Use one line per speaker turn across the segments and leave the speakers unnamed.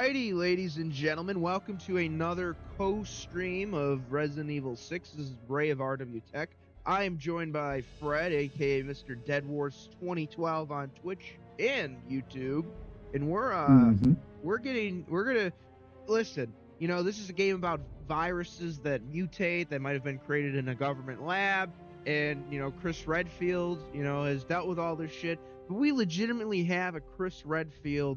Alrighty, ladies and gentlemen, welcome to another co-stream of Resident Evil 6. This is Ray of RW Tech. I am joined by Fred, aka Mr. Dead Wars 2012 on Twitch and YouTube, and we're gonna listen. You know, this is a game about viruses that mutate, that might have been created in a government lab, and you know, Chris Redfield, has dealt with all this shit. But we legitimately have a Chris Redfield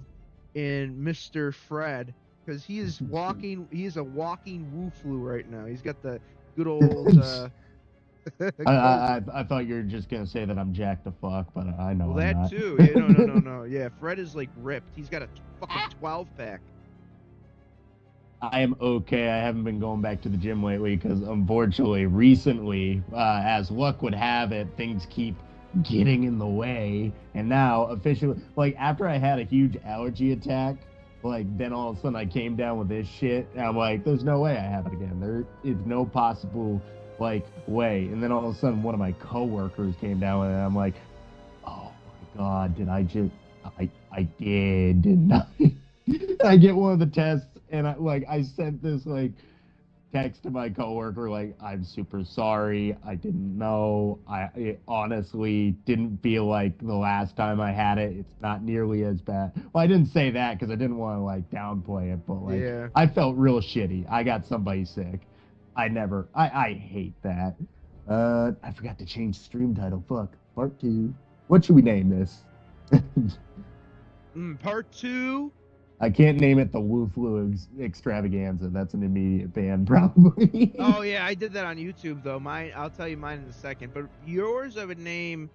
in Mr. Fred, because he is walking. He is a walking woo flu right now. He's got the good old.
I thought you were just gonna say that I'm jacked the fuck, but I know.
Well,
I'm
that
not.
too. Yeah, no. Yeah, Fred is like ripped. He's got a fucking 12-pack.
I am okay. I haven't been going back to the gym lately because, unfortunately, recently, as luck would have it, things keep getting in the way. And now, officially, like after I had a huge allergy attack, like then all of a sudden I came down with this shit. And I'm like, there's no way I have it again. There is no possible way. And then all of a sudden, one of my coworkers came down with it. And I'm like, oh my god, did I just? I did, didn't I? I get one of the tests, and I sent this text to my coworker I'm super sorry, I didn't know, it honestly didn't feel like the last time I had it. It's not nearly as bad. Well, I didn't say that because I didn't want to downplay it, but
yeah.
I felt real shitty. I got somebody sick. I hate that. I forgot to change the stream title. Fuck. Part 2. What should we name this?
Part 2.
I can't name it the Woo Flu Extravaganza. That's an immediate ban, probably.
Oh yeah, I did that on YouTube though. I'll tell you mine in a second. But yours, I would name.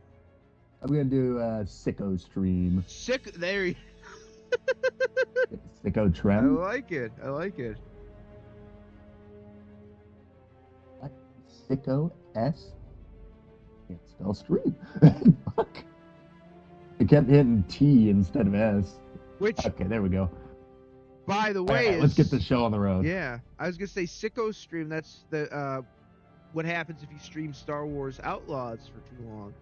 I'm gonna do a Sicko Stream.
There.
Sicko Trem.
I like it.
What? Sicko S. Can't spell stream. Fuck. I kept hitting T instead of S. Okay, there we go.
By the way,
right, let's get the show on the road.
Yeah, I was gonna say Sicko Stream. That's the what happens if you stream Star Wars Outlaws for too long.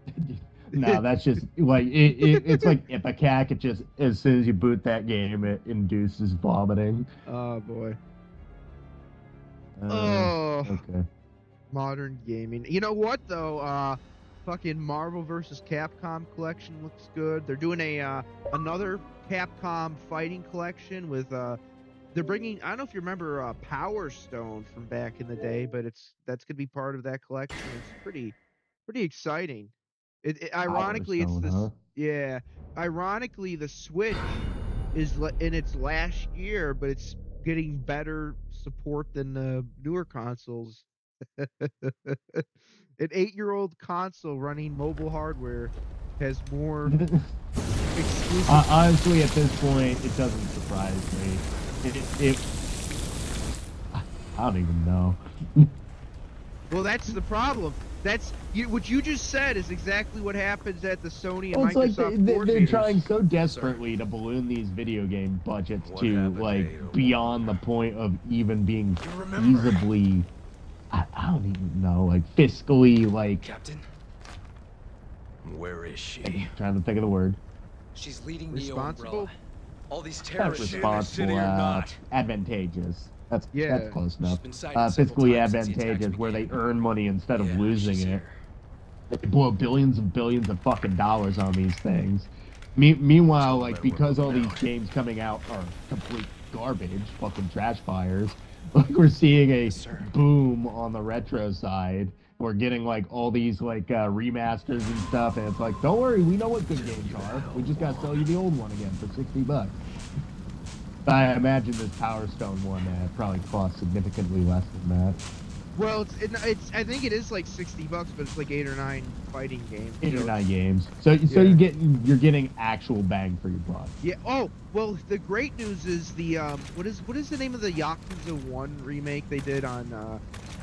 No, that's just it's like Ipecac. It just, as soon as you boot that game, it induces vomiting.
Oh boy.
Okay.
Modern gaming. You know what though? Fucking Marvel vs. Capcom collection looks good. They're doing another Capcom fighting collection with they're bringing, I don't know if you remember Power Stone from back in the day, but that's gonna be part of that collection. It's pretty exciting. Ironically, it's this. Huh? Yeah, ironically, the Switch is in its last year, but it's getting better support than the newer consoles. An 8-year-old console running mobile hardware has more exclusive.
Honestly, at this point, it doesn't surprise me. I don't even know.
Well, that's the problem. What you just said is exactly what happens at the Sony and Microsoft.
They're trying so desperately to balloon these video game budgets to beyond the point of even being feasibly. I don't even know, fiscally,
Captain, where is she?
I'm trying to think of the word.
She's leading
responsible.
All these terrorists.
Responsible, advantageous. That's close enough. Fiscally advantageous, where they earn money instead of losing it. They blow billions and billions of fucking dollars on these things. Meanwhile, because all these games coming out are complete garbage, fucking trash fires. We're seeing a boom on the retro side. We're getting all these remasters and stuff, and it's don't worry, we know what good games are. We just gotta sell you the old one again for $60. I imagine this Power Stone one probably costs significantly less than that.
Well, it's I think it is $60, but it's 8 or 9 fighting games.
8 or 9 games. So you're getting actual bang for your buck.
Yeah. Oh, well, the great news is the what is the name of the Yakuza 1 remake they did on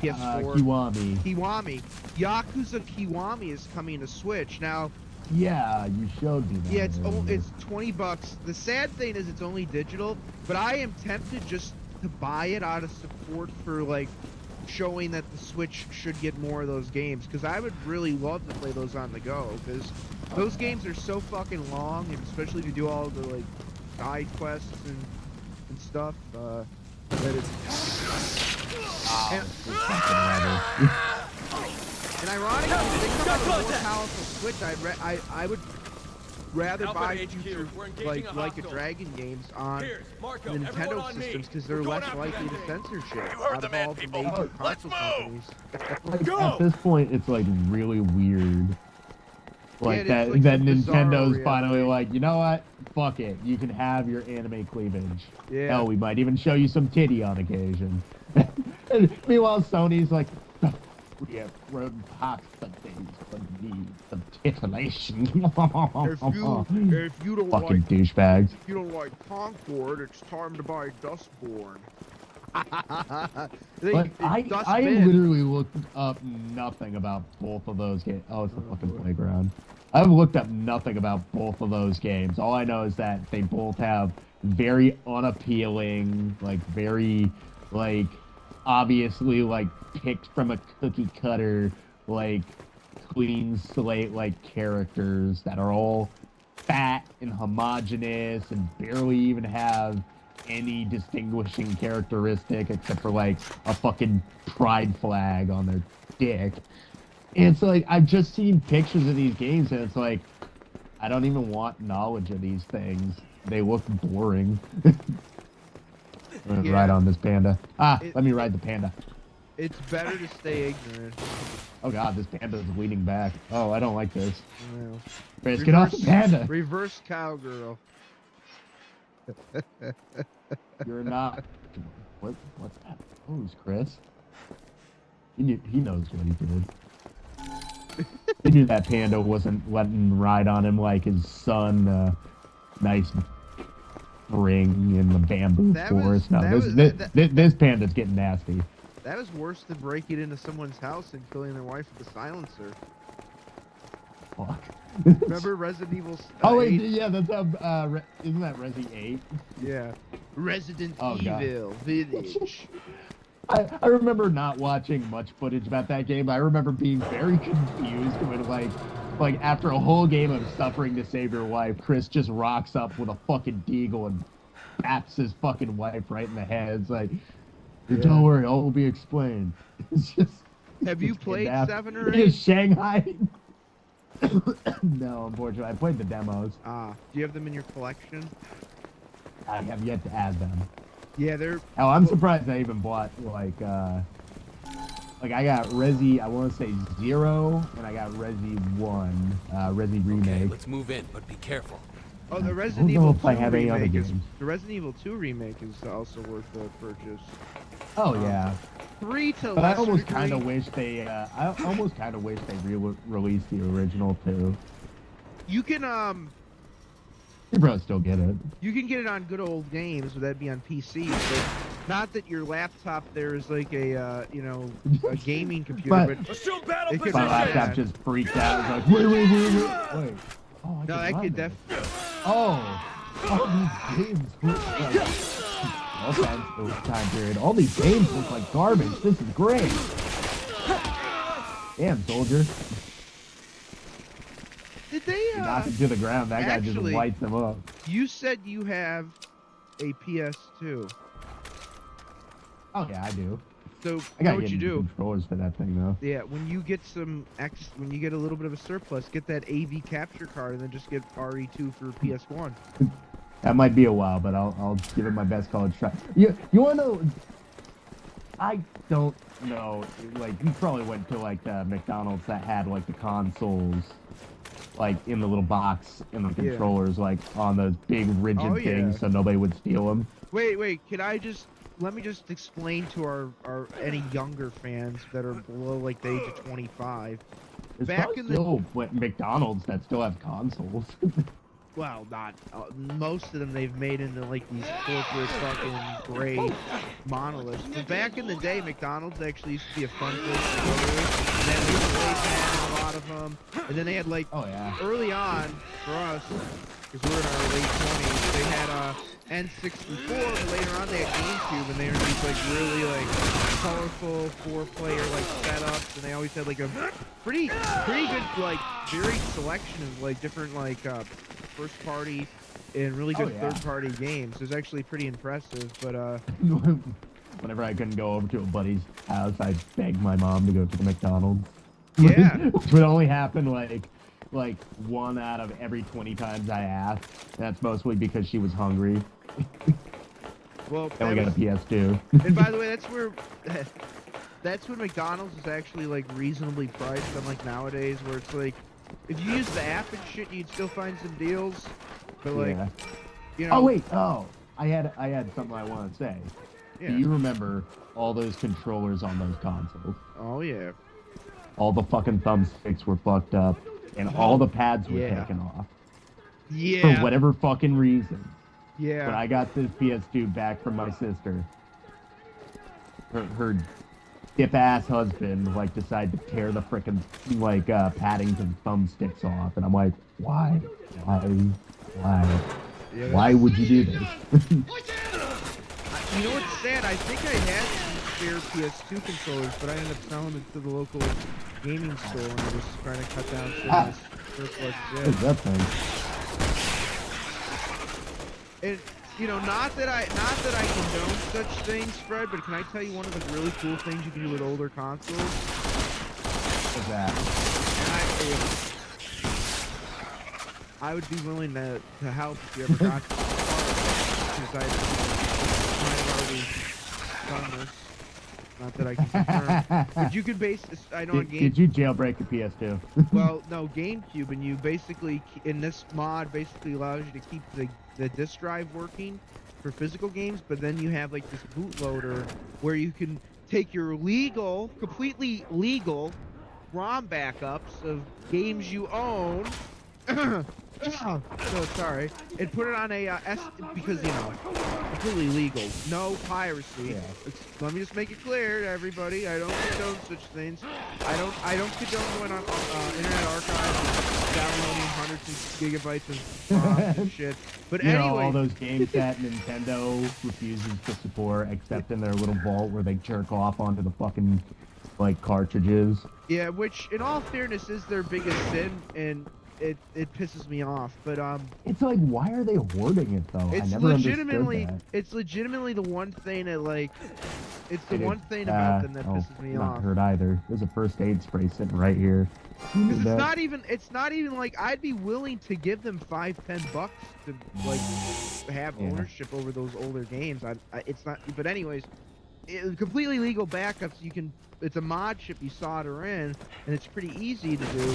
PS4? Kiwami. Yakuza Kiwami is coming to Switch now.
Yeah, you showed me that.
Yeah, it's $20. The sad thing is it's only digital, but I am tempted just to buy it out of support for showing that the Switch should get more of those games, because I would really love to play those on the go, because those games are so fucking long, and especially to do all the side quests and and stuff. That it's and ironically, they come out with a more powerful Switch. I would rather buy future like a Dragon games on the Nintendo systems because they're less likely to censor shit out of all the major console companies.
At this point, it's like really weird. Like
Yeah,
that
like
that
some
Nintendo's
bizarre
finally
reality.
like, you know what? Fuck it. You can have your anime cleavage.
Yeah.
Hell, we might even show you some titty on occasion. Meanwhile, Sony's like, we have grown past the days of need some titillation.
If you don't
Fucking
like
douchebags.
if you don't like Concord, it's time to buy Dustborn.
But I literally looked up nothing about both of those games. Oh, it's the fucking playground. I've looked up nothing about both of those games. All I know is that they both have very unappealing, like very, like, obviously, like, picked from a cookie cutter, like, clean slate, like, characters that are all fat and homogenous and barely even have any distinguishing characteristic except for like a fucking pride flag on their dick. And it's like I've just seen pictures of these games and it's like I don't even want knowledge of these things. They look boring. I'm gonna ride on this panda. Let me ride the panda.
It's better to stay ignorant.
Oh god, this panda is leaning back. Oh, I don't like this.
Well,
Chris, get off the panda.
Reverse cowgirl.
You're not. What's that? Who's Chris? He knows what he did. He knew that panda wasn't letting him ride on him like his son. Nice ring in the bamboo forest. This panda's getting nasty.
That was worse than breaking into someone's house and killing their wife with a silencer.
Fuck.
Remember Resident Evil?
Oh wait,
8?
yeah, that's isn't that Resi 8?
Yeah. Resident
Oh,
Evil Village.
I remember not watching much footage about that game. I remember being very confused when like after a whole game of suffering to save your wife, Chris just rocks up with a fucking deagle and baps his fucking wife right in the head. It's like, don't worry, all will be explained. It's just.
Have you played 7 or 8?
Is Shanghai? No, unfortunately, I played the demos.
Do you have them in your collection?
I have yet to add them.
Yeah, they're.
Oh, I'm surprised I even bought like I got Resi, I want to say 0, and I got Resi 1, Resi Remake.
Okay, let's move in, but be careful.
Oh, the
I
Resident
don't know
Evil
if I
2
have any other
remake is.
games.
The Resident Evil 2 remake is also worth the purchase.
Oh yeah.
3 to
But I
lesser
almost
degree.
kind of wish they released the original too.
You can
You probably still get it.
You can get it on good old games, but that'd be on PC. But not that your laptop there is like a a gaming computer, but
Assume battle
it could
My
be
laptop
bad.
just freaked out. It was like, wait. Oh, I
No, that
run
could
this.
definitely.
All these games look like. No offense, it was a time period. All these games look like garbage. This is great. Damn, soldier.
Did they?
You knock him to the ground. That guy just
actually-
lights him up.
You said you have a PS2.
Oh yeah, I do.
So
I
you know
gotta
what
get
you
new
do?
controllers for that thing though.
Yeah, when you get when you get a little bit of a surplus, get that AV capture card and then just get RE2 for PS1.
That might be a while, but I'll give it my best college try. You wanna know? I don't know. Like you probably went to like McDonald's that had like the consoles, like in the little box and the controllers like on those big rigid things, so nobody would steal them.
Wait, let me just explain to our any younger fans that are below like the age of 25.
There's
Back
probably
in the
still McDonald's that still have consoles.
well, not most of them they've made into like these corporate fucking gray monoliths. But back in the day, McDonald's actually used to be a fun place to go to. And then they had a lot of them. And then they had like early on for us, because we're in our late 20s, they had N64, but later on they had GameCube, and they were these like really like colorful 4-player like setups, and they always had like a pretty good like varied selection of like different like first party and really good
yeah.
third-party games. It was actually pretty impressive, but
Whenever I couldn't go over to a buddy's house, I'd beg my mom to go to the McDonald's.
Yeah.
Which would only happen like 1 out of every 20 times I asked. That's mostly because she was hungry.
Well,
And we got a PS2.
And by the way, that's when McDonald's is actually like reasonably priced, unlike nowadays where it's like if you use the app and shit, you'd still find some deals. But like,
Yeah.
you know.
Oh wait, I had something I want to say.
Yeah.
Do you remember all those controllers on those consoles?
Oh yeah.
All the fucking thumbsticks were fucked up, and all the pads were
Yeah.
taken off.
Yeah.
For whatever fucking reason.
Yeah.
When I got this PS2 back from my sister, her dip-ass husband, like, decided to tear the frickin', like, paddings and thumbsticks off, and I'm like, why?
Yeah,
Why would you do this?
You know what's sad? I think I had some spare PS2 controllers, but I ended up selling it to the local gaming store and I was trying to cut down some of this surplus
What is
shit.
that thing?
And you know, not that I condone such things, Fred, but can I tell you one of the really cool things you can do with older consoles?
What's that?
And I would be willing to help if you ever got to the part, because I might have already done this. Not that I can confirm. But you could I know on Game...
Did you jailbreak your PS2?
Well, no, GameCube, and you basically, in this mod, basically allows you to keep the disk drive working for physical games, but then you have like this bootloader where you can take your completely legal ROM backups of games you own. Oh, sorry. And put it on a because, you know, completely legal. No piracy.
Yeah.
Let me just make it clear to everybody. I don't condone such things. I don't condone going on Internet Archive and downloading hundreds of gigabytes of ROMs and shit. But
You
anyway,
know, all those games that Nintendo refuses to support, except in their little vault where they jerk off onto the fucking, like, cartridges.
yeah, which in all fairness is their biggest sin, and it pisses me off, but
It's like, why are they hoarding it though?
it's
I never
legitimately
understood
it's legitimately the one thing that like it's the
that.
one thing about them that pisses me
not
off.
hurt either. There's a first aid spray sitting right here.
Because
That-
it's not even like I'd be willing to give them $5-10 to like have
Yeah.
ownership over those older games. It's not, but anyways, completely legal backups. It's a mod chip you solder in, and it's pretty easy to do.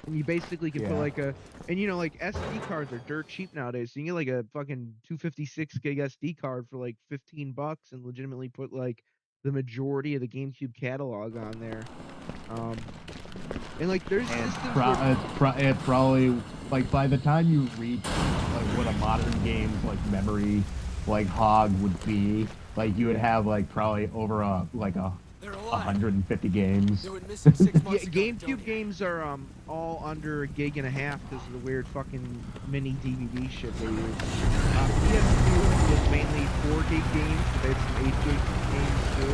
And you basically can put like and you know, like SD cards are dirt cheap nowadays. So you can get like a fucking 256 gig SD card for like $15 and legitimately put like the majority of the GameCube catalog on there. And like there's systems
it probably, like, by the time you reach like what a modern game's like memory like hog would be, like you would have like probably over a 150 games.
They went missing 6 months ago,
GameCube
Tony.
games are all under 1.5 gigs because of the weird fucking mini DVD shit they use. PS2 was mainly 4 gig games, but they had some 8 gig games too.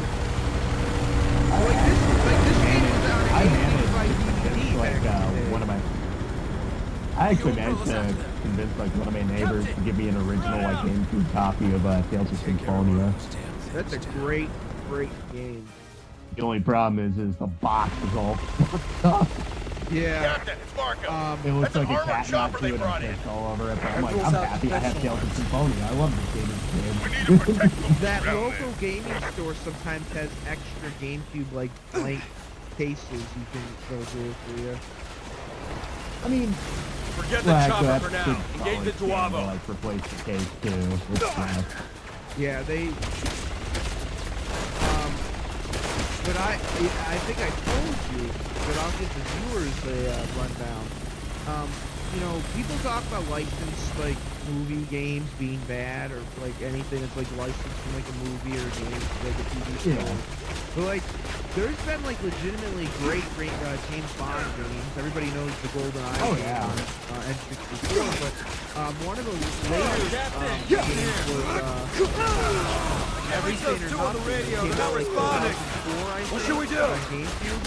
This game was out
I
at 8
managed
gigabyte
to
DVD
convince like
back in the day.
one of my. I actually managed to convince like one of my neighbors to give me an original like GameCube copy of Tales of Symphonia.
That's a great game.
The only problem is the box is all fucked up.
Yeah.
Captain, it's Marco.
It looks
That's
like
an
a cat
armored chopper
not
they
doing
brought
it
in.
all over it. But I'm like,
Everyone's
I'm
out
happy I have
professional.
Tales of Symphonia. I love this game as a kid.
We need to protect those
That
down
local
there.
gaming store sometimes has extra GameCube like blank cases you can go do for you.
I mean,
Forget the chopper for now. Engage the Duavo.
Like replace the case too. It's nice.
Yeah, they. But I think I told you, but I'll give the viewers a rundown. You know, people talk about licensed like movie games being bad or like anything that's like licensed from like a movie or a game, like a TV show.
Yeah.
But like, there's been like legitimately great James Bond games. Everybody knows the Golden Eye
Oh,
game
yeah.
on N64, but one of the later games was Everything
those
or
two on the
Nothing
radio.
came
They're not
out, like,
responding.
2004, I
What
think,
should we do?
on GameCube.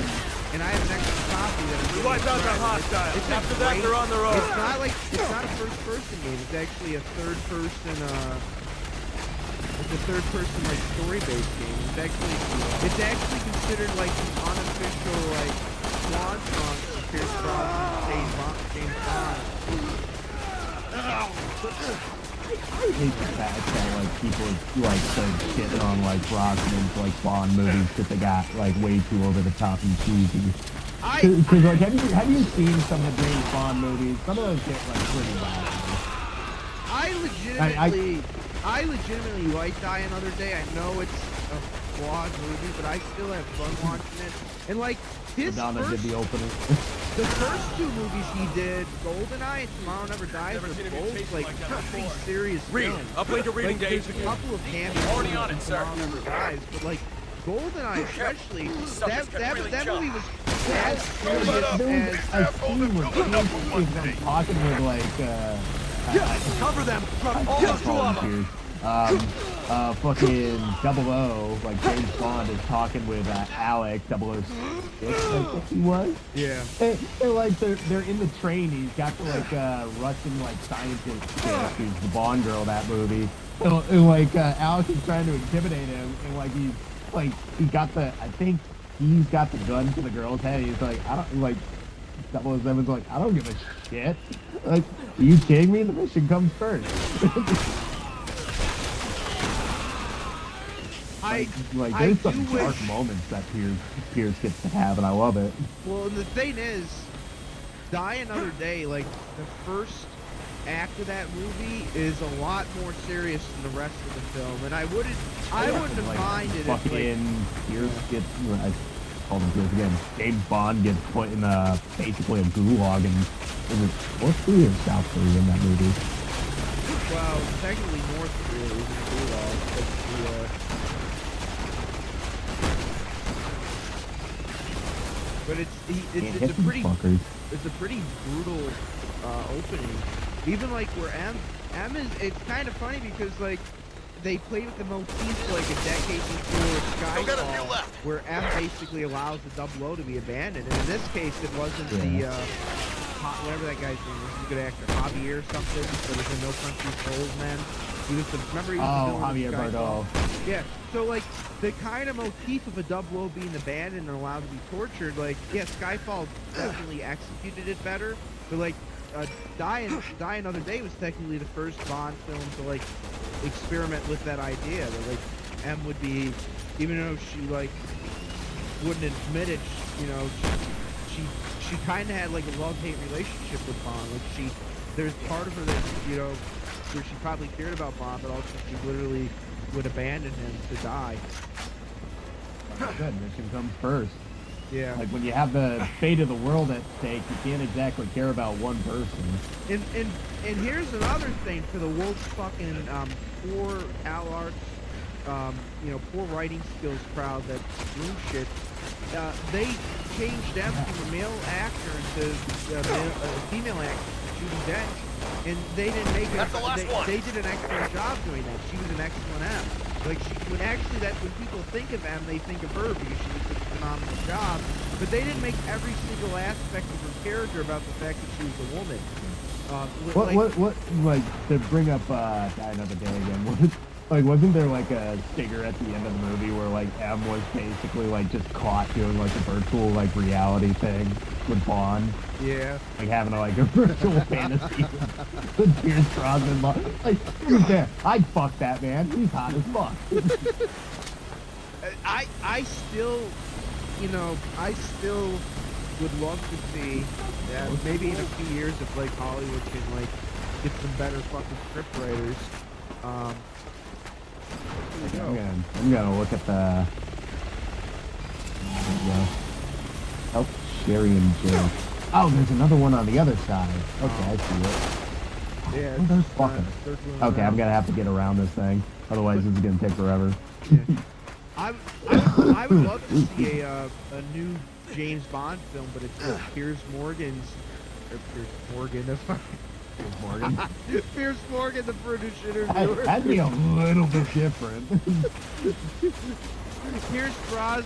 And I have an extra copy that I'm
We
gonna
wiped out the
try.
hostiles.
It's a
After that,
great-
they're on their own.
It's not a first-person game. It's actually a third-person. It's a third-person like story-based game. It's actually considered like an unofficial like swan song for Chris Redfield, James Bond.
I hate the fact that like people like start getting on like Brosnan's like Bond movies that they got like way too over the top and cheesy. Because like have you seen some of the James Bond movies? Some of those get like pretty loud.
I legitimately like Die Another Day. I know it's a flawed movie, but I still have fun watching it. And like his
Madonna did the opening.
the first two movies he did, GoldenEye and Tomorrow Never Dies,
Never
were
seen him
both
chased
like
like that
pretty
before.
serious
Read.
films.
Uplink your reading
Like,
days.
there's a couple of cameos
Already on
in
it, sir.
Tomorrow Never Dies, but like GoldenEye especially,
Subject's
that
really
movie was
There
as serious
was
as
a scene where Pierce is talking with like
Cover them from all those Duava.
fucking 00, like James Bond is talking with Alec 006, I think he was.
Yeah.
They're in the train. He's got the like Russian like scientist chick who's the Bond girl of that movie. And like Alec is trying to intimidate him, and like he got the he's got the gun to the girl's head. He's like, I don't like 007's like, I don't give a shit. Like, are you kidding me? The mission comes first. There's some dark moments that Pierce gets to have, and I love it.
Well, and the thing is, Die Another Day, like, the first act of that movie is a lot more serious than the rest of the film, and I wouldn't have minded if, like,
Pierce gets, I called him Pierce again, James Bond gets put in basically a gulag, and North Korea or South Korea in that movie?
well, technically North Korea isn't a gulag, but it's a pretty brutal opening. Even like where M is, it's kind of funny because like they played with the motif like a decade before Skyfall, where M basically allows the 00 to be abandoned. And in this case, it wasn't the whatever that guy's name was, a good actor, Javier or something, that was in No Country for Old Men. He was the
Javier Bardot.
Yeah, so like the kind of motif of a 00 being abandoned and allowed to be tortured, like yeah, Skyfall definitely executed it better, but like Die Another Day was technically the first Bond film to like experiment with that idea that like M would be, even though she like wouldn't admit it, you know, she kind of had like a love-hate relationship with Bond. Like there's part of her that, you know, where she probably cared about Bond, but also she literally would abandon him to die.
Good, mission comes first.
Yeah.
Like when you have the fate of the world at stake, you can't exactly care about one person.
And here's another thing for the woke fucking poor Alarts, you know, poor writing skills crowd that doing shit. They changed them from a male actor to a female actor, Judi Dench, and they didn't make it. They did an excellent job doing that. She was an excellent M. Like when people think of M, they think of her because she did such a phenomenal job. But they didn't make every single aspect of her character about the fact that she was a woman.
What like to bring up Die Another Day again? Like, wasn't there like a stinger at the end of the movie where like M was basically like just caught doing like a virtual like reality thing with Bond?
Yeah.
Like having like a virtual fantasy with Pierce Brosnan. Like, who's there? I'd fuck that man. He's hot as fuck.
I still, you know, would love to see maybe in a few years if like Hollywood can like get some better fucking script writers.
I'm gonna look at the. Oh, Sherry and Joe. Oh, there's another one on the other side. Okay, I see it.
Yeah.
Oh, there's fucking. Okay, I'm gonna have to get around this thing. Otherwise, this is gonna take forever.
Yeah. I would love to see a new James Bond film, but it's Piers Morgan.
Piers Morgan.
Piers Morgan, the British interviewer.
That'd be a little bit different.
Pierce Brosnan.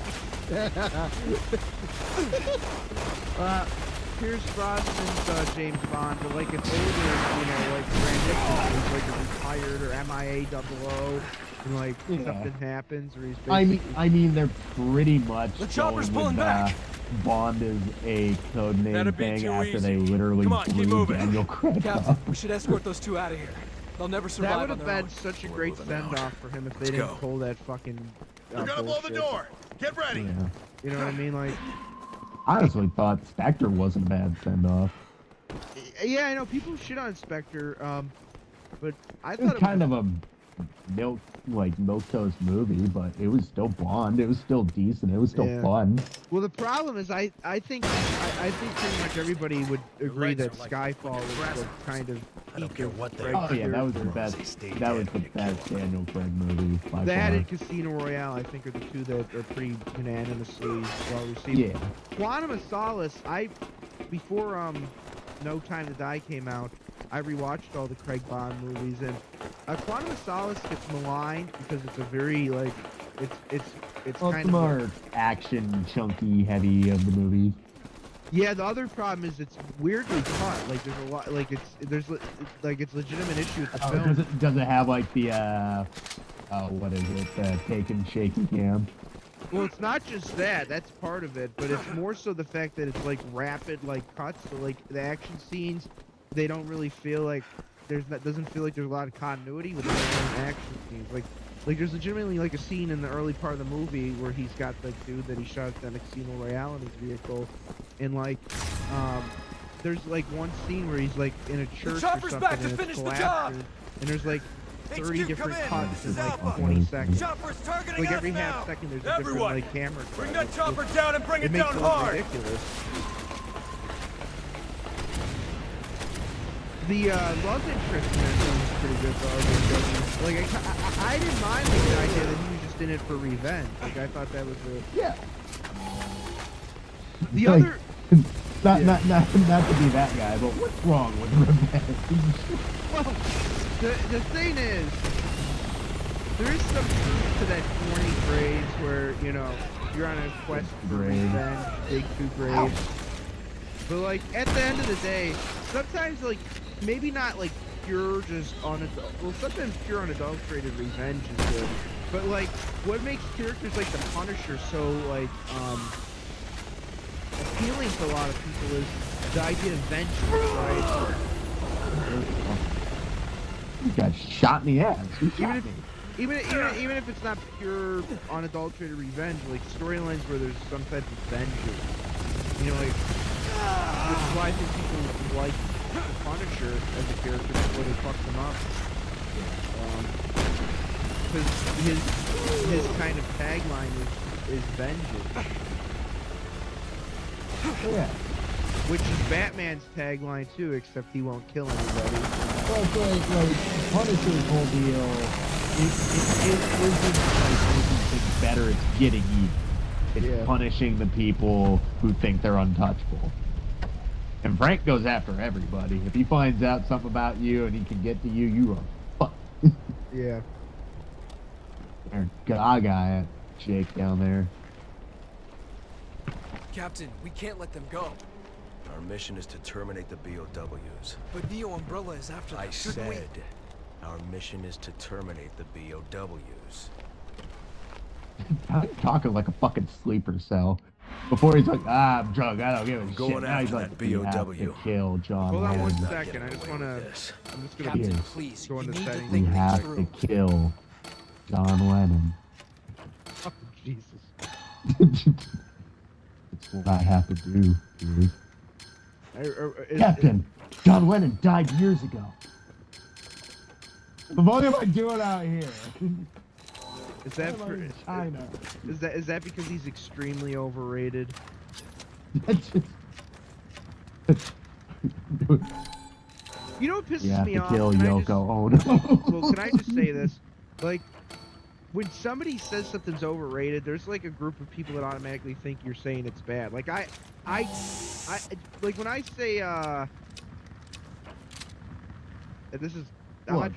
Pierce Brosnan's James Bond, but like it's older, you know, like rendition. He's like a retired or MIA 00, and like something happens, or he's basically...
I mean, they're pretty much
The chopper's
going
pulling
with,
back.
Bond is a code name
That'd be
thing
too
after
easy.
they literally
Come on, keep
blew
moving.
Daniel Craig
Captain,
up.
we should escort those two out of here. They'll never survive
That would
on
have
their
been
own.
such a
We're
great
moving out.
send-off for him if they
Let's
didn't
go.
pull that fucking
We're gonna blow the
bullshit.
door. Get ready.
Yeah.
You know what I mean? Like,
I honestly thought Spectre wasn't a bad send-off.
yeah, I know people shit on Spectre, but I
It was
thought
kind of a milquetoast movie, but it was still Bond. It was still decent. It was still
Yeah.
fun.
Well, the problem is, I think pretty much everybody would agree
legs
that
are like
Skyfall was the kind of
I don't
peak
care
of
what they
Craig
are.
Oh yeah, that was the
Pierce.
best.
Stay
That
dead
was the
when you
best
kill.
Daniel Craig movie by
That
far.
and Casino Royale, I think, are the two that are pretty unanimously well received.
Yeah.
Quantum of Solace, before No Time to Die came out, I rewatched all the Craig Bond movies, and Quantum of Solace gets maligned because it's a very like it's
Well,
kind
it's
of
more action, chunky, heavy of the movie.
yeah. The other problem is it's weirdly cut. Like there's a lot like it's legitimate issue with the
Oh,
film.
does it have like the what is it? Taken shaky cam.
Well, it's not just that. That's part of it, but it's more so the fact that it's like rapid, like cuts. So like the action scenes, they don't really feel like doesn't feel like there's a lot of continuity with the action scenes. Like there's legitimately like a scene in the early part of the movie where he's got the dude that he shot down at Casino Royale in his vehicle, and like there's like one scene where he's like in a church or
chopper's
something,
back to
and it's
finish the
collapsed,
job.
and there's like 30
HQ,
different
come in.
cuts in
This is
like
Alpha.
20 seconds.
Chopper's targeting
Like
us
every
now.
half second, there's a different
Everyone,
like camera.
bring
cut.
that chopper down and bring
It
it
makes
down
it look
hard.
ridiculous. The love interest in that film is pretty good though. Like I didn't mind the idea that he was just in it for revenge. Like I thought that was a
Yeah.
the
Like,
other.
not to be that guy, but what's wrong with revenge?
Well, the thing is, there is some truth to that corny phrase where you know you're on a quest for
Grave.
revenge, dig two graves. But like at the end of the day, sometimes like maybe not like pure just sometimes pure unadulterated revenge is good. But like what makes characters like the Punisher so like appealing to a lot of people is the idea of vengeance, right?
He got shot in the ass. He shot me.
Even if it's not pure unadulterated revenge, like storylines where there's some type of vengeance, you know, like which is why I think people like the Punisher as a character before they fuck him up. Because his kind of tagline is vengeance,
Yeah.
which is Batman's tagline too, except he won't kill anybody.
Well, it's like Punisher's whole deal. It isn't like anything better. It's getting even. It's
Yeah.
punishing the people who think they're untouchable. And Frank goes after everybody. If he finds out something about you and he can get to you, you are fucked.
Yeah.
Or Gaga at Jake down there.
Captain, we can't let them go.
Our mission is to terminate the BOWs.
But Neo Umbrella is after them.
I
Shouldn't we?
said, our mission is to terminate the BOWs.
Talking like a fucking sleeper cell. Before he's like, I'm drunk, I don't give a
Going
shit. Now he's
after
like,
that
"You have
BOW."
to kill John
Hold on one
Lennon.
second.
Getting
I just
away
want to.
with this.
I'm just gonna.
Captain,
Yes.
please,
Go
you
into
need to
settings.
We
think things
have
through.
to kill John Lennon.
Oh, Jesus.
It's what I have to do, dude.
Is-
Captain, John Lennon died years ago. What am I doing out here?
Is that
Why am I in China?
is that because he's extremely overrated?
That's just...
You know what pisses
You have
me
to
off?
kill
Can I
Yoko
just-
Ono.
Well, can I just say this? Like, when somebody says something's overrated, there's like a group of people that automatically think you're saying it's bad. Like I like when I say This is.
Look,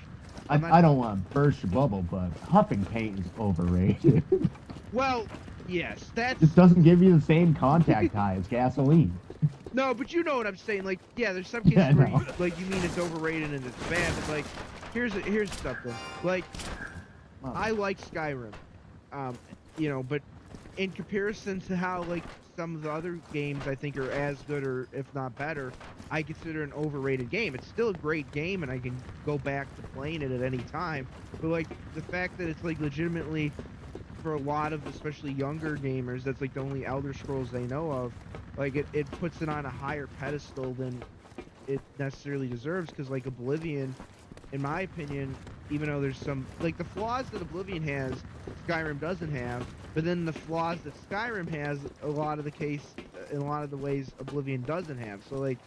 I don't want to burst your bubble, but huffing paint is overrated.
Well, yes, that's.
It doesn't give you the same contact high as gasoline.
No, but you know what I'm saying. Like, yeah, there's some cases
Yeah, I
where
know.
you mean it's overrated and it's bad, but like, here's something. Like, I like Skyrim, but in comparison to how like some of the other games I think are as good or if not better, I consider an overrated game. It's still a great game, and I can go back to playing it at any time. But like the fact that it's like legitimately, for a lot of especially younger gamers, that's like the only Elder Scrolls they know of. Like it puts it on a higher pedestal than it necessarily deserves, because like Oblivion, in my opinion, even though there's some like the flaws that Oblivion has, Skyrim doesn't have, but then the flaws that Skyrim has, in a lot of the ways Oblivion doesn't have. So like,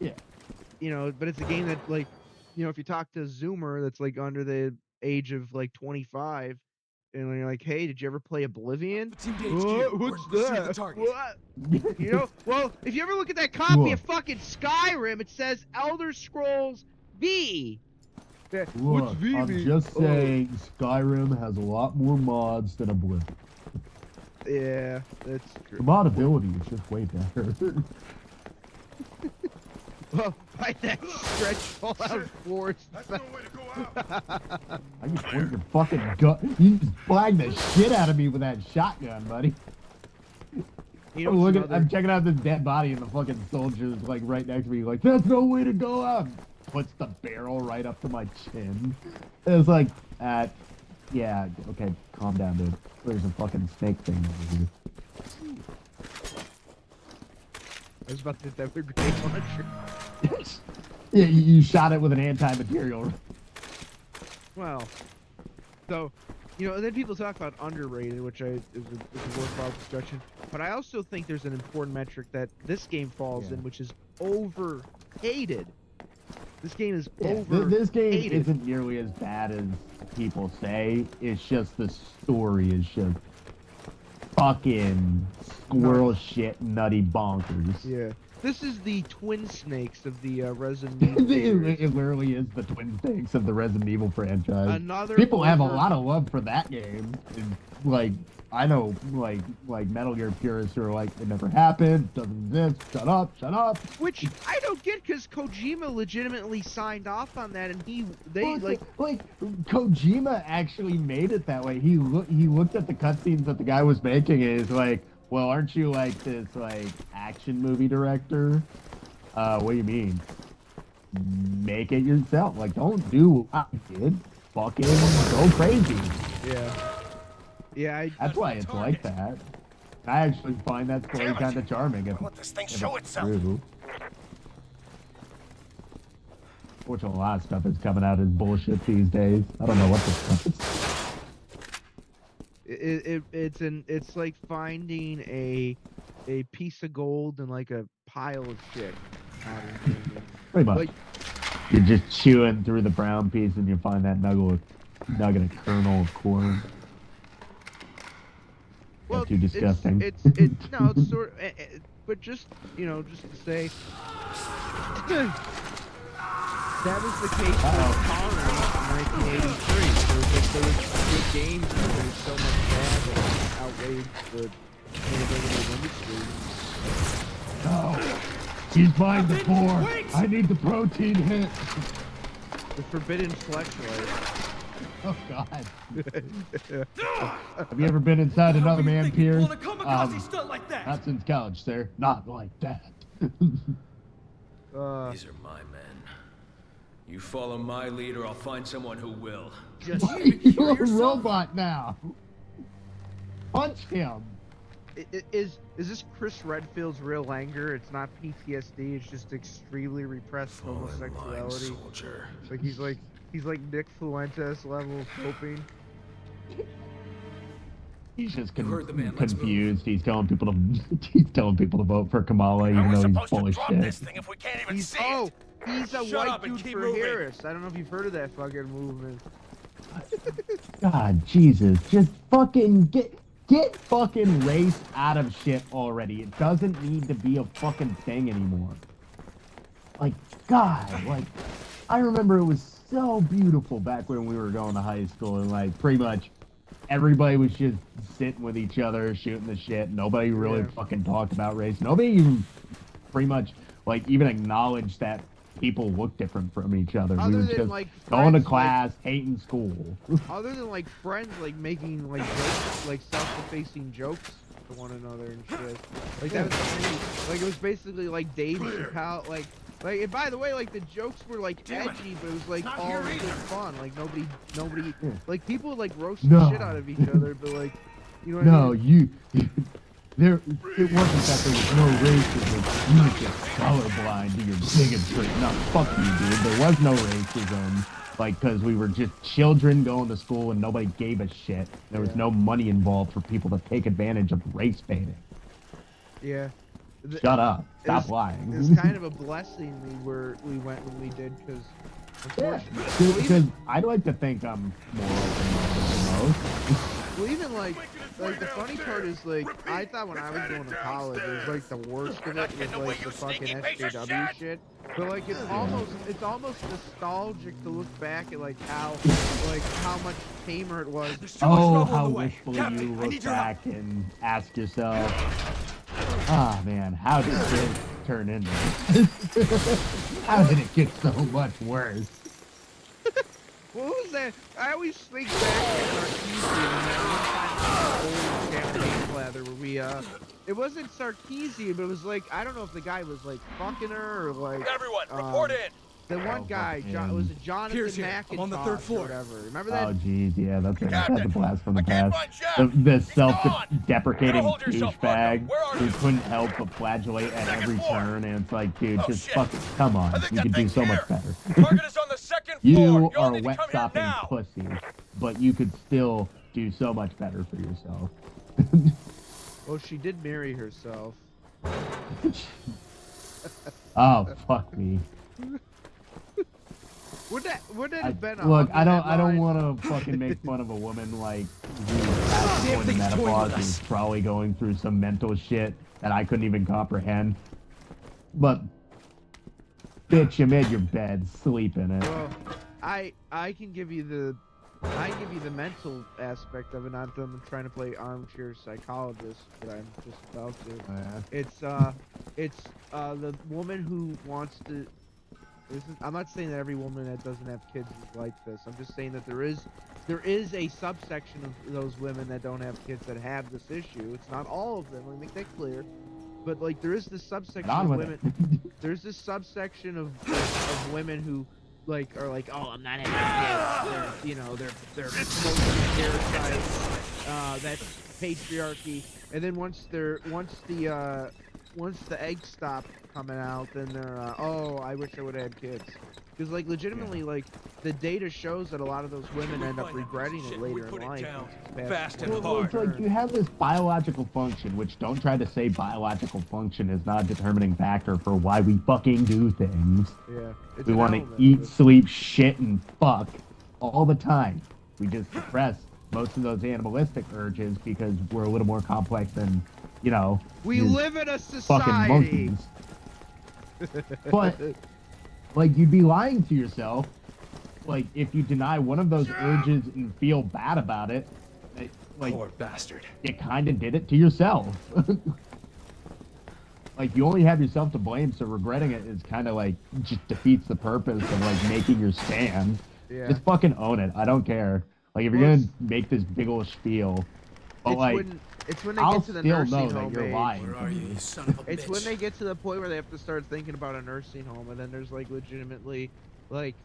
Yeah.
But it's a game that like, if you talk to a Zoomer that's like under the age of like 25, and you're like, hey, did you ever play Oblivion?
Team to HQ.
What's
We're seeing the
that?
target.
What? Well, if you ever look at that copy
Look.
of fucking Skyrim, it says Elder Scrolls V.
Look,
What's V
I'm
mean?
just saying Skyrim has a lot more mods than Oblivion.
Yeah, that's
The
true.
modability is just way better.
Well, by that stretch Fallout 4.
That's no way to go out.
I just point your fucking gun. You just flag the shit out of me with that shotgun, buddy. I'm checking out this dead body, and the fucking soldier's like right next to me, like, that's no way to go out. Puts the barrel right up to my chin. It's like, yeah, okay, calm down, dude. There's a fucking snake thing over here.
I was about to hit that with a grenade launcher.
Yeah, you shot it with an anti-material.
Well, so, and then people talk about underrated, which is a worthwhile discussion. But I also think there's an important metric that this game falls in, which is overhated. This game is overhated.
This game isn't nearly as bad as people say. It's just the story is just fucking squirrel shit nutty bonkers.
Yeah. This is the twin snakes of the Resident Evil series.
It literally is the twin snakes of the Resident Evil franchise.
Another
People have a lot of love for that game. And, like, I know, like Metal Gear purists who are like, it never happened, doesn't exist, shut up.
Which I don't get, because Kojima legitimately signed off on that, and
Kojima actually made it that way. He looked at the cutscenes that the guy was making, and he's like, well, aren't you like this like action movie director? What do you mean? Make it yourself. Like, don't do what I did. Fucking go crazy.
Yeah.
That's why it's like that. I actually find that story kind of charming.
Let this thing show itself.
True. Which a lot of stuff is coming out as bullshit these days. I don't know what the fuck
It's like finding a piece of gold in like a pile of shit.
Pretty much.
Like,
you're just chewing through the brown piece and you find that nugget of kernel of corn.
well,
too disgusting.
It's sort of, but just just to say, that was the case with Connery in 1983. There was good games, but there was so much bad that it outweighed the innovative industry.
No! He's buying the boar! I need the protein hit!
The forbidden fleshlight.
Oh god. Have you ever been inside another man pier?
Well, the kamikaze stunt like that.
Not since college, sir. Not like that.
These are my men. You follow my lead, or I'll find someone who will.
You're a robot now. Punch him.
Is this Chris Redfield's real anger? It's not PTSD. It's just extremely repressed homosexuality.
Soldier.
Like he's like Nick Fuentes level coping.
He's just
heard the man, let's
confused. He's telling people to vote for Kamala, even though he's full of shit.
Thing if we can't even
He's
see it.
he's a
Shut
white
up and
dude
keep
for
moving.
Harris. I don't know if you've heard of that fucking movement.
God, Jesus, just fucking get fucking race out of shit already. It doesn't need to be a fucking thing anymore. Like, God, like, I remember it was so beautiful back when we were going to high school, and like pretty much everybody was just sitting with each other, shooting the shit. Nobody really fucking talked about race. Nobody even pretty much like even acknowledged that people look different from each other.
Other
We were
than,
just
like,
going to
friends,
class, hating school.
Other than like friends like making like jokes, like self-defacing jokes to one another and shit. Like that was like it was basically like Dave Chappelle like and by the way, like the jokes were like edgy, but it was like all good fun. Like nobody like people like roast the shit out of each other, but like you know what I mean?
There, it wasn't that there was no racism. You were just colorblind to your bigotry. No, fuck you, dude. There was no racism. Like, because we were just children going to school and nobody gave a shit. There was no money involved for people to take advantage of race baiting.
Yeah.
Shut up. Stop lying.
It was kind of a blessing we went when we did, because unfortunately...
Because I'd like to think I'm more open-minded than most.
Well, even like the funny part is like I thought when I was going to college it was like the worst of it was like the fucking SJW shit. But like it's almost nostalgic to look back at like how much tamer it was.
Oh, how wistfully you look back and ask yourself, ah man, how did this turn into? How did it get so much worse?
What was that? I always think back to Sarkeesian and that one time old campaign blather where we it wasn't Sarkeesian, but it was like I don't know if the guy was like fucking her or like
Everyone, report in.
The one guy, was it Jonathan Mackintosh
I'm on the 3rd floor.
or whatever? Remember that?
Oh jeez, yeah, that's a blast from the
can't
past.
find Jeff.
The
He's
self-deprecating
gone. Hold yourself,
douchebag
Where are
who
you?
couldn't help but flagellate at
Second
every
floor.
turn, and it's like, dude,
Oh,
just
shit.
fucking come on,
I think
we
that
could do
thing's
so much
here.
better.
Target is on the 2nd floor.
You
Y'all
are a
need to
wet
come here
stopping
now.
pussy, but you could still do so much better for yourself.
Well, she did marry herself.
Oh fuck me.
Would that have been a
Look,
hug in that
I don't
line?
want to fucking make fun of a woman like who at the point of menopause who's probably going through some mental shit that I couldn't even comprehend. But bitch, you made your bed, sleep in it.
Well, I can give you the mental aspect of it. Not that I'm trying to play armchair psychologist, but I'm just about to. It's the woman who wants to. I'm not saying that every woman that doesn't have kids is like this. I'm just saying that there is a subsection of those women that don't have kids that have this issue. It's not all of them. Let me make that clear. But like there is this subsection of women. There's this subsection of women who like are like, oh, I'm not having kids. They're, you know, they're stereotypes. That's patriarchy. And then once the eggs stop coming out, then they're oh, I wish I would have had kids. Because like legitimately, like the data shows that a lot of those women end up regretting it later in life.
Fast and
Well, it's like you have this biological function, which don't try to say biological function is not a determining factor for why we fucking do things.
Yeah.
We want to eat, sleep, shit, and fuck all the time. We just suppress most of those animalistic urges because we're a little more complex than, you know,
we live in a
fucking
society.
monkeys. But, like, you'd be lying to yourself, like, if you deny one of those urges and feel bad about it, like,
Poor bastard.
you kind of did it to yourself. Like, you only have yourself to blame, so regretting it is kind of, like, just defeats the purpose of, like, making your stand.
Yeah.
Just fucking own it. I don't care. Like, if you're gonna make this big ol' spiel, but, like,
it's when they
I'll
get to the
still
nursing
know that
home
you're
age.
lying.
Where are you, you son of a
It's
bitch?
when they get to the point where they have to start thinking about a nursing home, and then there's like legitimately, like,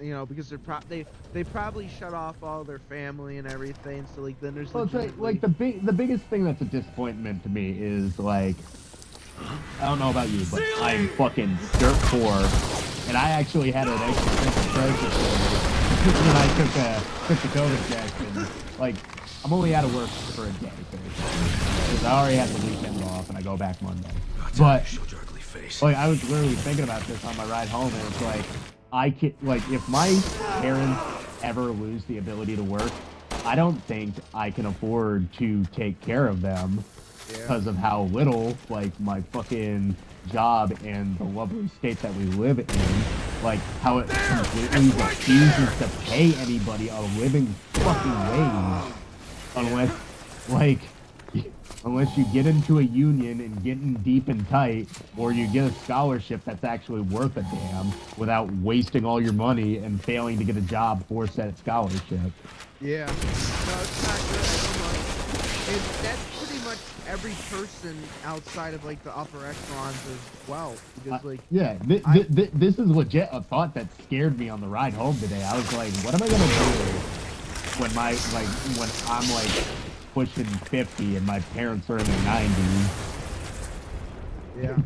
you know, because they probably shut off all their family and everything. So like then there's
Well, it's like the biggest thing that's a disappointment to me is like, I don't know about you, but I'm fucking dirt poor, and I actually had an existential crisis when I took the COVID test, and like I'm only out of work for a day because I already had the weekend off and I go back Monday. But like I was literally thinking about this on my ride home, and it's like I could, like, if my parents ever lose the ability to work, I don't think I can afford to take care of them because of how little, like, my fucking job and the lovely state that we live in like how it completely refuses to pay anybody a living fucking wage unless you get into a union and get in deep and tight, or you get a scholarship that's actually worth a damn without wasting all your money and failing to get a job for said scholarship.
Yeah. No, it's not good. And that's pretty much every person outside of like the upper echelons as well. Because like
this is legit a thought that scared me on the ride home today. I was like, what am I gonna do when when I'm like pushing 50 and my parents are in their 90s?
Yeah.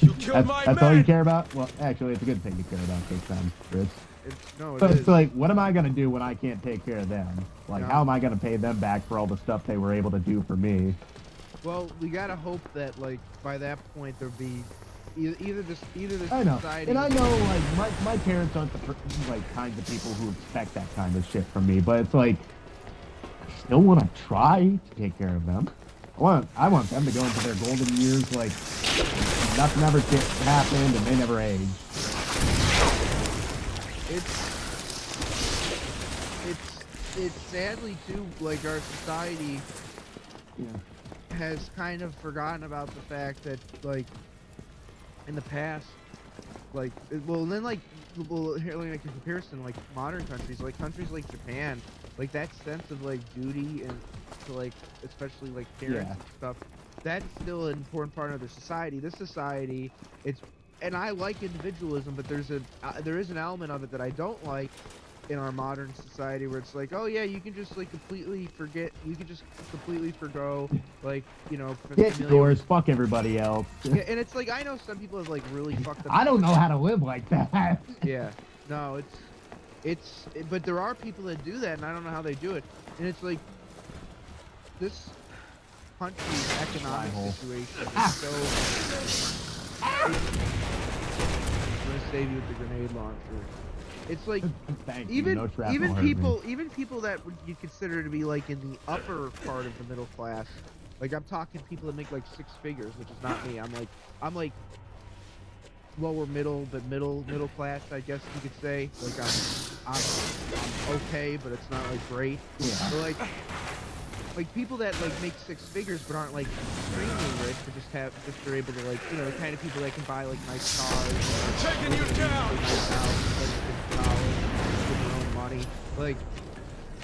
You killed my
That's all you
man!
care about? Well, actually, it's a good thing to care about this time, Chris.
It
It's like, what am I gonna do when I can't take care of them? Like,
No.
how am I gonna pay them back for all the stuff they were able to do for me?
Well, we gotta hope that like by that point there'll be either this
I know,
society.
and I know like my parents aren't the kinds of people who expect that kind of shit from me, but it's like I still want to try to take care of them. I want them to go into their golden years like nothing ever happened and they never aged.
It's sadly too like our society has kind of forgotten about the fact that like in the past like here like in comparison like modern countries like Japan, like that sense of like duty and to like especially like parents and stuff, that's still an important part of their society. This society, and I like individualism, but there is an element of it that I don't like in our modern society where it's like, oh yeah, you can just like completely forgo like, you know,
get yours, fuck everybody else.
Yeah, and it's like I know some people have like really fucked up.
I don't know how to live like that.
Yeah, no, but there are people that do that, and I don't know how they do it. And it's like this country's economic situation is so. I'm gonna save you with the grenade launcher. It's like even people that you consider to be like in the upper part of the middle class, like I'm talking people that make like 6 figures, which is not me. I'm like lower middle, but middle class, I guess you could say. Like I'm okay, but it's not like great.
Yeah.
But like people that like make 6 figures but aren't like extremely rich, but they're able to like, you know, the kind of people that can buy like nice cars.
I'm taking you down.
Nice house, like college, with their own money. Like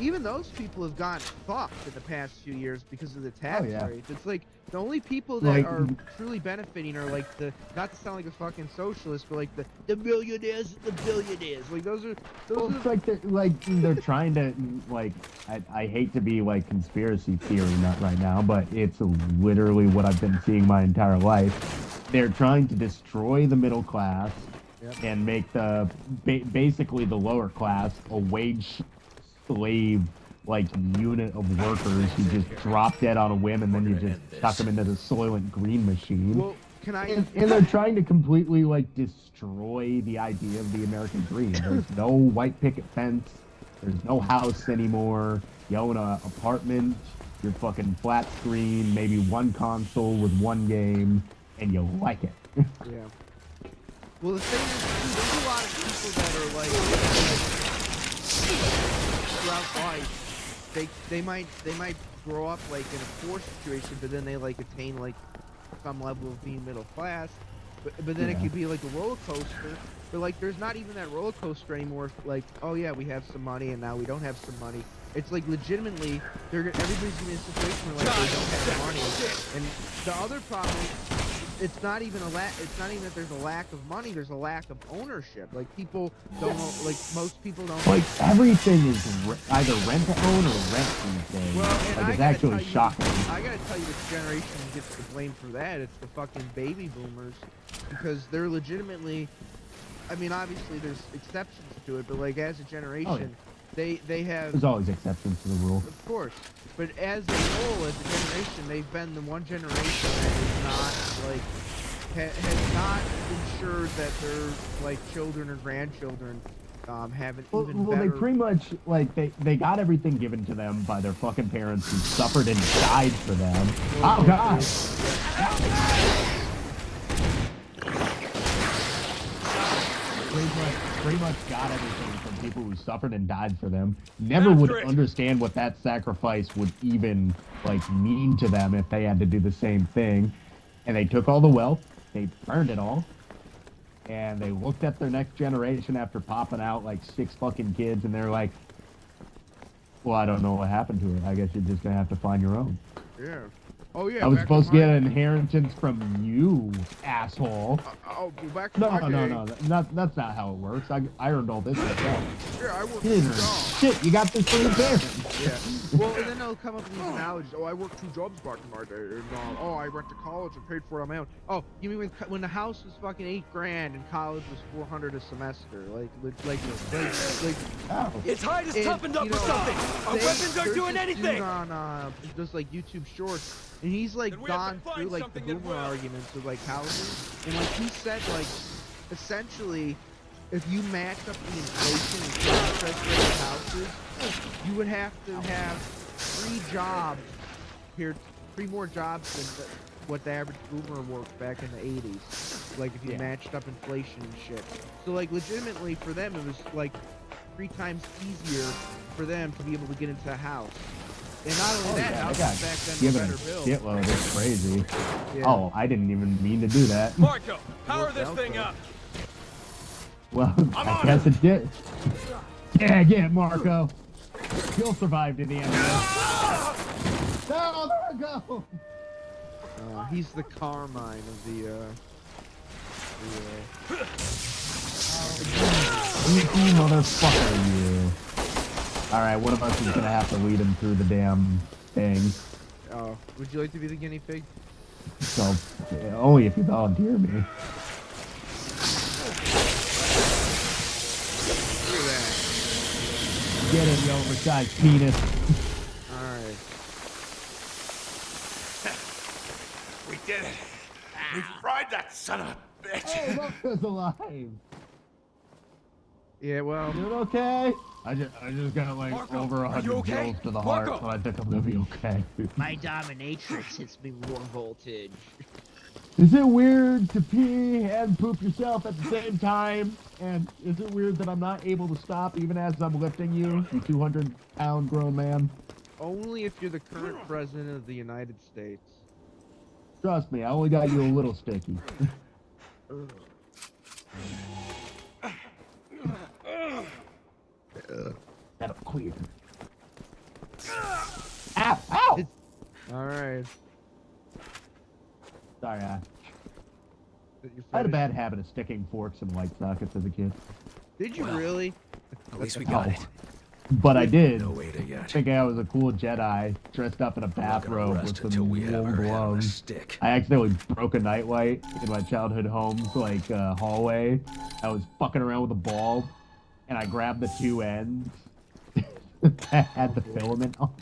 even those people have gotten fucked in the past few years because of the tax rates. It's like the only people that are truly benefiting are like not to sound like a fucking socialist, but like the millionaires and the billionaires. Like those are
they're trying to like I hate to be like conspiracy theory nut right now, but it's literally what I've been seeing my entire life. They're trying to destroy the middle class and make basically the lower class a wage slave like unit of workers who just drop dead on a whim and then you just tuck them into the Soylent Green machine.
Well, and
they're trying to completely like destroy the idea of the American dream. There's no white picket fence. There's no house anymore. You own an apartment. You're fucking flat screen, maybe one console with one game, and you like it.
Yeah. Well, the thing is, there's a lot of people that are like throughout life, they might grow up like in a poor situation, but then they like attain like some level of being middle class. But then it could be like a roller coaster. But like there's not even that roller coaster anymore. Like, oh yeah, we have some money and now we don't have some money. It's like legitimately everybody's in a situation where like they don't have money. And the other problem, it's not even that there's a lack of money, there's a lack of ownership. Like people don't like most people don't
like everything is either rent to own or rent these days.
Well,
like it's actually shocking.
I gotta tell you, which generation gets the blame for that. It's the fucking baby boomers, because they're legitimately, I mean obviously there's exceptions to it, but like as a generation they have,
there's always exceptions to the rule,
of course, but as a whole, as a generation, they've been the one generation that is not like has not ensured that their like children or grandchildren have an even better.
They pretty much like they got everything given to them by their fucking parents who suffered and died for them. Oh god.
Where's my
pretty much got everything from people who suffered and died for them. Never
After
would
it.
understand what that sacrifice would even like mean to them if they had to do the same thing. And they took all the wealth, they burned it all, and they looked at their next generation after popping out like 6 fucking kids, and they're like, well, I don't know what happened to it. I guess you're just gonna have to find your own.
Yeah. Oh yeah.
I was
back
supposed to
in
get
my-
an inheritance from you, asshole.
Oh, well, back in
No,
my day.
no. That's not how it works. I earned all this myself.
Yeah, I worked
You
two
didn't earn
jobs.
shit. You got this from your parents.
Yeah. Well, and then they'll come up with these analogies. Oh, I worked 2 jobs back in my day. And, oh, I went to college and paid for it on my own. Oh, you mean when the house was fucking $8,000 and college was $400 a semester? Like.
Oh.
His hide is
and,
toughened up
you
or
know,
something. Our weapons aren't
there's
doing
this
anything.
Dude on does like YouTube Shorts, and he's like
Then we have to
gone
find
through like the
something that
boomer
will.
arguments with like housing, and like he said like essentially, if you match up the inflation and interest rate of houses, you would have to have 3 jobs here, 3 more jobs than what the average boomer worked back in the 80s. Like if you
Yeah.
matched up inflation and shit. So like legitimately for them it was like 3 times easier for them to be able to get into a house. And not only that,
yeah,
houses
that
back then were
Given a
better built.
shitload, it's crazy.
Yeah.
Oh, I didn't even mean to do that.
Marco, power
Worked
this
out,
thing
though.
up.
Well,
I'm
I
on
guess it did. Yeah, get it, Marco. You'll survive to the end of this. No, Marco!
He's the Carmine of the
You motherfucker, you. Alright, one of us is gonna have to lead him through the damn thing.
Oh, would you like to be the guinea pig?
So, yeah, only if you volunteer me.
Look at that.
Get him, you oversized penis.
Alright.
We did it. We fried that son of a bitch.
Oh, Marco's alive.
Yeah, well,
You doing okay? I just got like
Marco,
over
are you
100
okay?
kills to the heart,
Marco!
so I think I'm gonna be okay.
My dominatrix hits me more voltage.
Is it weird to pee and poop yourself at the same time? And is it weird that I'm not able to stop even as I'm lifting you 200-pound grown man?
only if you're the current president of the United States.
Trust me, I only got you a little sticky. That'll clear. Ow! Ow!
Alright.
Sorry, I
Did you
had a
finish?
bad habit of sticking forks in light sockets as a kid.
Did you really?
At least we got
Oh.
it.
But I did.
No Ada yet.
Thinking I was a cool Jedi, dressed up in a
We're not gonna
bathrobe with
rest
some
until we have
warm
her head on a
gloves.
stick.
I accidentally broke a nightlight in my childhood home's like hallway. I was fucking around with a bulb, and I grabbed the 2 ends that had the filament on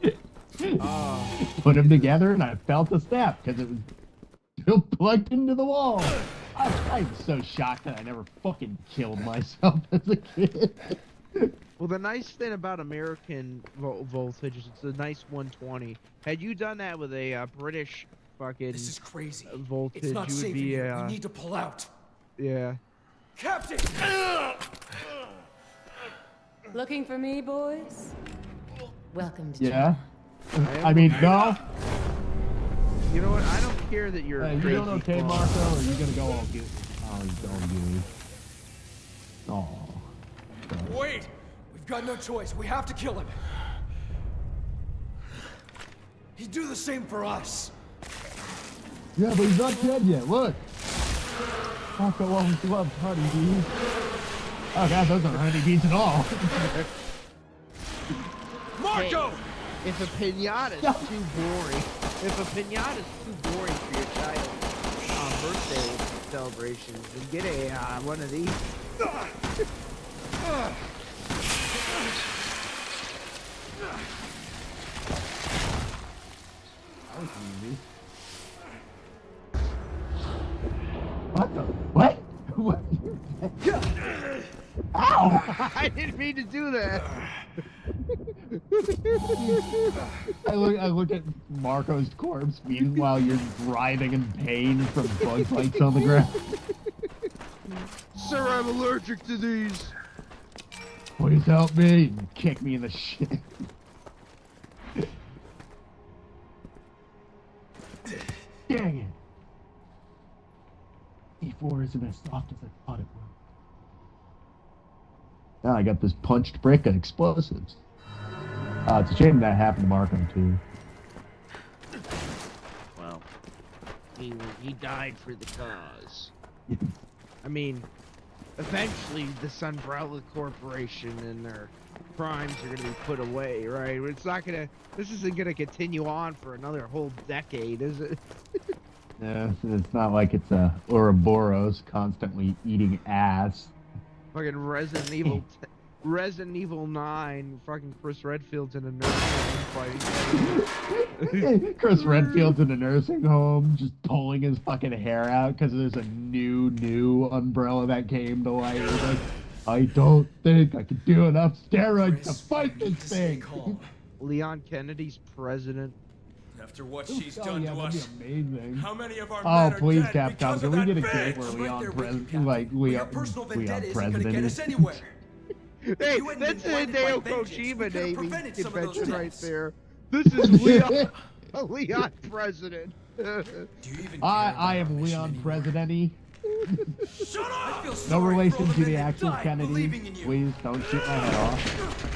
it.
Oh,
Put them together, and I felt a snap because it was still plugged into the wall. I'm so shocked that I never fucking killed myself as a kid.
well, the nice thing about American voltage is it's a nice 120. Had you done that with a British fucking
This is crazy.
voltage,
It's not
you would
safe
be
here. We need to pull out.
yeah.
Captain!
Looking for me, boys? Welcome to
Yeah.
am
I mean,
okay.
no.
You know what? I don't care that you're a
You
crazy
doing okay,
clone.
Marco? Or are you gonna go all gooey? Oh, he's going gooey. Oh.
Wait! We've got no choice. We have to kill him. He'd do the same for us.
Yeah, but he's not dead yet. Look. Marco always loved honeybees. Oh god, those aren't honeybees at all.
Marco!
If a pinata is too boring, if a pinata is too boring for your child's birthday celebrations, then get a one of these.
That was easy. What the? What? What? Ow!
I didn't mean to do that.
I look at Marco's corpse. Meanwhile, you're writhing in pain from bug bites on the ground.
Sir, I'm allergic to these.
Please help me. Kick me in the shit. Dang it. E4 isn't as soft as I thought it would. Now I got this punched brick of explosives. It's a shame that happened to Markham too.
Well, he died for the cause.
I mean, eventually this Umbrella Corporation and their crimes are gonna be put away, right? This isn't gonna continue on for another whole decade, is it?
Yeah, it's not like it's a Ouroboros constantly eating ass.
Fucking Resident Evil 9, fucking Chris Redfield's in a nursing home fighting.
Chris Redfield's in a nursing home, just pulling his fucking hair out because there's a new Umbrella that came to light. He's like, I don't think I can do enough steroids to fight this thing.
Leon Kennedy's president.
After what she's done to us,
that'd be amazing.
how many of our
Oh,
men are
please,
dead
Capcom,
because
can
of
we get a
that
game
bitch?
where
I'm right there with you,
Leon
Captain. But your
Leon
personal vendetta isn't gonna
President
get us
is?
anywhere.
Hey,
You hadn't
that's
been
a
blinded by
Hideo
vengeance, we
Kojima
could've
naming
prevented some of those
convention right
deaths.
there. This is Leon, a Leon president.
Do you even
I am Leon President-y.
Shut up! I feel
No
sorry for
relation
all the
to
men
the
that
actual
died
Kennedy.
believing in you.
Please don't shoot my head off.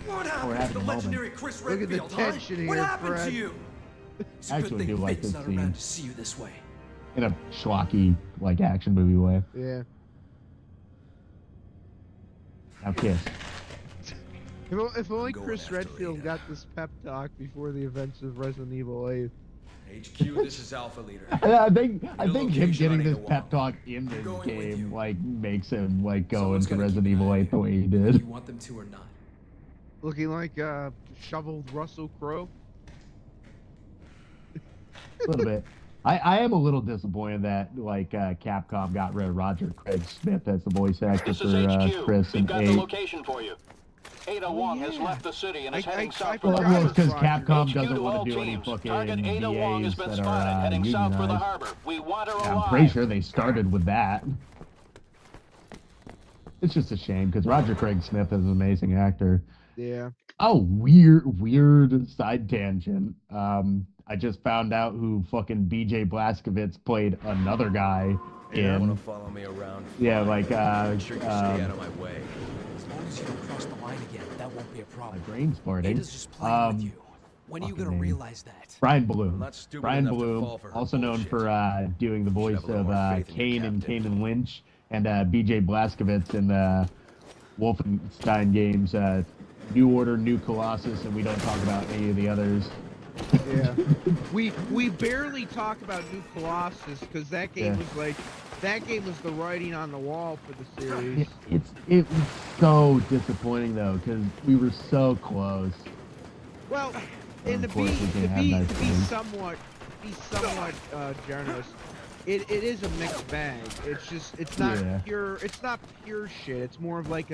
What
we're
happened to
having
the
a moment.
legendary Chris
Look at the
Redfield, huh?
tension
What
here,
happened
Fred.
to you? It's a
I
good
actually
thing
do like
Fate's
this
not
scene.
around to see you this way.
In a schlocky, like, action movie way.
Yeah.
Now kiss.
If only
going
Chris
after
Redfield
Ada.
got this pep talk before the events of Resident Evil 8.
HQ, this is Alpha Leader.
I think him
location
getting
on
this
Ada
pep
Wong.
talk in this
going with you.
game, like, makes him, like, go
Someone's
into
gotta
Resident
keep an
Evil
eye
8 the
on
way he
You
did.
want them to or not?
Looking like shoveled Russell Crowe.
A little bit. I am a little disappointed that, like, Capcom got rid of Roger Craig Smith as the voice actor
This
for
is HQ.
Chris
We've
and
got the
8.
location for you. Ada Wong has
yeah.
left the city and is
I
heading south
forgot
for the
Well,
about
harbor.
it's because
Roger.
Capcom
HQ
doesn't
to
want
all
to do any
teams.
fucking
Target Ada Wong has
VAs
been
that
spotted
are
heading south for the
unionized.
harbor. We want her
Yeah,
alive.
I'm pretty sure they started with that. It's just a shame because Roger Craig Smith is an amazing actor.
Yeah.
Oh, weird side tangent. I just found out who fucking BJ Blazkowicz played another guy
You don't want
in.
to follow me around.
Yeah, like
Make sure you stay out of my way.
As long as you don't cross the line again, that won't be a
my
problem.
brain's farting.
Ada's just playing with you. When are you
fucking
gonna
name.
realize that?
Brian Bloom.
I'm not stupid
Brian
enough to
Bloom,
fall for her
also known
bullshit.
for doing the voice
have a little
of
more faith in your
Kane and
captain.
Kane and Lynch, and BJ Blazkowicz in the Wolfenstein games, New Order, New Colossus, and we don't talk about any of the others.
Yeah. we barely talk about New Colossus because that game
Yeah.
was the writing on the wall for the series.
It was so disappointing though, because we were so close.
Well, and
Of course we can have nice
to
things.
be somewhat generous, it is a mixed bag. It's not
Yeah.
pure shit. It's more of like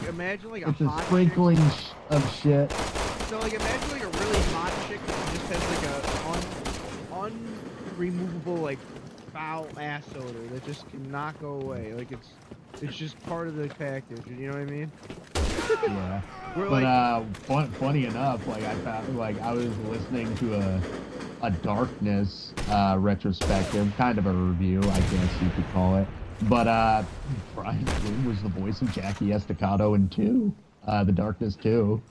imagine like a
It's a
hot
sprinkling
chick.
of shit.
So like imagine like a really hot chick that just has like a unremovable like foul ass odor that just cannot go away. Like it's just part of the package. You know what I mean?
Yeah.
We're
But funny enough, like I found, like I was listening to a Darkness retrospective, kind of a review, I guess you could call it. But Brian Bloom was the voice of Jackie Estacado in 2, The Darkness 2.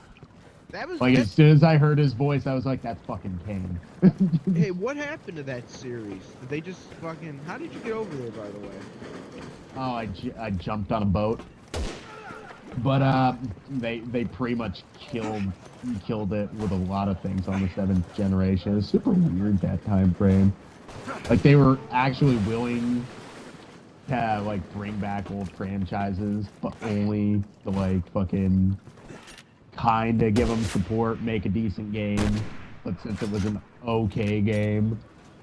That was
Like as soon as I heard his voice, I was like, "That's fucking Kane."
Hey, what happened to that series? Did they just fucking? How did you get over there, by the way?
Oh, I jumped on a boat. But they pretty much killed it with a lot of things on the 7th generation. It was super weird that time frame. Like they were actually willing to like bring back old franchises, but only to like fucking kind of give them support, make a decent game. But since it was an okay game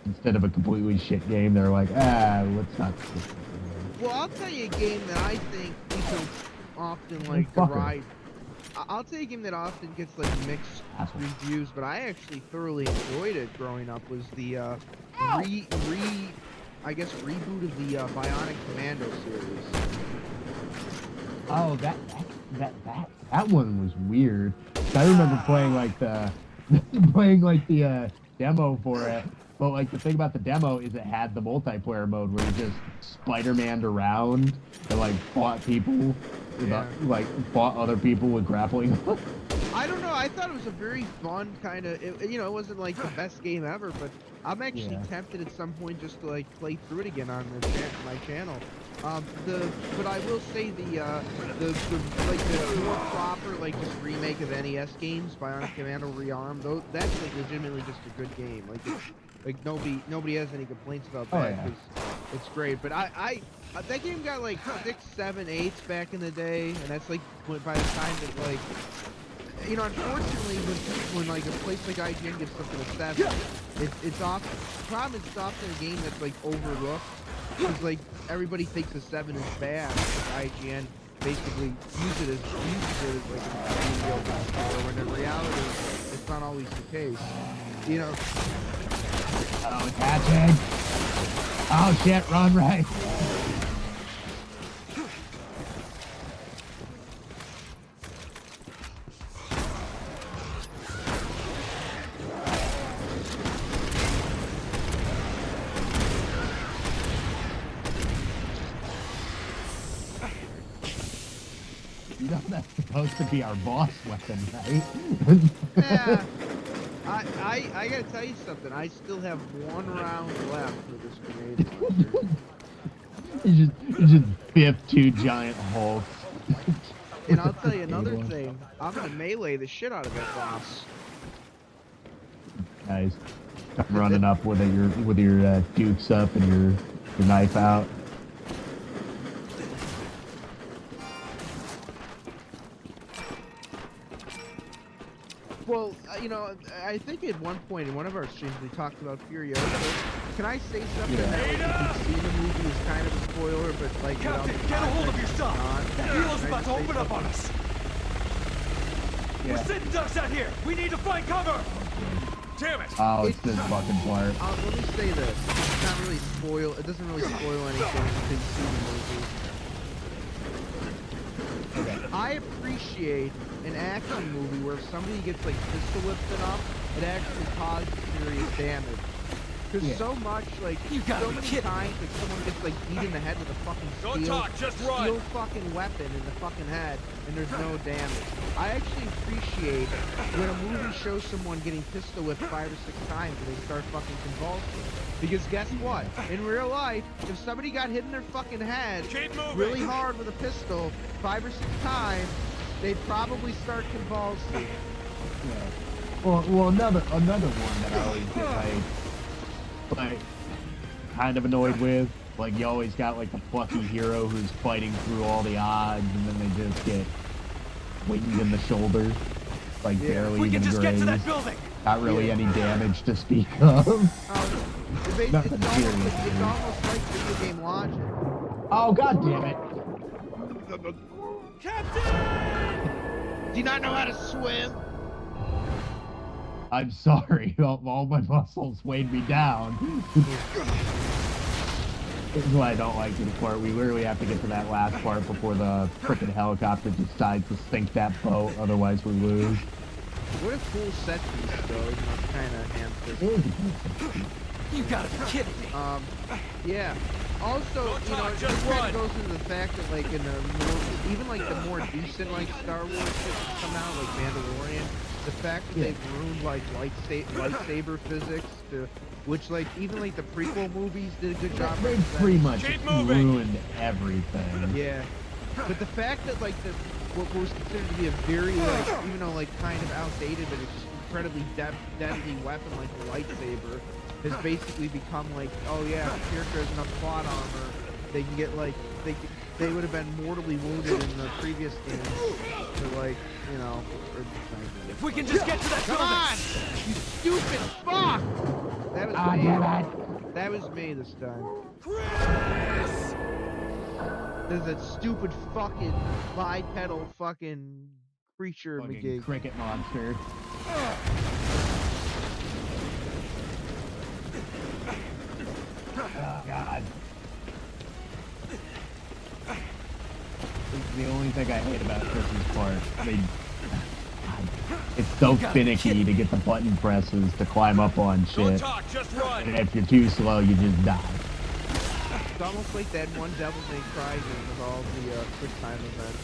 instead of a completely shit game, they're like, let's not.
Well, I'll tell you a game that I think people often like
Fucker.
deride. I'll tell you a game that often gets like mixed
Asshole.
reviews, but I actually thoroughly enjoyed it growing up. Was the I guess, reboot of the Bionic Commando series.
Oh, that one was weird. I remember playing like the demo for it. But like the thing about the demo is it had the multiplayer mode where you just Spider-Man'd around and like fought people, fought other people with grappling hooks.
I don't know. I thought it was a very fun kind of. It wasn't like the best game ever, but I'm actually tempted at some point just to like play through it again on my channel. But I will say the more proper like just remake of NES games, Bionic Commando Rearmed, though that's like legitimately just a good game. Like it's like nobody has any complaints about that because it's great. But I that game got like 6, 7, 8s back in the day, and that's like by the time that like. Unfortunately, when like a place like IGN gives something a 7, it's often the problem is it's often a game that's like overlooked because like everybody thinks a 7 is bad. Like, IGN basically uses it as like a mediocre score, when in reality it's not always the case.
Oh, attaching. Oh shit! Run right. That's supposed to be our boss weapon, right?
Yeah. I gotta tell you something. I still have 1 round left for this grenade launcher.
You just biff 2 giant hulks.
And I'll tell you another thing. I'm gonna melee the shit out of that boss.
Nice. I'm running up with your dukes up and your knife out.
Well, I think at one point in one of our streams we talked about Furiosa. Can I say something that like, if you've seen the movie is kind of a spoiler, but like
Captain, get a hold of your stuff! That helo's about to open up on us!
Yeah.
We're sitting ducks out here! We need to find cover! Damn it!
Oh, it's this fucking part.
Let me say this. It's not really it doesn't really spoil anything until you see the movie. I appreciate an action movie where if somebody gets like pistol whipped enough, it actually causes serious damage. Because so much, like, so many times, like, someone gets, like, beat in the head with a fucking steel fucking weapon in the fucking head, and there's no damage. I actually appreciate when a movie shows someone getting pistol whipped 5 or 6 times and they start fucking convulsing. Because guess what? In real life, if somebody got hit in their fucking head really hard with a pistol 5 or 6 times, they'd probably start convulsing.
Yeah. Well, another one that I always get, like kind of annoyed with, like you always got like the plucky hero who's fighting through all the odds, and then they just get winged in the shoulder, like barely
we
even
can just
grazed.
get to that building.
Not really any damage to speak of.
It's almost like video game logic.
Oh god damn it!
Captain! Do you not know how to swim?
I'm sorry, all my muscles weighed me down. This is what I don't like this part. We literally have to get to that last part before the frickin' helicopter decides to sink that boat, otherwise we lose.
What a cool set piece, though, even though it's kind of ham-fisted.
You gotta be kidding me.
Yeah. Also, it kind of goes into the fact that, like, in the more, even like the more decent, like, Star Wars shit that's come out, like Mandalorian, the fact that they've ruined, like, lightsaber physics, which, like, even, like, the prequel movies did a good job.
They pretty much ruined everything.
Yeah. But the fact that, like, what was considered to be a very, like, even though, like, kind of outdated, but it's incredibly deadly weapon, like the lightsaber, has basically become like, oh yeah, if the character has enough plot armor, they can get like, they would have been mortally wounded in the previous game. So like,
if we can just get to that
Come on! You stupid fuck! That was me. That was me this time.
Chris!
There's that stupid fucking bipedal fucking creature
fucking cricket monster. Oh, God. It's the only thing I hate about Chris's part. It's so finicky to get the button presses to climb up on shit.
Don't talk, just run.
And if you're too slow, you just die.
It's almost like that one Devil May Cry game with all the quick time events.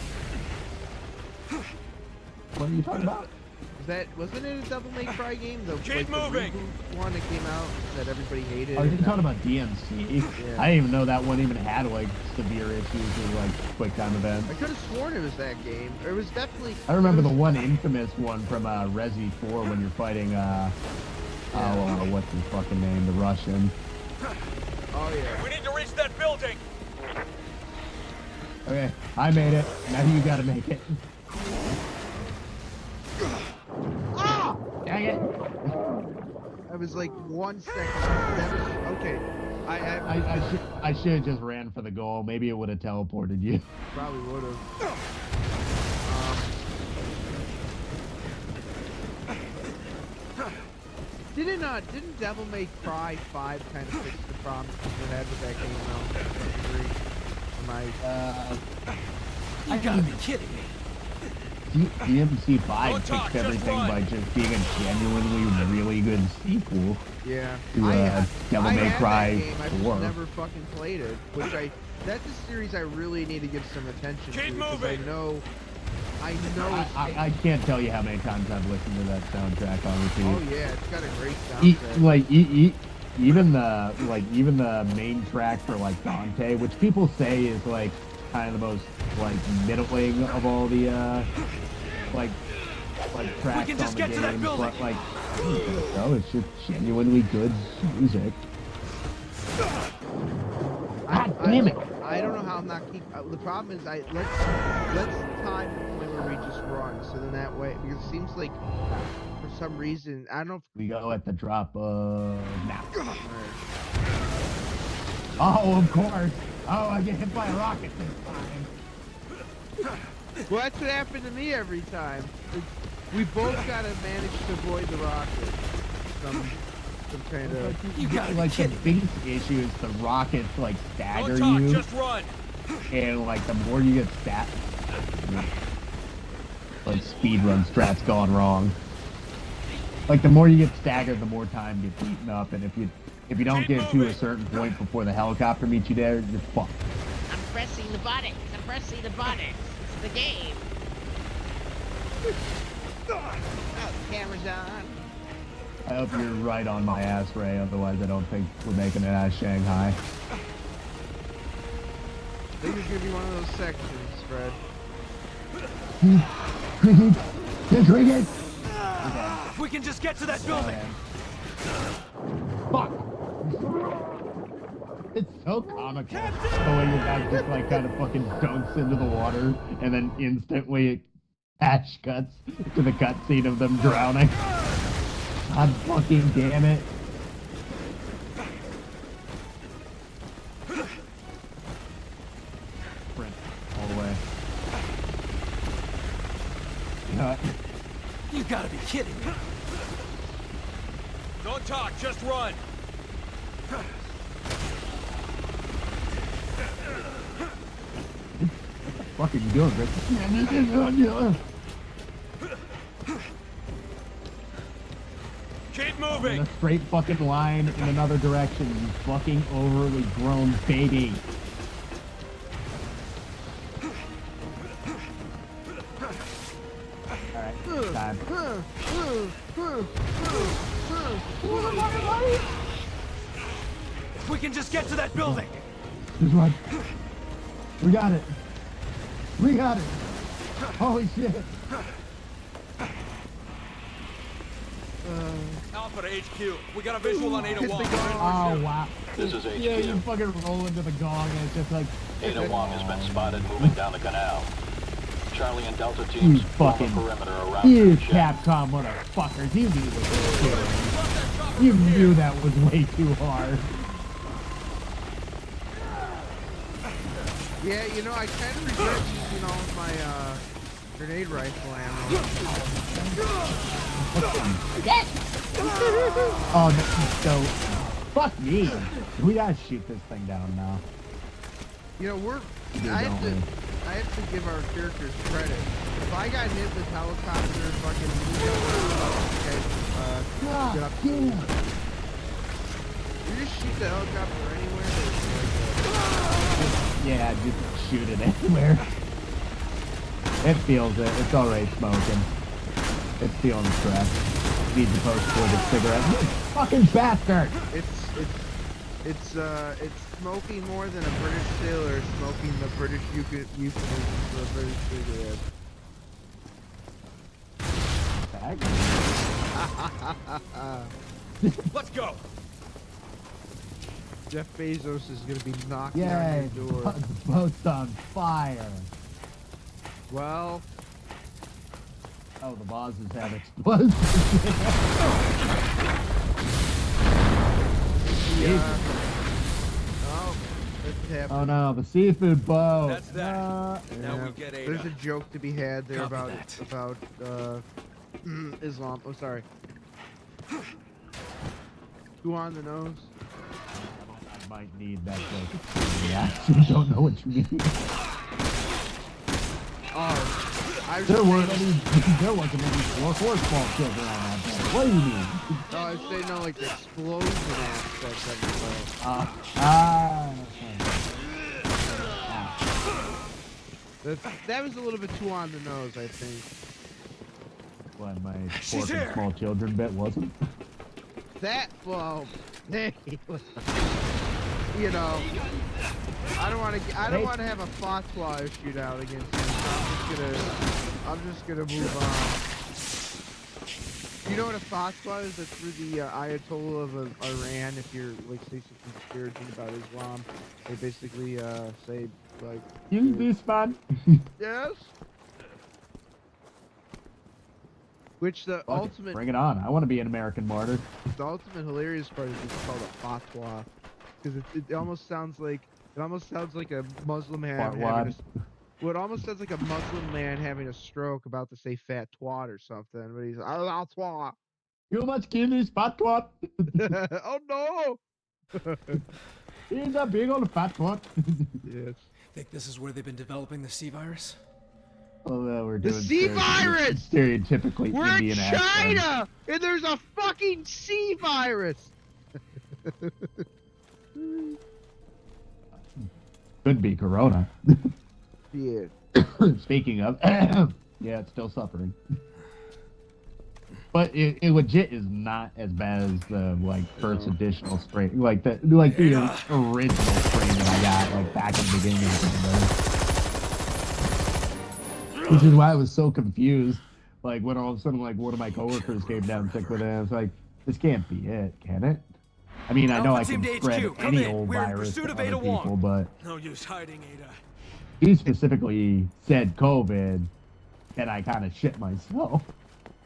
What are you talking about?
Wasn't it a Devil May Cry game?
Keep moving.
The reboot one that came out that everybody hated.
Are you talking about DMC?
Yeah.
I didn't even know that one even had like severe issues with like quick time events.
I could have sworn it was that game. It was definitely.
I remember the one infamous one from Resi 4 when you're fighting what's his fucking name? The Russian.
Oh yeah.
We need to reach that building.
Okay, I made it. Now you gotta make it. Ah! Dang it!
I was like 1 second. Okay.
I should have just ran for the goal. Maybe it would have teleported you.
Probably would have. Didn't Devil May Cry 5 kind of fix the problems people had with that game though?
You gotta be kidding me.
DMC 5
Don't talk,
fixed
just
everything
run.
by just being a genuinely really good sequel
Yeah.
to Devil May Cry
that game. I
4.
just never fucking played it. That's a series I really need to give some attention
Keep
to because
moving.
I know it's
I can't tell you how many times I've listened to that soundtrack on repeat.
Oh yeah, it's got a great soundtrack.
Even the main track for like Dante, which people say is like kind of the most like middling of all the like tracks
We can just
on the
get to that
game,
building.
but like no, it's just genuinely good music. God damn it!
I don't know how I'm not keep. The problem is, let's time the point where we just run. So then that way, because it seems like for some reason I don't know.
We go at the drop of now.
If,
Oh, of course. Oh, I get hit by a rocket this time.
well, that's what happened to me every time. We both gotta manage to avoid the rocket. Some kind of.
You gotta be
Like the
kidding me.
biggest issue is the rockets like stagger
Don't talk,
you,
just run.
and like the more you get like speedrun strats gone wrong. Like the more you get staggered, the more time gets eaten up, and if you don't get to a certain point before the helicopter meets you there, you're fucked.
I'm pressing the buttons. It's the game. Oh, the camera's on.
I hope you're right on my ass, Ray. Otherwise, I don't think we're making it out of Shanghai.
I think it's gonna be one of those sections, Fred.
Drink it.
If we can just get to that building.
Fuck. It's so comical. The way your guy just like kind of fucking dunks into the water and then instantly patch cuts to the cutscene of them drowning. God fucking damn it. Sprint all the way.
You gotta be kidding me.
Don't talk, just run.
Fucking good, Rick.
Keep
In
moving.
a straight fucking line in another direction, you fucking overly grown baby. Alright, time.
If we can just get to that building.
Just run. We got it. We got it. Holy shit.
Alpha to HQ. We got a visual on 801.
Oh, wow.
This is HQ.
Yeah, you fucking roll into the gong and it's just like...
Ada Wong has been spotted moving down the canal. Charlie and Delta
You
teams form a
fucking...
perimeter around
You
the check.
Capcom motherfuckers. You knew this was good. You knew that was way too hard.
Yeah, you know, I kind of regret using all of my grenade rifle ammo.
Oh, so Fuck me. We gotta shoot this thing down now.
You know,
Dude,
I
don't we?
have to give our characters credit. If I got hit with helicopter fucking
God
get up.
damn.
You just shoot the helicopter anywhere. Or
Yeah, just shoot it anywhere. It feels it. It's already smoking. It's feeling stressed. Needs a post-ported cigarette. You fucking bastard!
it's smoking more than a British sailor smoking the British euphemism for a British cigarette.
Let's go.
Jeff Bezos is gonna be knocking
Yay!
on your door.
The boat's on fire.
Well,
Oh, the vases have explosives.
yeah. Oh, that's happening.
Oh no, the seafood boat.
That's that. Now
Yeah,
we get Ada.
there's a joke to be had there
Copy
about
that.
Islam. Oh, sorry. Who on the nose?
I might need that joke. Yeah, I don't know what you mean.
Oh,
There wasn't any horse-ball children on that boat. What do you mean?
I was saying no, like the explosion aspect of it. That was a little bit too on the nose, I think.
What, my
She's
pork and
here.
small children bit wasn't?
That, well, hey, you know, I don't want to have a fatwa issued out against him. I'm just gonna move on. You know what a fatwa is? That's for the Ayatollah of Iran. If you're like say something disparaging about Islam, they basically say like.
Use this, man.
Yes. Which the ultimate.
Bring it on. I want to be an American martyr.
The ultimate hilarious part is it's called a fatwa, because it almost sounds like a Muslim having a, well, it almost sounds like a Muslim man having a stroke about to say fat twat or something, but he's twat.
You must kill this fat twat.
Oh no!
He's a big old fat twat.
Yes.
Think this is where they've been developing the C virus?
Well, we're
The
doing
sea virus!
stereotypically
We're
Indian
in
accent.
China, and there's a fucking sea virus.
Could be Corona.
Yeah.
Speaking of, yeah, it's still suffering. But it legit is not as bad as the first additional strain, the original strain that I got back in the beginning of the pandemic. Which is why I was so confused. When all of a sudden one of my coworkers came down sick with it, I was like, this can't be it, can it? I mean, I know I can spread any old virus to other people, but
No use hiding, Ada.
he specifically said COVID, and I kind of shit myself.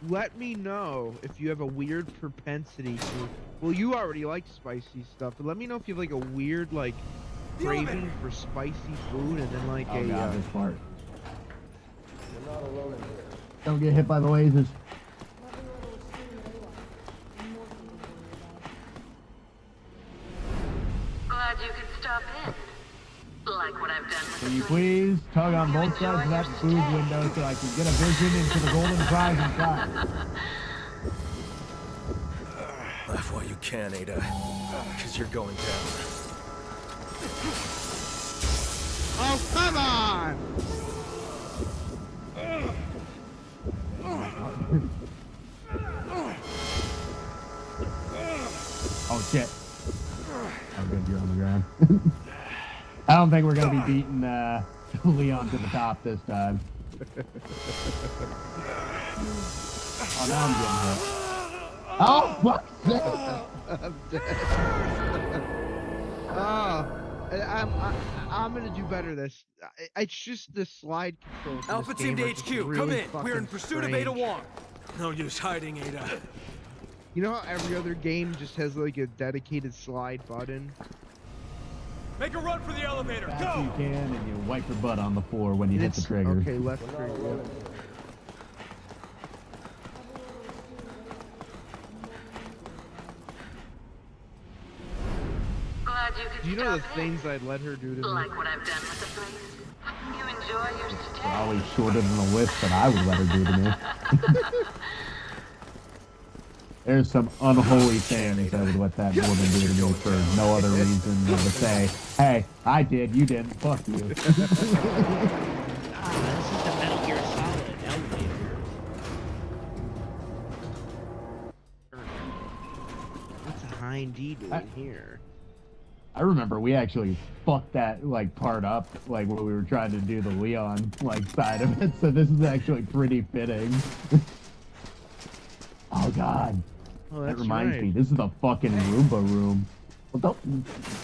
Let me know if you have a weird propensity to. Well, you already like spicy stuff, but let me know if you have a weird craving for spicy food, and then
Oh god, this part. Don't get hit by the lasers.
Glad you could stop in. Like what I've done with
Can you please tug on both sides of that food window so I can get a vision into the golden fries inside?
Laugh while you can, Ada. Because you're going down.
Oh, come on!
Oh shit. Oh good, you're on the ground. I don't think we're gonna be beating Leon to the top this time. Oh, now I'm getting hit. Oh, fuck!
I'm dead. Oh, I'm gonna do better this. It's just the slide control.
Alpha Team to HQ, come in. We're in pursuit of Ada Wong. No use hiding, Ada.
You know how every other game just has a dedicated slide button?
Make a run for the elevator.
Fast
Go!
you can, and you wipe your butt on the floor when you hit the trigger.
Okay, left trigger. Do you know the things I'd let her do to me?
Like what I've done with the place? You enjoy your stay?
Probably shorter than the list that I would let her do to me. There's some unholy things I would let that woman do to me for no other reason than to say, hey, I did, you didn't, fuck you.
This is the Metal Gear Solid elevator. What's a hind D doing here?
I remember we actually fucked that like part up, like when we were trying to do the Leon like side of it. So this is actually pretty fitting. Oh god, that reminds me. This is the fucking Roomba room. Well,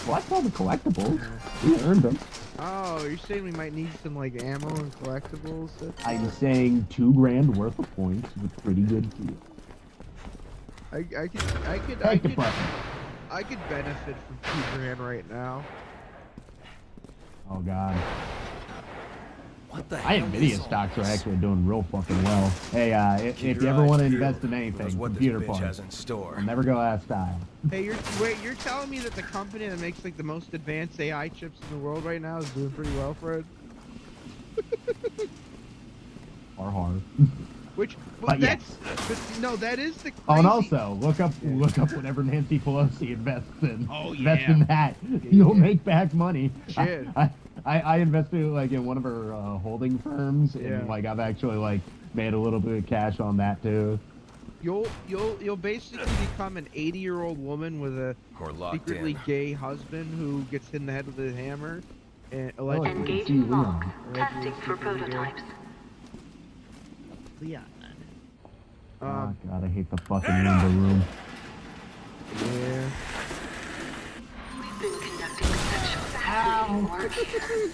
collect all the collectibles. We earned them.
Oh, you're saying we might need some like ammo and collectibles?
I'm saying $2 grand worth of points with pretty good deal.
I could benefit from $2 grand right now.
Oh god.
What the
My
hell
Nvidia
is
stocks
all
are
this?
actually doing real fucking well. Hey, if you ever want to invest in anything, computer parts, I'll never go out of style.
Hey, you're telling me that the company that makes like the most advanced AI chips in the world right now is doing pretty well, Fred?
Or hard.
Which,
But yes.
but no, that is the crazy...
Oh, and also look up whatever Nancy Pelosi invests in.
Oh,
Invest
yeah.
in that. You'll make back money.
Shit.
I invested like in one of her holding firms, and like I've actually like made a little bit of cash on that too.
You'll basically become an 80-year-old woman with a secretly gay husband who gets hit in the head with a hammer, and allegedly.
Engaging lock. Testing for prototypes.
Leon.
Oh god, I hate the fucking Roomba room.
Yeah.
We've been conducting sexual fascinating work here.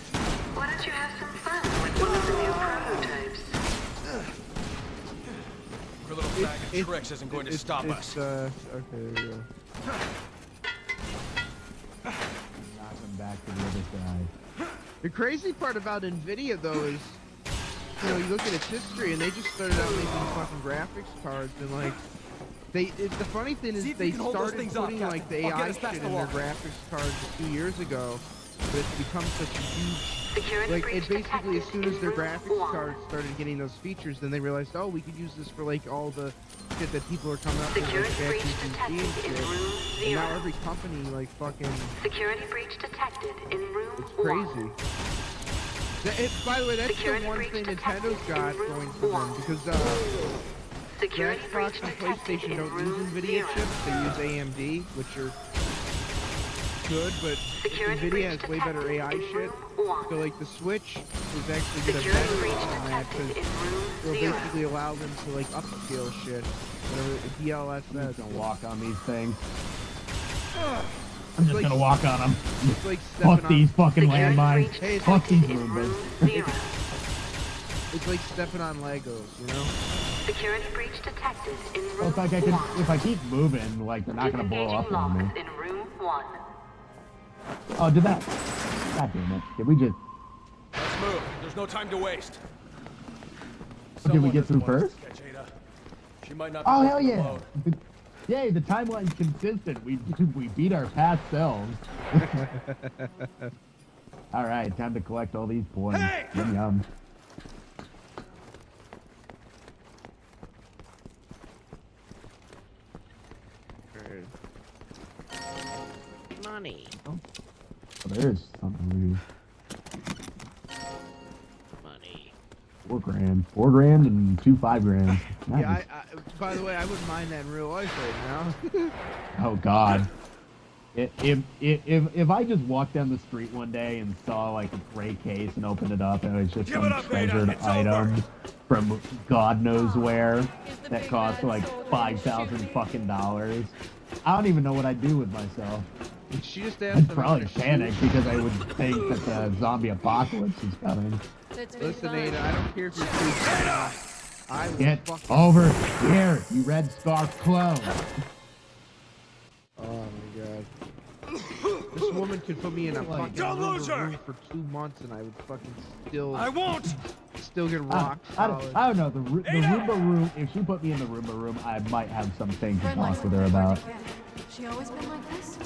Why don't you have some fun with one of the new prototypes?
Your little bag of tricks isn't going to stop us.
Okay, there you go.
Knock him back to the other side.
The crazy part about Nvidia though is, you know, you look at its history and they just started out making fucking graphics cards and like, the funny thing is they started putting like the AI shit in their graphics cards a few years ago, but it's become such a huge, like it basically as soon as their graphics cards started getting those features, then they realized, oh, we could use this for like all the shit that people are coming up with, like ChatGPT and shit. And now every company like fucking.
Security breach detected in room
It's crazy. By the way, that's the one thing Nintendo's got going for them, because the Xbox and PlayStation don't use Nvidia chips, they use AMD, which are good, but Nvidia has way better AI shit. So like the Switch is actually gonna benefit from that, because it'll basically allow them to like upscale shit, whatever the DLSS.
I'm just gonna walk on these things.
I'm
just gonna walk on them.
It's like
fuck these fucking landmines.
Hey,
fuck these Roombas.
It's like stepping on Legos, you know?
Security breach detected in room
Well, it's like if I keep moving, like they're not gonna blow up on me.
in room 1.
Oh, did that? God damn it! Did we just?
Let's move. There's no time to waste.
Did we get through first?
She might not.
Oh hell yeah! Yay, the timeline's consistent. We beat our past selves. All right, time to collect all these points.
Hey!
Yum yum.
Money.
Oh, there's something.
Money.
$4 grand and 2 5 grand. Nice.
Yeah, by the way, I wouldn't mind that in real life right now.
Oh God. If I just walked down the street one day and saw like a gray case and opened it up and it was just some treasured item from God knows where that cost like $5,000 fucking dollars, I don't even know what I'd do with myself.
She just asked
I'd probably panic because I would think that the zombie apocalypse is coming.
Listen, Ada, I don't care if you're too Ada! I will
Get
fucking...
over here, you red scarf clone.
Oh my God. This woman could put me in a fucking room for 2 months and I would fucking still...
I won't!
Still get rock
I
solid.
don't know, the Roomba room, if she put me in the Roomba room, I might have some things to talk with her about.
She always been like this?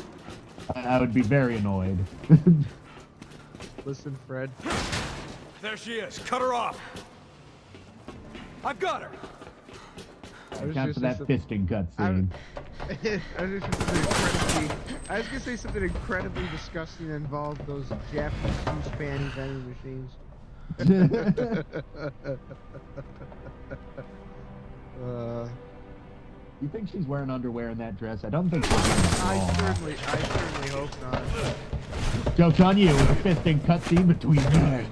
I would be very annoyed.
Listen, Fred.
There she is. Cut her off. I've got her.
Time for that fisting cutscene.
I was gonna say something incredibly disgusting that involved those Japanese goose panty vending machines.
You think she's wearing underwear in that dress? I don't think she's.
I certainly hope not.
Joke's on you. A fisting cutscene between men.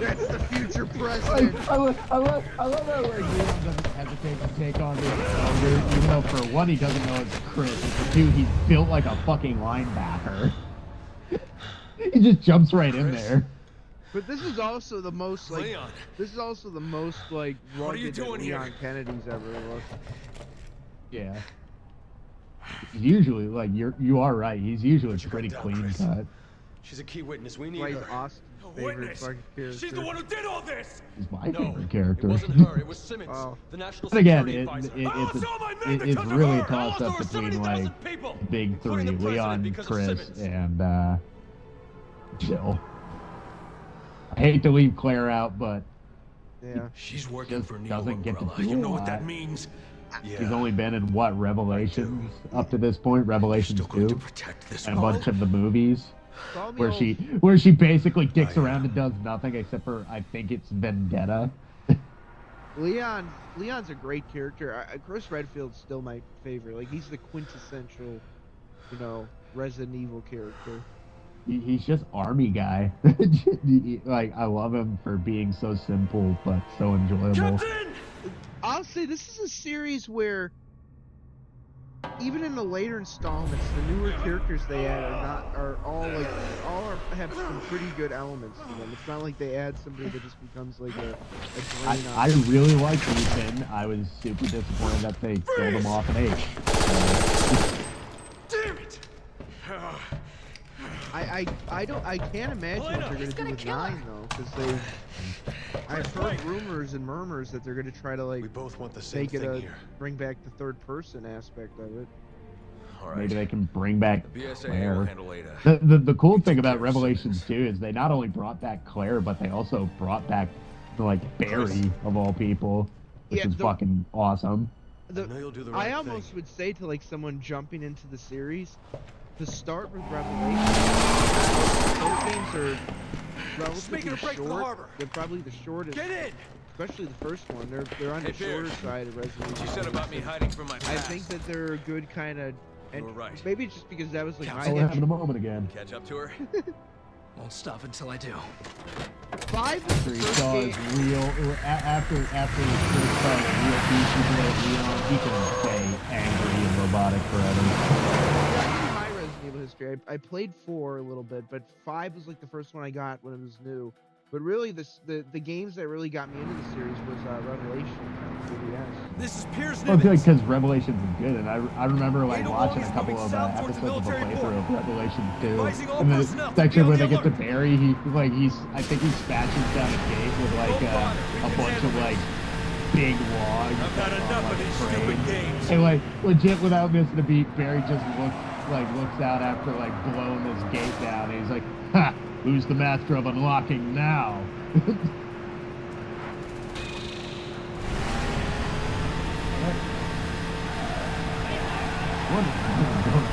That's the future president.
I love how like Leon doesn't hesitate to take on the elder, even though for one he doesn't know it's Chris, and for two he's built like a fucking linebacker. He just jumps right in there.
But this is also the most like
Leon.
this is also the most like
What are you
rugged that
doing
Leon
here?
Kennedy's ever looked.
Yeah. Usually, like you are right. He's usually pretty
down,
clean
Chris.
cut.
She's a key witness. We need
Like
her.
Austin's
A
favorite
witness.
fucking character.
She's the one who did all this.
He's my
No,
favorite character.
it wasn't her. It was Simmons,
Oh.
the national
But again,
security advisor.
I lost all my men
it's
because of
really
her.
a toss
I
up
lost over
between like
70,000 people,
big three:
including the president,
Leon,
because of
Chris,
Simmons.
and Jill. I hate to leave Claire out, but
Yeah.
She's working
just
for Neo
doesn't get to
Umbrella.
do
You know
a
what that
lot.
means?
Yeah.
She's only been in what, Revelations up to this point? Revelations
Still going
2
to protect this
and a bunch of the movies
Call me
where she basically dicks around and does nothing except for, I think it's Vendetta.
Leon's a great character. Chris Redfield's still my favorite. Like he's the quintessential, Resident Evil character.
He's just army guy. Like I love him for being so simple but so enjoyable.
Captain!
I'll say this is a series where, even in the later installments, the newer characters they add have some pretty good elements to them. It's not like they add somebody that just becomes like a drain
I
on.
really like Ethan. I was super disappointed that they killed him off in H.
Damn it!
I can't imagine what they're
He's
gonna
gonna
do with
kill her.
9 though, because I've heard rumors and murmurs that they're gonna try to like
We both want the same
make it
thing here.
bring back the third person aspect of it.
All right.
Maybe they can bring back
BSA will
Claire.
handle Ada.
The cool thing about Revelations 2 is they not only brought back Claire, but they also brought back like Barry of all people, which
Yeah,
is fucking awesome.
I know you'll do the right
I
thing.
almost would say to like someone jumping into the series, to start with Revelation. Those games are relatively
making a break for the
short.
harbor.
They're probably the shortest,
Get in!
especially the first one. They're on
Hey,
the shorter
Pierce.
side of Resident Evil.
She said about me hiding from my past.
I think that they're a good kind of.
You were right.
Maybe it's just because that was like
Yeah,
my
Oh, we're having a
intro.
moment again.
Catch up to her.
Won't stop until I do.
5 was
After
the
he
first
saw
game.
his real, after he first saw his real beast, Leon, he can stay angry and robotic forever.
Yeah, in my Resident Evil history, I played 4 a little bit, but 5 was like the first one I got when it was new. But really, the games that really got me into the series was Revelation on 3DS.
This is Piers
Well, good,
Nimitz.
because Revelations is good, and I remember like
Ada
watching
Wong
a
is
couple
moving
of
south towards the
episodes of the
military
playthrough of Revelation 2,
Advising all
and the
personnel to be
section
on
where
the
they get to
alert.
Barry, I think he smashes down a gate with like a bunch of like big logs.
I've had
on,
enough
like,
of these
frames.
stupid games.
And like legit, without missing a beat, Barry just looks out after like blowing this gate down, and he's like, "Ha! Who's the master of unlocking now?" What is going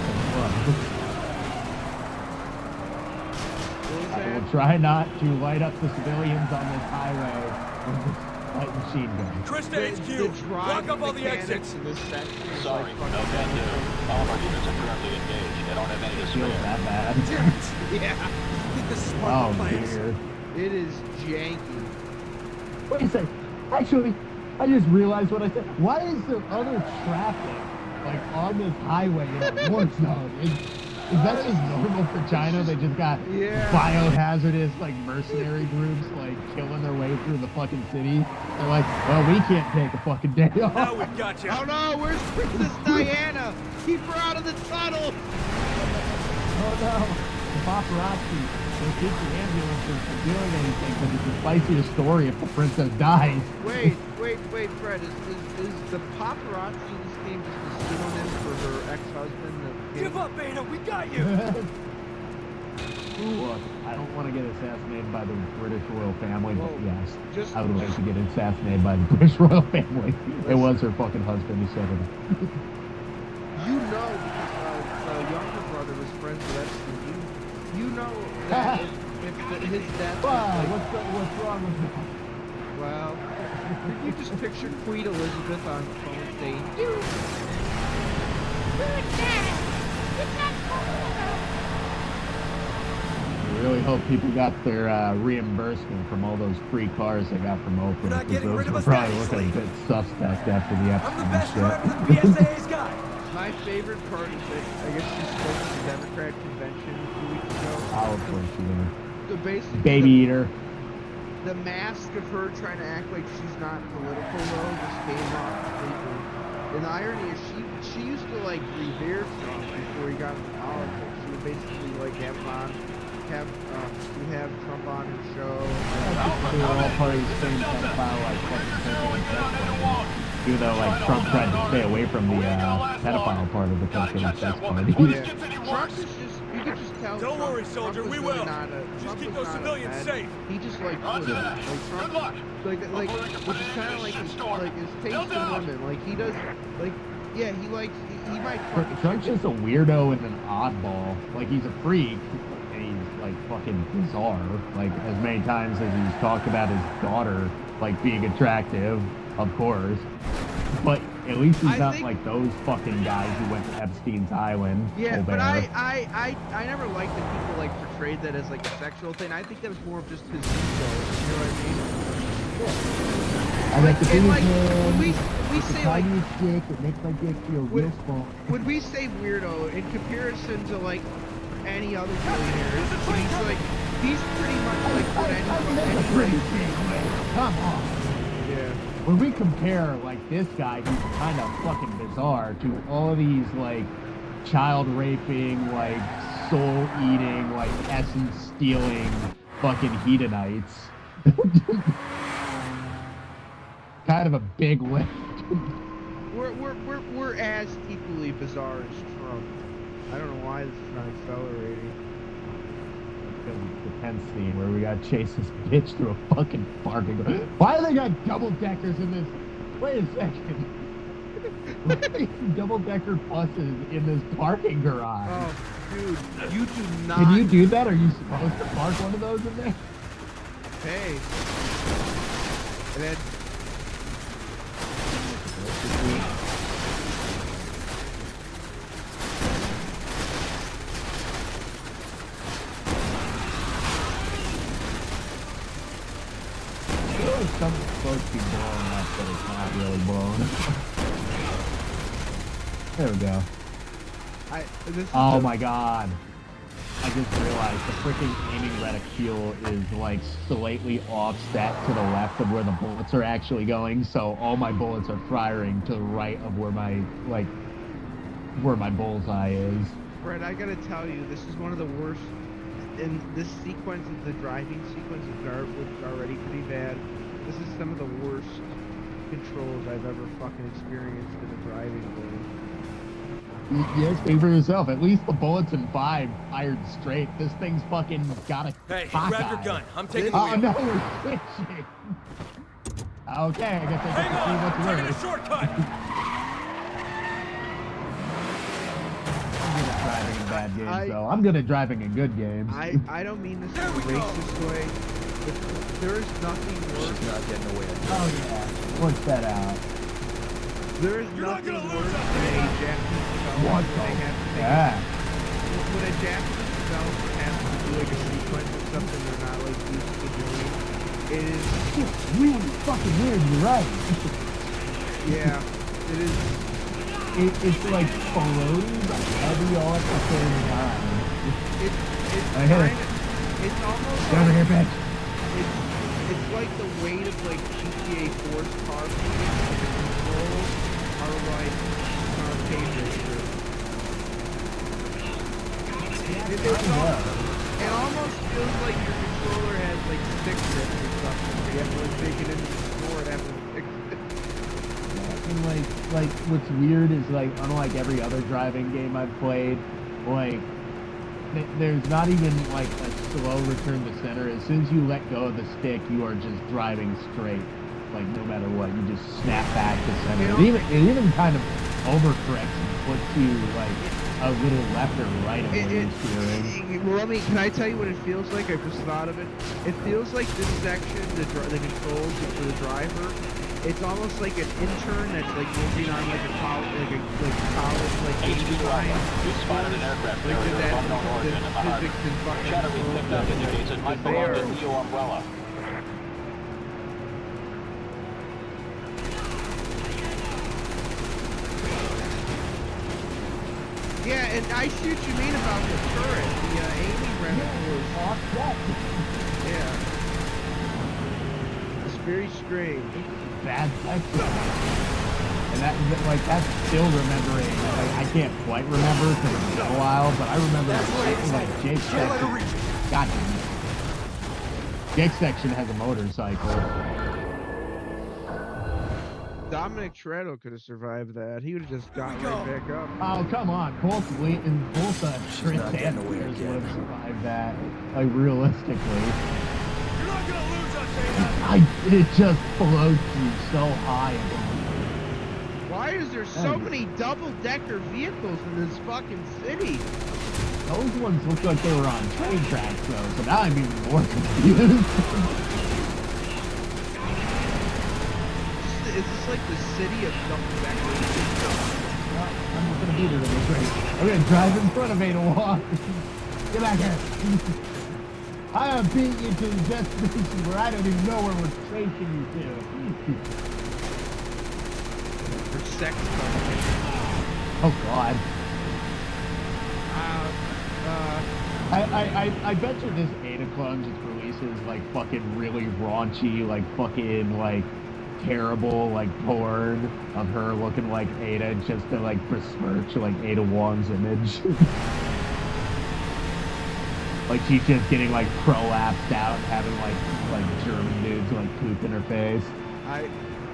What was
I
that?
will try not to light up the civilians on this highway with this light machine gun.
Chris to
The
HQ.
drive
Lock up all the
mechanics
exits.
in this section is
Sorry,
like
no
fucking
can do. All of our units are currently engaged. They don't have any to
Feels
spare.
that bad.
Yeah,
I think this is part of
Oh
the plan.
dear.
it is janky.
Wait a second. Actually, I just realized what I said. Why is there other traffic like on this highway in a war zone? Is that just normal for China? They just got
Yeah.
biohazardous like mercenary groups like killing their way through the fucking city. They're like, well, we can't take a fucking day off.
Now we got you.
Oh no, where's Princess Diana? Keep her out of the tunnel!
Oh no, the paparazzi. They keep the ambulance from doing anything because it's a spicier story if the princess dies.
Wait, Fred. Is the paparazzi in this game just a pseudonym for her ex-husband?
Give up, Beta. We got you.
Look, I don't want to get assassinated by the British royal family, but yes, I would like to get assassinated by the British royal family. It was her fucking husband who set it up.
You know, because the younger brother was friends with Epstein. You know that if his death was like,
what's wrong with that?
Well, you just picture Queen Elizabeth on the phone saying,
I really hope people got their reimbursement from all those free cars they got from Oprah.
We're not getting rid of us
probably
that
looking a
easily.
bit suspect after the
I'm the best
Epstein
driver
shit.
the PSA's got.
my favorite part is that I guess she spoke at the Democrat convention a few weeks ago.
Oh, of course she did.
So basically,
Baby eater.
the mask of her trying to act like she's not political though just came off completely. And the irony is she used to like revere Trump before he got into politics. She would basically like have Trump on her show.
They were all part of the same pedophile like fucking even though like Trump tried to stay away from the pedophile part of the cocaine sex party.
Yeah. Trump is just, you could just tell.
Don't
Trump,
worry, soldier,
Trump
we
is
will.
really not
Just
Trump
keep
is
those
not
civilians
bad.
safe.
He just like puts it. Like Trump, which is kind of like his taste in women. Like he does, like yeah, he might fucking.
Trump's just a weirdo and an oddball. Like he's a freak. He's like fucking bizarre. Like as many times as he's talked about his daughter like being attractive, of course. But at least he's not like those fucking guys who went to Epstein's Island.
Yeah, but I never liked that people like portrayed that as like a sexual thing. I think that was more of just his ego. You know what I mean?
Yeah. I like the thing
we say like
dick, it makes my dick feel real small.
When we say weirdo in comparison to like any other billionaire, he's pretty much like what anybody.
Come on.
Yeah.
When we compare like this guy who's kind of fucking bizarre to all these like child raping, like soul eating, like essence stealing fucking hedonites. Kind of a big lift.
We're as equally bizarre as Trump. I don't know why this is not accelerating.
Because it's the 10th scene where we got chase this bitch through a fucking parking garage. Why do they got double deckers in this? Wait a second. Double decker buses in this parking garage.
Oh, dude, you do not.
Can you do that? Are you supposed to park one of those in there?
Hey. And then.
Something's supposed to be blowing up, but it's not really blowing up. There we go. Oh my god. I just realized the freaking aiming reticule is like slightly offset to the left of where the bullets are actually going, so all my bullets are firing to the right of where my bullseye is.
Fred, I gotta tell you, this is one of the worst. In this sequence of the driving sequence of Dart, which is already pretty bad, this is some of the worst controls I've ever fucking experienced in a driving game.
Yeah, speak for yourself. At least the bullets in 5 fired straight. This thing's fucking got a
Hey,
cockeye.
grab your gun. I'm taking the wheel.
Oh no, we're switching. Okay, I guess I get to see what's
taking
worse.
a shortcut.
I'm good at driving in bad games, though. I'm good at driving in good games.
I don't mean this in a racist way, but there is nothing worse.
She's not getting away.
Oh yeah, work that out.
There is nothing worse than a Japanese developer when they have to take when a Japanese developer has to do like a sequence of something they're not like used to doing. It is
really fucking weird. You're right.
Yeah, it is.
It's like floaty but heavy all at the same time.
It's almost
Get over here, bitch.
It's like the weight of like GTA 4's car features, and the controls are like arcade racer. It almost feels like your controller has like stick drift or something. You have to like take it into the store and have to fix it.
And like what's weird is like unlike every other driving game I've played, like there's not even like a slow return to center. As soon as you let go of the stick, you are just driving straight. Like no matter what, you just snap back to center. It even kind of overcorrects and puts you like a little left or right of where you're steering.
Well, can I tell you what it feels like? I just thought of it. It feels like this section, the controls for the driver, it's almost like an intern that's like working on like a college,
You spotted an aircraft carrier of unknown origin in the harbor. Shadow we picked up indicates it might belong to Neo Umbrella.
Yeah, and I see what you mean about the turret. The Amy reticle is off that. Yeah. It's very strange.
Bad texture. And that's still remembering. Like, I can't quite remember because it's been a while, but I remember like Jake's section. God damn it. Jake's section has a motorcycle.
Dominic Toretto could have survived that. He would have just got right back up.
Oh, come on. Both Chris Redfield would have survived that. Like, realistically.
You're not gonna lose us,
It just floats you so high.
Why is there so many double-decker vehicles in this fucking city?
Those ones look like they were on train tracks, though, so now I'm even more confused.
Is this like the city of double-deckers?
I'm not gonna beat her in this race. I'm gonna drive in front of Ada Wong. Get back here. I am beating you to the destination where I don't even know where we're chasing you to.
For sex.
Oh God. I bet you this Ada clone just releases like fucking really raunchy, like fucking like terrible like porn of her looking like Ada just to like besmirch like Ada Wong's image. Like she's just getting like prolapsed out and having like German dudes like poop in her face.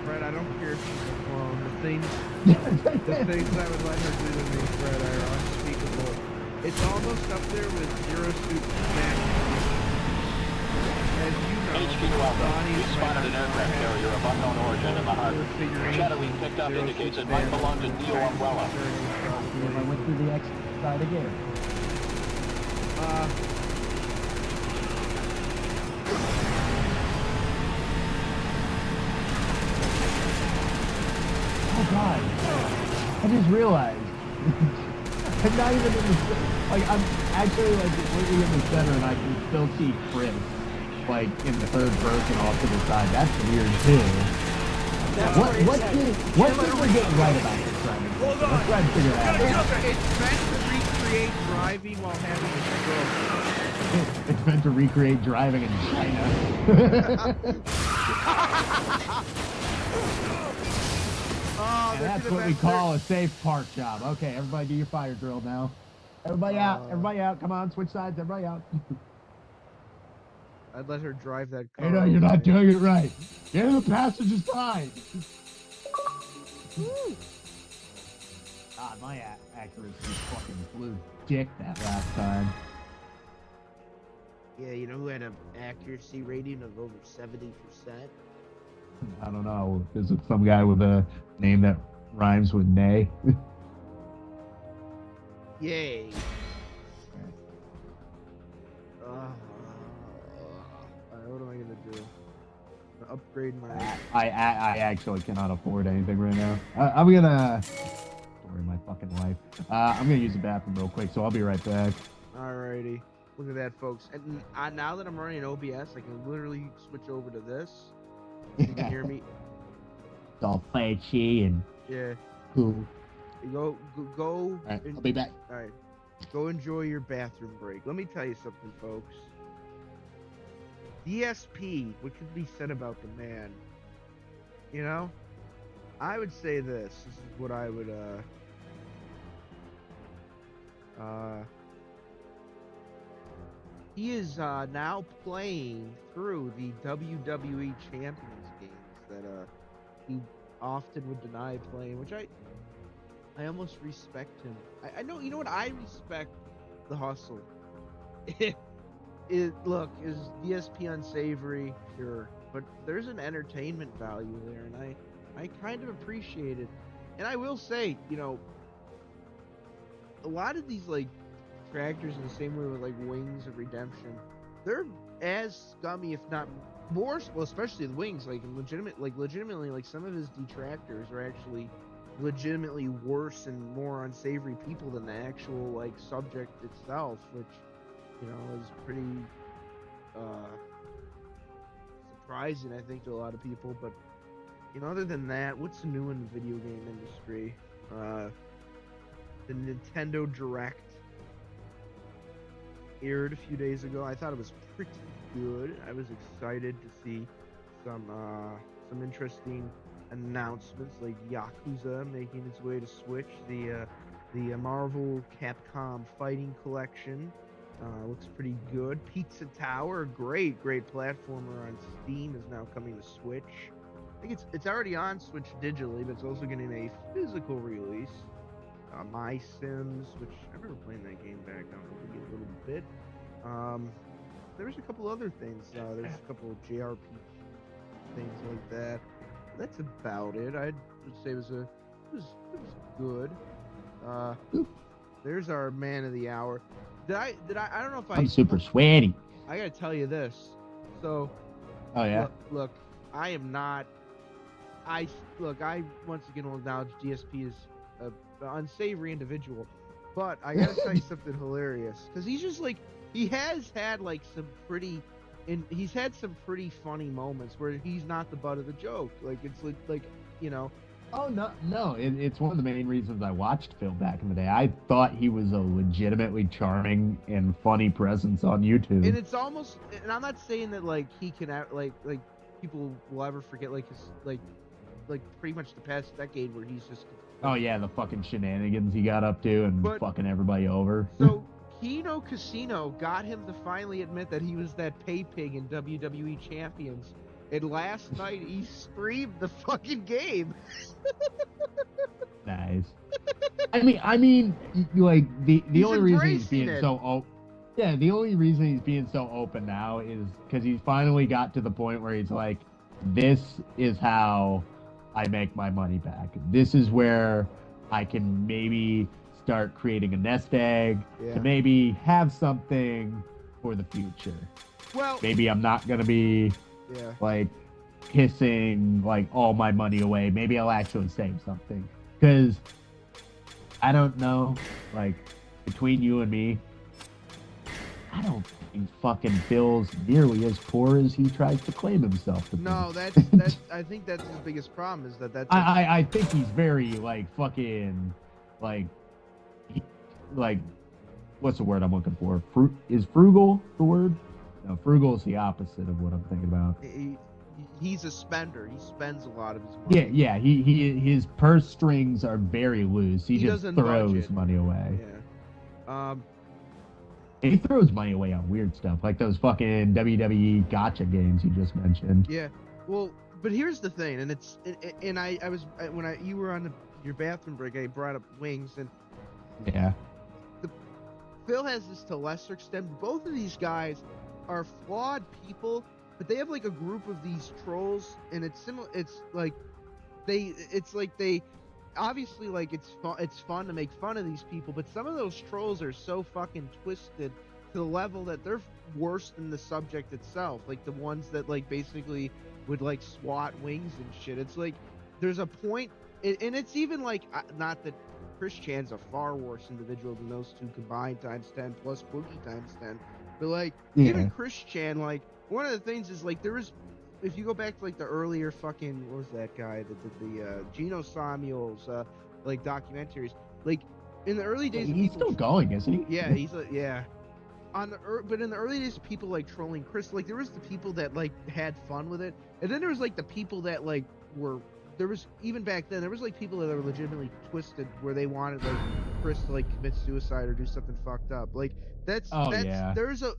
Fred, I don't care if she's a clone. The things I would let her do to me, Fred, are unspeakable. It's almost up there with Zero Suit Smash. As you know,
HQ Alpha, we spotted an aircraft carrier of unknown origin in the harbor. Shadow we picked up indicates it might belong to Neo Umbrella.
See if I went through the exit side again. Oh God! I just realized I'm not even in the like I'm actually like completely in the center, and I can still see Chris like in the third person off to the side. That's weird too. What did we get right about this driving? Let's try and figure it out.
It's meant to recreate driving while having a stroke.
It's meant to recreate driving in China. And that's what we call a safe park job. Okay, everybody do your fire drill now. Everybody out. Everybody out. Come on, switch sides. Everybody out.
I'd let her drive that car.
Hey, no, you're not doing it right. Get in the passenger side. God, my accuracy fucking flew dick that last time.
Yeah, you know who had an accuracy rating of over 70%?
I don't know. Is it some guy with a name that rhymes with nay?
Yay.
What am I gonna do? I'm gonna upgrade my.
I actually cannot afford anything right now. I'm gonna. Story of my fucking life. I'm gonna use the bathroom real quick, so I'll be right back.
Alrighty. Look at that, folks. And now that I'm running OBS, I can literally switch over to this. You can hear me.
It's all flashy and cool.
Go.
All right, I'll be back.
All right. Go enjoy your bathroom break. Let me tell you something, folks. DSP, what could be said about the man? You know? I would say this. This is what I would, he is now playing through the WWE Champions games that he often would deny playing, which I almost respect him. I know, you know what? I respect the hustle. Look, is DSP unsavory? Sure, but there's an entertainment value there, and I kind of appreciate it. And I will say, you know, a lot of these like tractors in the same way with like Wings of Redemption, they're as scummy, if not more. Well, especially the Wings, like legitimately, like some of his detractors are actually legitimately worse and more unsavory people than the actual like subject itself, which, you know, is pretty surprising, I think, to a lot of people. But, you know, other than that, what's new in the video game industry? The Nintendo Direct aired a few days ago. I thought it was pretty good. I was excited to see some interesting announcements, like Yakuza making its way to Switch, the Marvel Capcom Fighting Collection looks pretty good. Pizza Tower, great platformer on Steam, is now coming to Switch. I think it's already on Switch digitally, but it's also getting a physical release. My Sims, which I remember playing that game back on a little bit. There's a couple other things. There's a couple of JRPG things like that. That's about it. I'd say it was good. There's our man of the hour. I don't know if
I'm super sweaty.
I gotta tell you this. So,
oh yeah.
Look, I am not. I once again will acknowledge DSP is an unsavory individual, but I gotta tell you something hilarious, because he's just like, he has had like some pretty. And he's had some pretty funny moments where he's not the butt of the joke. Like, it's like you know.
Oh, no. It's one of the main reasons I watched Phil back in the day. I thought he was a legitimately charming and funny presence on YouTube.
And it's almost, and I'm not saying that like he can like people will ever forget like his like pretty much the past decade where he's just.
Oh yeah, the fucking shenanigans he got up to and fucking everybody over.
So Kino Casino got him to finally admit that he was that pay pig in WWE Champions. And last night he streamed the fucking game.
Nice. I mean, like the only reason he's being the only reason he's being so open now is because he's finally got to the point where he's like, this is how I make my money back. This is where I can maybe start creating a nest egg to maybe have something for the future.
Well,
maybe I'm not gonna be like pissing like all my money away. Maybe I'll actually save something, because I don't know, like, between you and me, I don't think fucking Phil's nearly as poor as he tries to claim himself to be.
No, that's I think that's his biggest problem, is that's
I think he's very like fucking like what's the word I'm looking for? Is frugal the word? No, frugal is the opposite of what I'm thinking about.
He's a spender. He spends a lot of his money.
Yeah. His purse strings are very loose. He just throws money away.
Yeah.
He throws money away on weird stuff, like those fucking WWE gotcha games you just mentioned.
Yeah. Well, but here's the thing, and it's and I was when you were on your bathroom break, I brought up Wings, and
yeah.
Phil has this to a lesser extent. Both of these guys are flawed people, but they have like a group of these trolls, and it's similar. It's like they obviously, like, it's fun to make fun of these people, but some of those trolls are so fucking twisted to the level that they're worse than the subject itself. Like the ones that like basically would like swat Wings and shit. It's like there's a point, and it's even like, not that Chris Chan's a far worse individual than those two combined times 10 plus Boogie times 10, but like even Chris Chan, like, one of the things is like there is, if you go back to like the earlier fucking, what was that guy that did the Geno Samuels like documentaries, like in the early days,
he's still going, isn't he?
Yeah, he's like, yeah. But in the early days, people like trolling Chris, like there was the people that like had fun with it, and then there was like the people that like were, there was, even back then, there was like people that were legitimately twisted where they wanted like Chris to like commit suicide or do something fucked up. Like that's
yeah.
there's a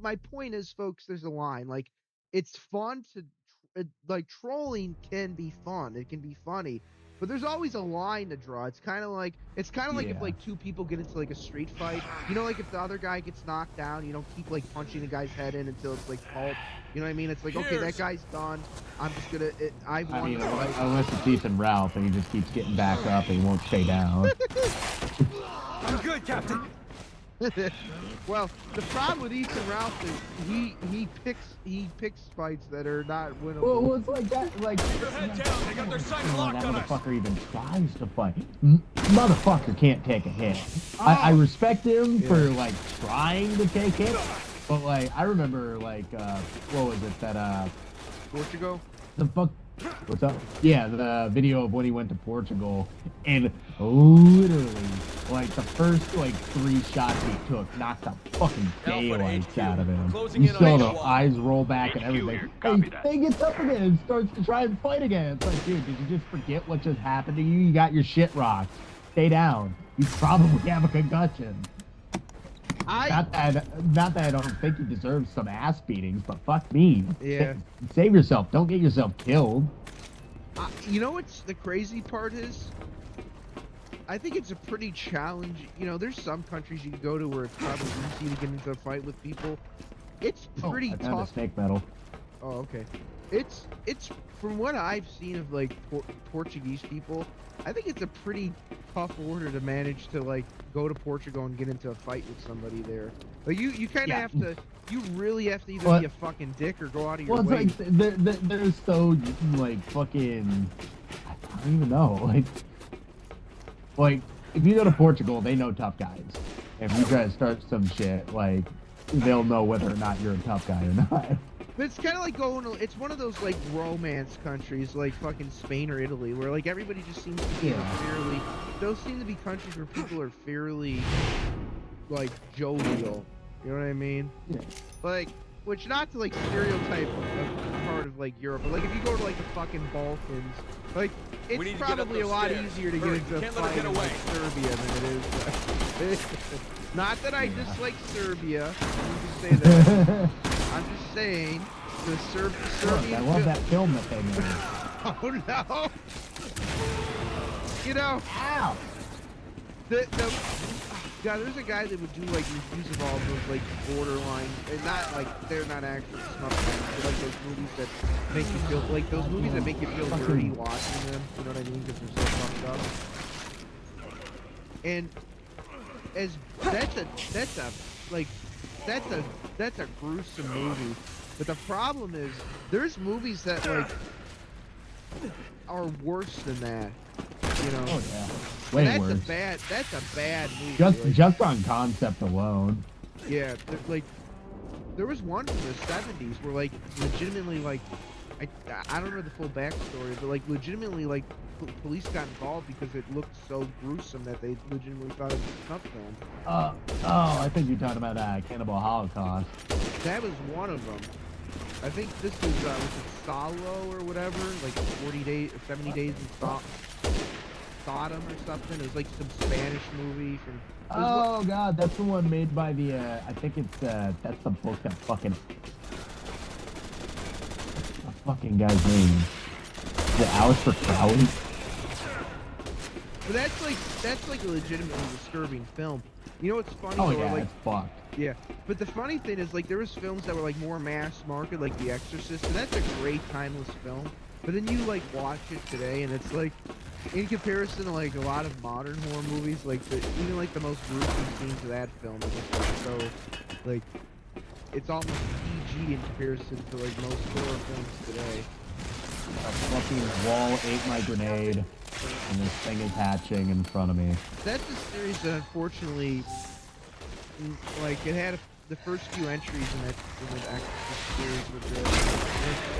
my point is, folks, there's a line. Like it's fun to like trolling can be fun. It can be funny. But there's always a line to draw. It's kind of like if like two people get into like a street fight, you know, like if the other guy gets knocked down, you don't keep like punching the guy's head in until it's like pulp. You know what I mean? It's like, okay, that guy's done. I'm just gonna. I mean,
unless it's Ethan Ralph and he just keeps getting back up and he won't stay down.
I'm good, Captain.
Well, the problem with Ethan Ralph is he picks fights that are not winnable.
Well, it's like that. Like,
Your head down. They got their sights locked
that
on us.
motherfucker even tries to fight. Motherfucker can't take a hit. I respect him for like trying to take hits, but like I remember like what was it that
Portugal?
The fuck. What's up? Yeah, the video of when he went to Portugal, and literally, like, the first, like, 3 shots he took knocked the fucking daylights out of him. You saw the eyes roll back and everything. And he gets up again and starts to try and fight again. It's like, dude, did you just forget what just happened to you? You got your shit rocked. Stay down. You probably have a concussion. Not that I don't think he deserves some ass beatings, but fuck me.
Yeah.
Save yourself. Don't get yourself killed.
You know what's the crazy part is? I think it's a pretty challenge. You know, there's some countries you can go to where it's probably easy to get into a fight with people. It's pretty
I found a
tough.
snake metal.
Oh, okay. It's from what I've seen of like Portuguese people, I think it's a pretty tough order to manage to like go to Portugal and get into a fight with somebody there. Like you kind of have to, you really have to either be a fucking dick or go out of your way.
Well, it's like they're so like fucking. I don't even know. Like if you go to Portugal, they know tough guys. If you try to start some shit, like they'll know whether or not you're a tough guy or not.
But it's kind of like it's one of those like romance countries like fucking Spain or Italy where like everybody just seems to be fairly, those seem to be countries where people are fairly like jovial, you know what I mean?
Yeah.
Like, which not to like stereotype a part of like Europe, but like if you go to like the fucking Balkans, like it's probably a lot easier to get into a fight in like Serbia than it is. Not that I dislike Serbia, let me just say that. I'm just saying, the Serbian.
I love that film that they made.
Oh no! You know,
ow!
God, there's a guy that would do like reviews of all those like borderline, and not like they're not actual snuff films, but like those movies that make you feel like those movies that make you feel dirty watching them. You know what I mean? Because they're so fucked up. And as that's a gruesome movie. But the problem is there's movies that like are worse than that. You know?
Oh yeah. Way worse.
That's a bad movie.
Just on concept alone.
Yeah, like there was one from the 70s where like legitimately like I don't know the full backstory, but like legitimately like police got involved because it looked so gruesome that they legitimately thought it was a snuff film.
Oh, I think you're talking about Cannibal Holocaust.
That was one of them. I think this was it Salo or whatever, like 40 days, 70 days in Sodom or something. It was like some Spanish movie from.
Oh god, that's the one made by the. I think it's that's the book that fucking. The fucking guy's name. Is it Alistair Crowley?
But that's like a legitimately disturbing film. You know what's funny?
Oh
though,
yeah,
like,
it's fucked.
Yeah, but the funny thing is like there was films that were like more mass market, like The Exorcist, and that's a great timeless film. But then you like watch it today, and it's like, in comparison to like a lot of modern horror movies, like even like the most gruesome scenes of that film is just like so, like it's almost PG in comparison to like most horror films today.
A fucking wall ate my grenade, and this thing is hatching in front of me.
That's a series that unfortunately, like it had the first few entries in the Exorcist series were good.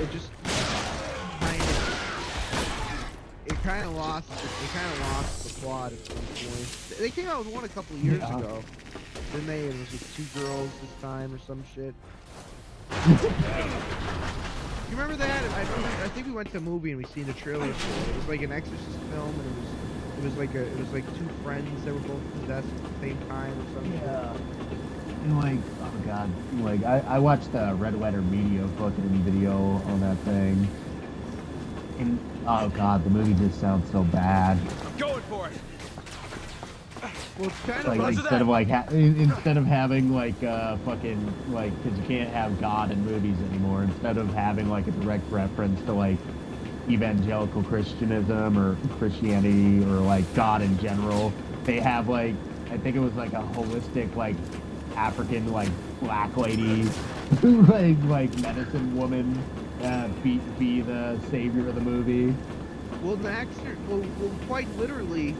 It just kind of lost the plot at some point. They came out with one a couple of years ago. Then it was with 2 girls this time or some shit. You remember that? I think we went to a movie and we seen the trailer for it. It was like an Exorcist film, and it was like two friends that were both possessed at the same time or something.
Yeah. And like, oh god, like I watched the Red Letter Media fucking video on that thing. And oh god, the movie just sounds so bad.
I'm going for it.
Well, it's kind of
Like instead of like instead of having like fucking like, because you can't have God in movies anymore. Instead of having like a direct reference to like evangelical Christianism or Christianity or like God in general, they have like, I think it was like a holistic like African like black lady like medicine woman be the savior of the movie.
well, well, quite literally,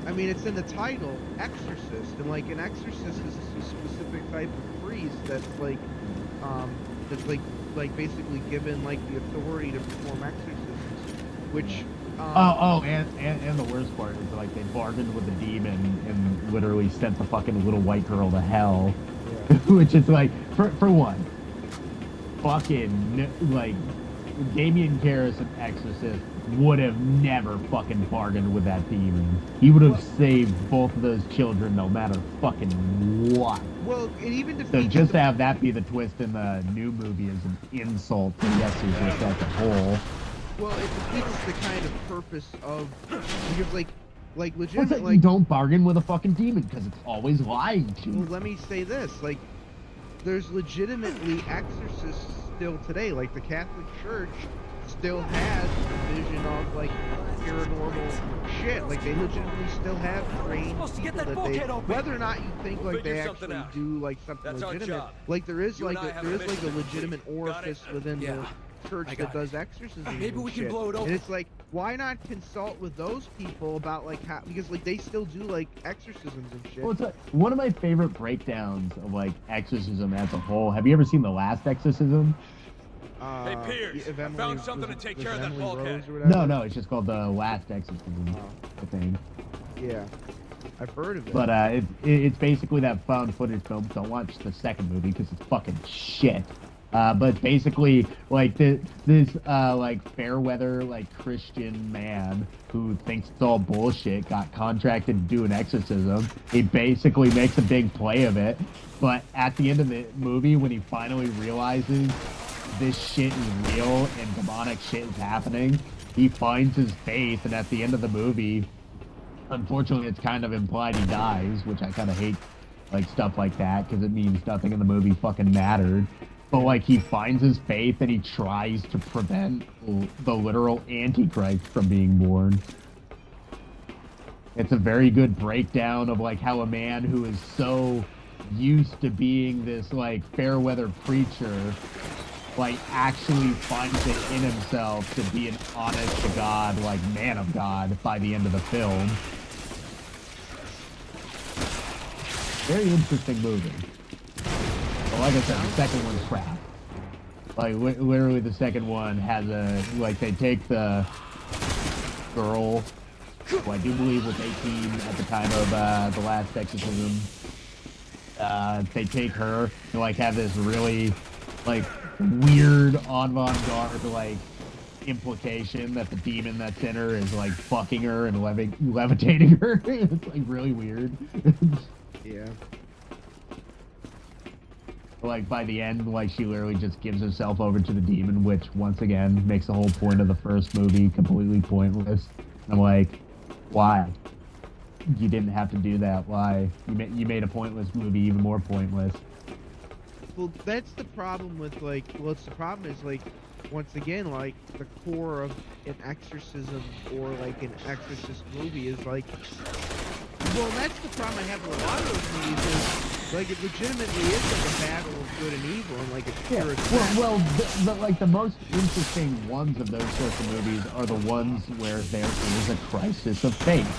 I mean, it's in the title, exorcist, and like an exorcist is a specific type of priest that's like basically given like the authority to perform exorcisms, which.
And the worst part is like they bargained with the demon and literally sent the fucking little white girl to hell, yeah. Which is like, for one, fucking like Damien Karras in Exorcist would have never fucking bargained with that demon. He would have saved both of those children no matter fucking what.
Well, it even
so just to have that be the twist in the new movie is an insult to the Exorcist as a whole.
Well, it defeats the kind of purpose of, because like legitimate,
well,
like
you don't bargain with a fucking demon because it's always lying to you.
Well, let me say this, like there's legitimately exorcists still today, like the Catholic Church still has a vision of like paranormal shit. Like they legitimately still have trained people that they, whether or not you think like they actually do like something legitimate, like there is like a legitimate orifice within the church that does exorcisms. Maybe we can blow it open. And it's like, why not consult with those people about like how, because like they still do like exorcisms and shit.
Well, it's like, one of my favorite breakdowns of like exorcism as a whole. Have you ever seen The Last Exorcism?
Hey Piers, I found something to take care of that bulkhead.
No, it's just called The Last Exorcism, I think.
Yeah, I've heard of it.
But it's basically that found footage film. Don't watch the second movie because it's fucking shit. But basically, like this like fair weather like Christian man who thinks it's all bullshit got contracted to do an exorcism. He basically makes a big play of it, but at the end of the movie, when he finally realizes this shit is real and demonic shit is happening, he finds his faith, and at the end of the movie, unfortunately, it's kind of implied he dies, which I kind of hate, like stuff like that, because it means nothing in the movie fucking mattered. But like he finds his faith and he tries to prevent the literal Antichrist from being born. It's a very good breakdown of like how a man who is so used to being this like fair weather preacher like actually finds it in himself to be an honest to God like man of God by the end of the film. Very interesting movie. But like I said, the second one's crap. Like, literally the second one has like, they take the girl, who I do believe was 18 at the time of The Last Exorcism. They take her and, like, have this really, like, weird avant-garde, like, implication that the demon that's in her is, like, fucking her and levitating her. It's, like, really weird.
Yeah.
Like, by the end, like, she literally just gives herself over to the demon, which, once again, makes the whole point of the first movie completely pointless. I'm like, why? You didn't have to do that. Why? You made a pointless movie even more pointless.
Well, that's the problem with, like, it's the problem is, like, once again, like, the core of an exorcism or, like, an exorcist movie is, like, well, that's the problem I have with a lot of those movies is, like, it legitimately is like a battle of good and evil and, like, it's pure
well, like, the most interesting ones of those sorts of movies are the ones where there is a crisis of faith.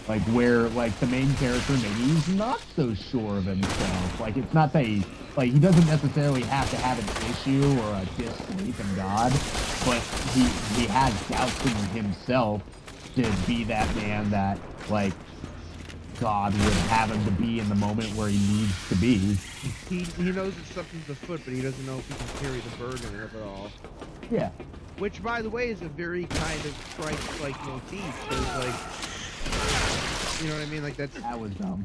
Like, where, like, the main character maybe he's not so sure of himself. Like, it's not that he doesn't necessarily have to have an issue or a disbelief in God, but he has doubts in himself to be that man that, like, God would have him to be in the moment where he needs to be.
He knows that something's afoot, but he doesn't know if he can carry the burden of it all.
Yeah.
which by the way is a very kind of Christ-like motif. So like, you know what I mean? Like
that was dumb.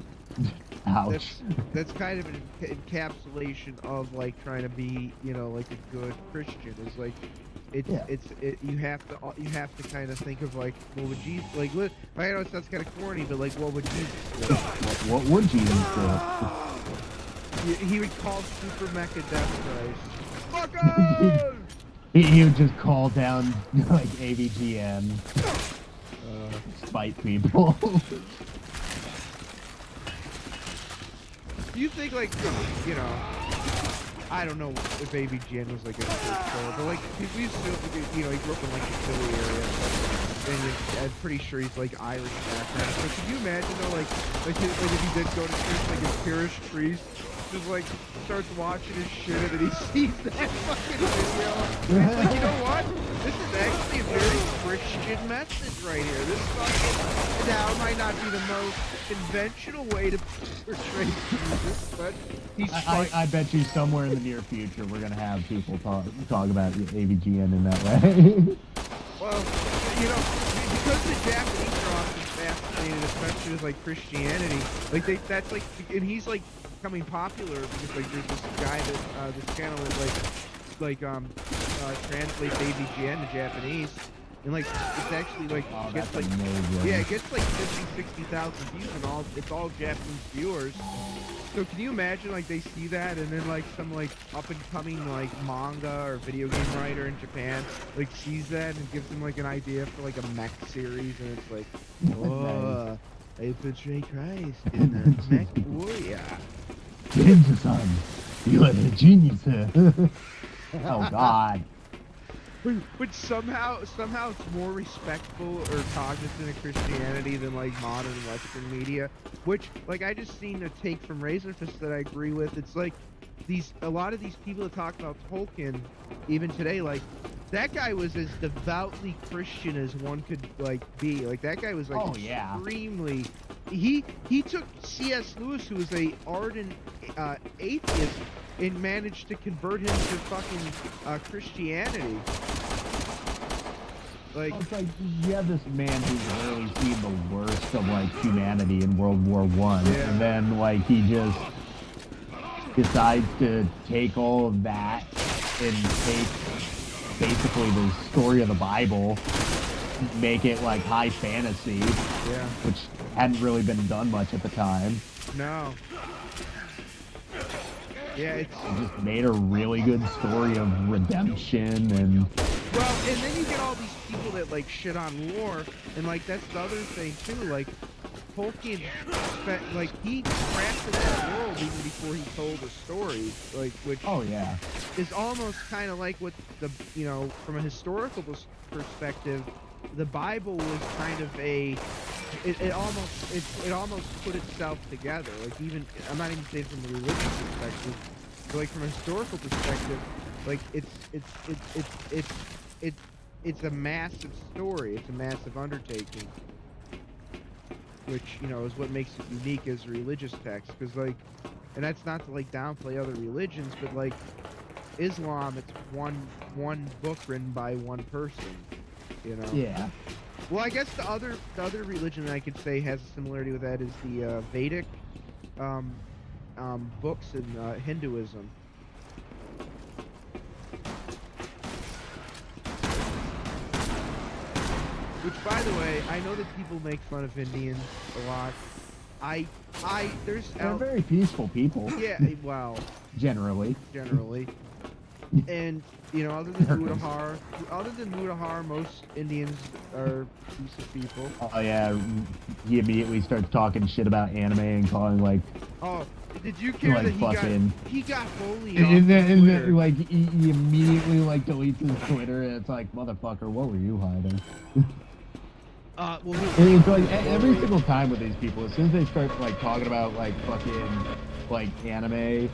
Ouch.
That's kind of an encapsulation of like trying to be, you know, like a good Christian. Is like, you have to kind of think of like, what would Jesus like? I know that's kind of corny, but like, what would Jesus do?
What would Jesus do?
He would call Super Mecha Death Christ. Fuckers!
he would just call down like AVGN, spite people.
Do you think, like, you know, I don't know if AVGN was like a church, but like, we used to, you know, he grew up in like the Philly area, and I'm pretty sure he's like Irish background. So can you imagine though, like if he did go to church, like his parish priest just like starts watching his shit and then he sees that fucking video. And he's like, you know what? This is actually a very Christian message right here. This fucking, now might not be the most conventional way to portray Jesus, but he's
I bet you somewhere in the near future we're gonna have people talk about AVGN in that way.
Well, you know, because the Japanese are often fascinated, especially with like Christianity, like that's like, and he's like becoming popular because like there's this guy that this channel that translates AVGN to Japanese, and like it's actually like gets like it gets like 50,000-60,000 views and it's all Japanese viewers. So can you imagine like they see that and then like some like up and coming like manga or video game writer in Japan like sees that and gives them like an idea for like a mech series, and it's like, oh, I portray Christ in a mech warrior.
Genji-san, you are a genius. Oh God.
But somehow it's more respectful or cognizant of Christianity than like modern Western media, which like I just seen a take from Razorfist that I agree with. It's like a lot of these people that talk about Tolkien, even today, like that guy was as devoutly Christian as one could like be. Like that guy was like extremely. He took C.S. Lewis, who was a ardent atheist, and managed to convert him to fucking Christianity. Like,
it's like you have this man who's really seen the worst of like humanity in World War I, and then like he just decides to take all of that and take basically the story of the Bible, make it like high fantasy, which hadn't really been done much at the time.
No. Yeah,
it just made a really good story of redemption and.
Well, and then you get all these people that like shit on war, and like that's the other thing too. Like Tolkien, like he crafted that world even before he told the story, like which is almost kind of like what the from a historical perspective, the Bible was kind of it almost put itself together. Like even I'm not even saying from a religious perspective, but like from a historical perspective, like it's a massive story. It's a massive undertaking, which is what makes it unique as a religious text. Because like, and that's not to like downplay other religions, but like Islam, it's one book written by one person.
Yeah.
Well, I guess the other religion that I could say has a similarity with that is the Vedic books in Hinduism. Which, by the way, I know that people make fun of Indians a lot.
They're very peaceful people.
Yeah, well,
generally.
And other than Mudahar, most Indians are decent people.
Oh yeah, he immediately starts talking shit about anime and calling like.
Oh, did you care that he got bullied?
And then like he immediately like deletes his Twitter, and it's like, motherfucker, what were you hiding? It's like every single time with these people, as soon as they start like talking about like fucking like anime and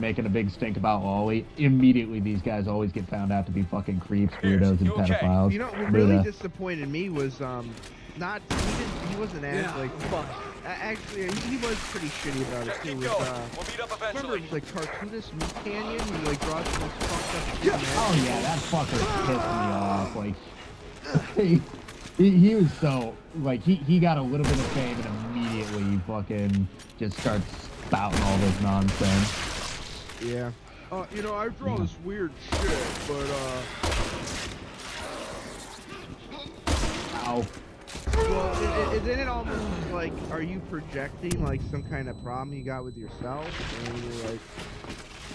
making a big stink about Ollie, immediately these guys always get found out to be fucking creeps, weirdos, and pedophiles.
What really disappointed me was not he wasn't like actually he was pretty shitty about it too.
We'll meet up eventually.
Remember like cartoonist Meat Canyon who like draws the most fucked up shit.
Oh yeah, that fucker pissed me off. Like he was so like he got a little bit of fame and immediately fucking just starts spouting all this nonsense.
Yeah. You know, I draw this weird shit, but
Ow.
well, then it almost is like, are you projecting like some kind of problem you got with yourself? And you're like,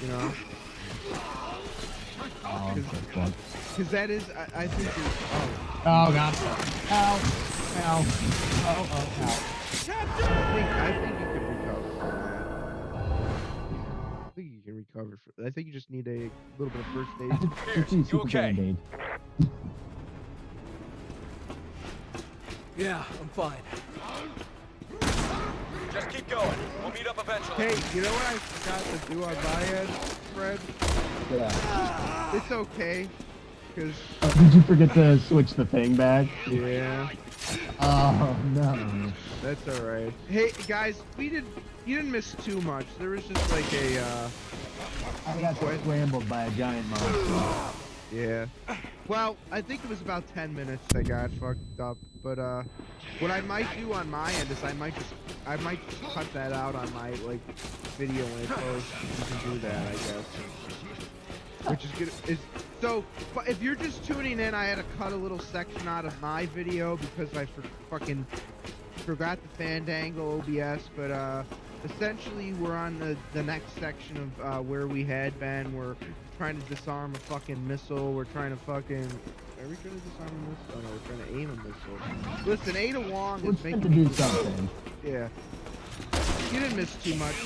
you know? Because that is, I think there's,
Oh god. Ow. Ow. Oh, ow.
I think you can recover from that. I think you can recover from I think you just need a little bit of first aid.
You okay?
Yeah, I'm fine.
Just keep going. We'll meet up eventually.
Hey, you know what I forgot to do on my end, Fred?
Yeah.
It's okay, because...
Did you forget to switch the thing back?
Yeah.
Oh, no.
That's alright. Hey, guys, you didn't miss too much. There was just like a,
I got scrambled by a giant monster.
Yeah. Well, I think it was about 10 minutes I got fucked up, but, what I might do on my end is I might just cut that out on my, like, video when I post. You can do that, I guess. Which is good. So, but if you're just tuning in, I had to cut a little section out of my video because I fucking forgot the Fandango OBS, but, essentially we're on the next section of, where we had been. We're trying to disarm a fucking missile. We're trying to fucking... Are we trying to disarm a missile? Oh no, we're trying to aim a missile. Listen, Ada Wong is making...
to do something.
Yeah. You didn't miss too much.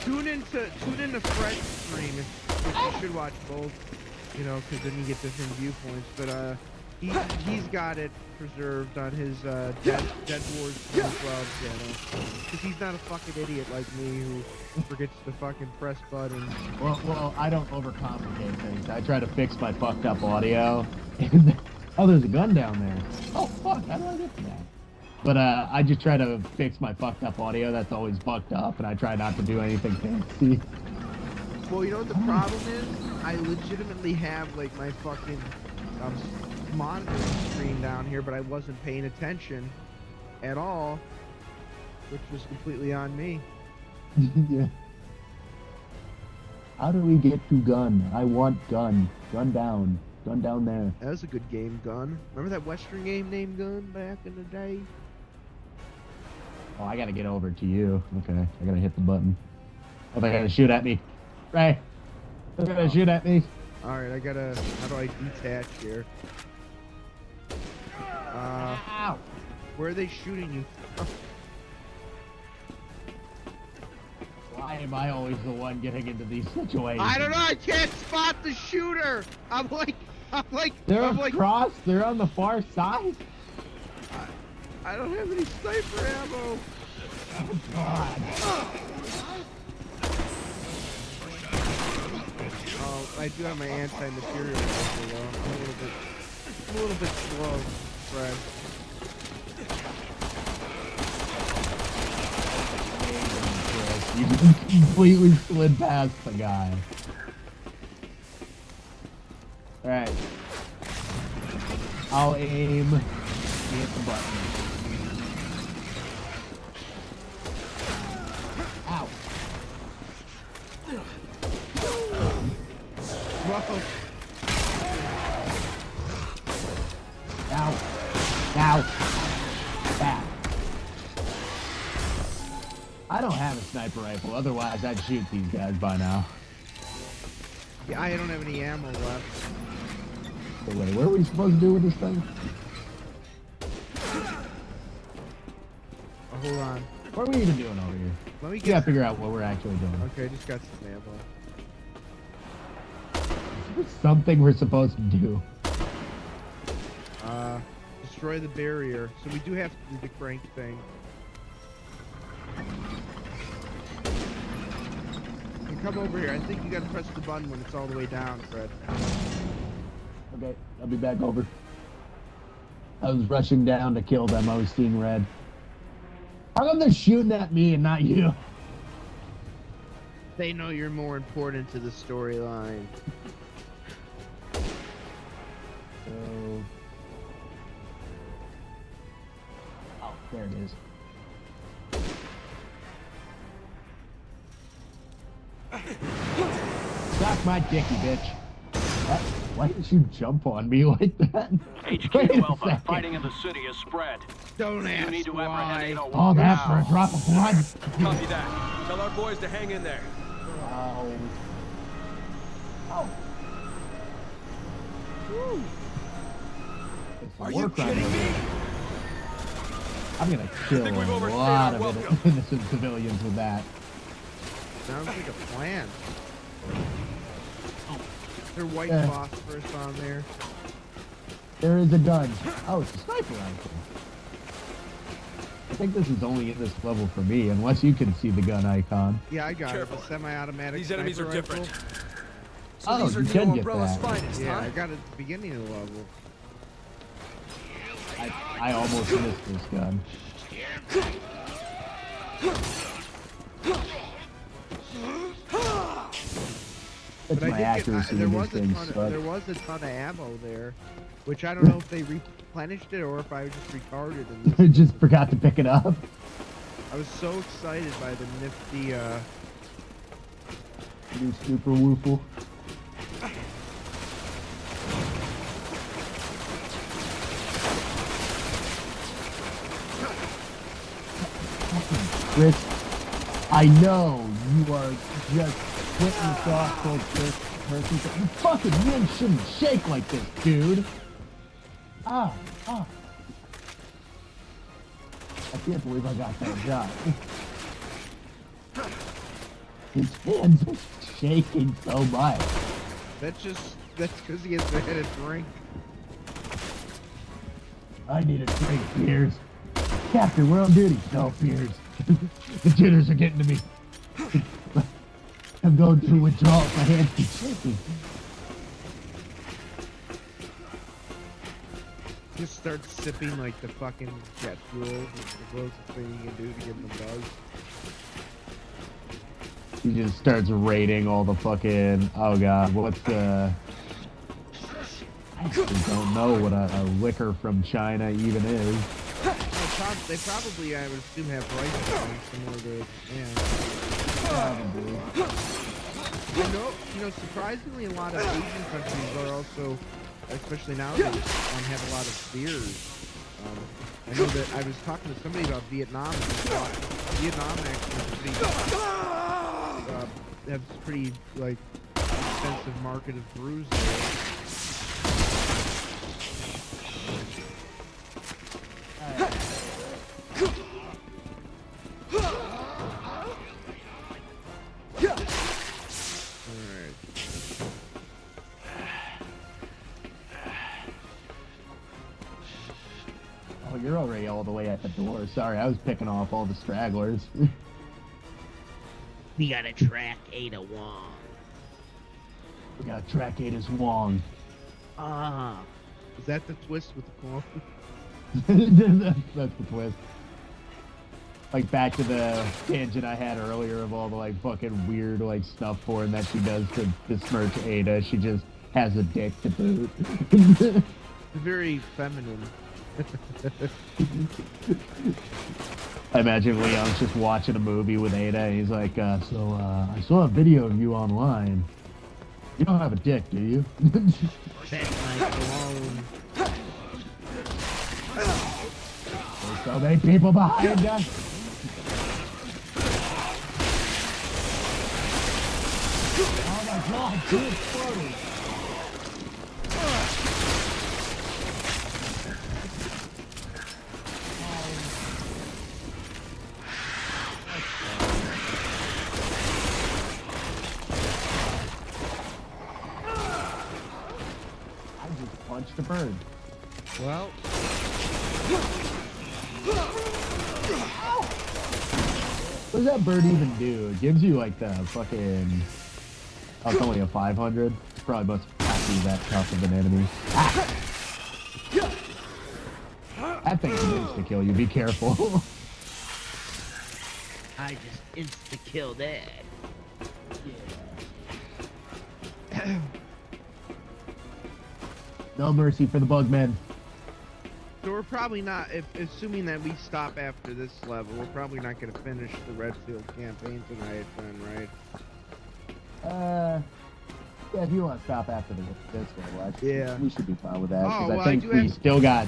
Tune into Fred's stream if you should watch both, you know, because then you get different viewpoints. But he's got it preserved on his Dead Wars 2012 channel. Because he's not a fucking idiot like me who forgets to fucking press buttons.
Well, I don't overcomplicate things. I try to fix my fucked up audio. Oh, there's a gun down there. Oh fuck, how do I get to that? But I just try to fix my fucked up audio that's always fucked up, and I try not to do anything fancy.
Well, you know what the problem is? I legitimately have like my fucking monitoring screen down here, but I wasn't paying attention at all, which was completely on me.
Yeah. How do we get to gun? I want gun. Gun down. Gun down there.
That was a good game, Gun. Remember that Western game named Gun back in the day?
Oh, I gotta get over to you. Okay, I gotta hit the button. Oh, they're gonna shoot at me. Ray! They're gonna shoot at me.
Alright, I gotta... How do I detach here?
Ow!
Where are they shooting you?
Why am I always the one getting into these situations?
I don't know, I can't spot the shooter! I'm like...
They're across, they're on the far side.
I don't have any sniper ammo!
Oh, God.
Oh, I do have my anti-material rifle though. I'm a little bit slow, Fred.
You just completely slid past the guy. Alright. I'll aim. Hit the button. Ow.
Whoa.
Ow. Ow. Back. I don't have a sniper rifle, otherwise I'd shoot these guys by now.
Yeah, I don't have any ammo left.
So wait, what are we supposed to do with this thing?
Oh, hold on.
What are we even doing over here?
Let me
We gotta figure out what we're actually doing.
Okay, I just got some ammo.
There's something we're supposed to do.
Destroy the barrier. So we do have to do the crank thing. And come over here. I think you gotta press the button when it's all the way down, Fred.
Okay, I'll be back over. I was rushing down to kill them. I was seeing red. How come they're shooting at me and not you?
They know you're more important to the storyline.
So... Oh, there it is. Suck my dicky, bitch. Why did you jump on me like that?
HQ Alpha, fighting in the city has spread.
Don't ask
need to
why.
All that for a drop of blood?
Copy that. Tell our boys to hang in there.
Oh. Oh. Woo.
Are you kidding me?
I'm gonna kill a lot of innocent civilians with that.
Sounds like a plan. There's white phosphorus on there.
There is a gun. Oh, it's a sniper rifle. I think this is only in this level for me, unless you can see the gun icon.
Yeah, I got
Careful.
it. A semi-automatic.
These enemies are different. So
Oh,
these are
you can
Neo
get
Umbrella's
that.
finest,
Yeah,
huh?
I got it at the beginning of the level.
I almost missed this gun. That's
But
my accuracy
there
in
was
this thing,
there was a ton of ammo there, which I don't know if they replenished it or if I was just retarded.
I just forgot to pick it up.
I was so excited by the nifty.
New super woofle. Chris, I know you are just hitting the soft cold person. You fucking wind shouldn't shake like this, dude. Ah. I can't believe I got that shot. His hands are shaking so much.
That's because he has had a drink.
I need a drink, Piers. Captain, we're on duty. No, Piers. The jitters are getting to me. I'm going through withdrawal. My hands keep shaking.
Just start sipping like the fucking jet fuel. It's the closest thing you can do to give him a buzz.
He just starts rating all the fucking... Oh god, what's the... I actually don't know what a liquor from China even is.
They probably, I would assume, have rice similar to Japan.
Probably.
You know, surprisingly, a lot of Asian countries are also, especially nowadays, have a lot of beers. I know that I was talking to somebody about Vietnam. And Vietnam actually has pretty like extensive market of brews there.
Oh, you're already all the way at the door. Sorry, I was picking off all the stragglers.
We gotta track Ada Wong.
We gotta track Ada's Wong.
Ah.
Is that the twist with the clone?
That's the twist. Like back to the tangent I had earlier of all the like fucking weird like stuff porn that she does to besmirch Ada. She just has a dick to boot.
Very feminine.
I imagine Leon's just watching a movie with Ada and he's like, I saw a video of you online. You don't have a dick, do you?
That's my clone.
There's so many people behind us. Oh my god, dude, it's floating. Punched a bird.
Well,
what does that bird even do? It gives you like the fucking... Oh, it's only a 500? It's probably must not be that tough of an enemy. Ah! That thing's an insta-kill, you be careful.
I just insta-kill that.
No mercy for the bugmen.
So we're probably not, assuming that we stop after this level, we're probably not going to finish the Redfield campaign tonight then, right?
Yeah, if you want to stop after this level, we should be fine with that.
Oh,
Because
well,
I think we still got...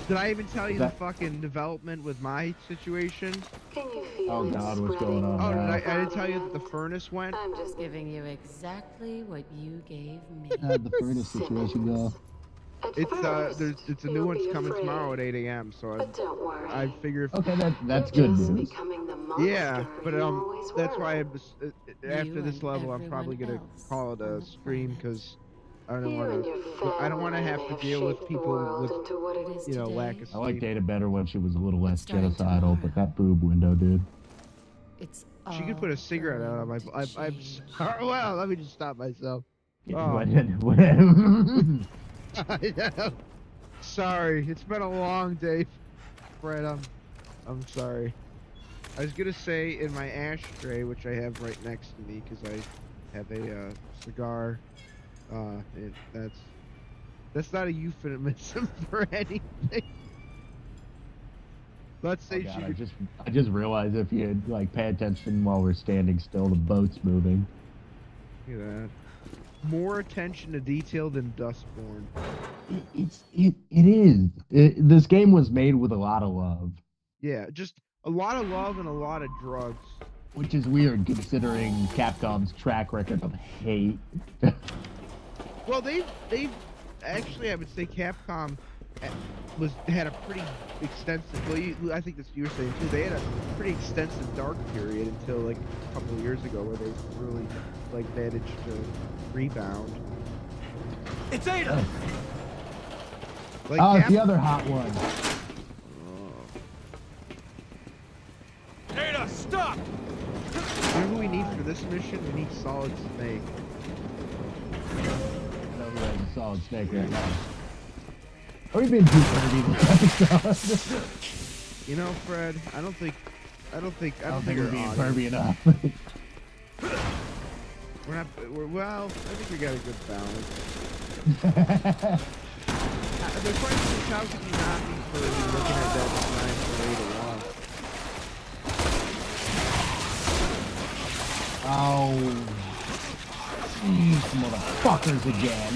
Did I even tell you the fucking development with my situation?
Oh God, what's going on?
Oh,
now?
I didn't tell you that the furnace went?
I'm just giving you exactly what you gave me.
How'd the furnace situation go?
It's a new one's coming tomorrow at 8 a.m. So I figure.
Okay, that's good news.
Yeah, but that's why after this level I'm probably gonna call it a stream because I don't want to have to deal with people with lack of sleep.
I liked Data better when she was a little less genocidal, but that boob window, dude.
She could put a cigarette out on my. I'm sorry. Well, let me just stop myself. Oh. Sorry, it's been a long day, Fred. I'm sorry. I was gonna say in my ashtray, which I have right next to me, because I have a cigar. That's not a euphemism for anything. Let's say
I just realized if you like pay attention while we're standing still, the boat's moving.
Look at that. More attention to detail than Dustborn.
It is. This game was made with a lot of love.
Yeah, just a lot of love and a lot of drugs.
Which is weird considering Capcom's track record of hate.
Well, they've actually, I would say Capcom had a pretty extensive. Well, I think that's what you were saying too. They had a pretty extensive dark period until like a couple of years ago, where they really managed to rebound.
It's Ada.
It's the other hot one.
Ada, stop!
You know who we need for this mission? We need Solid Snake.
No, we have a Solid Snake right now. Are we being too nerdy this episode?
You know, Fred, I don't think
we're being pervy enough.
Well, I think we got a good balance. The question is, how could you not be pervy looking at that 9 to 1?
Oh, these motherfuckers again.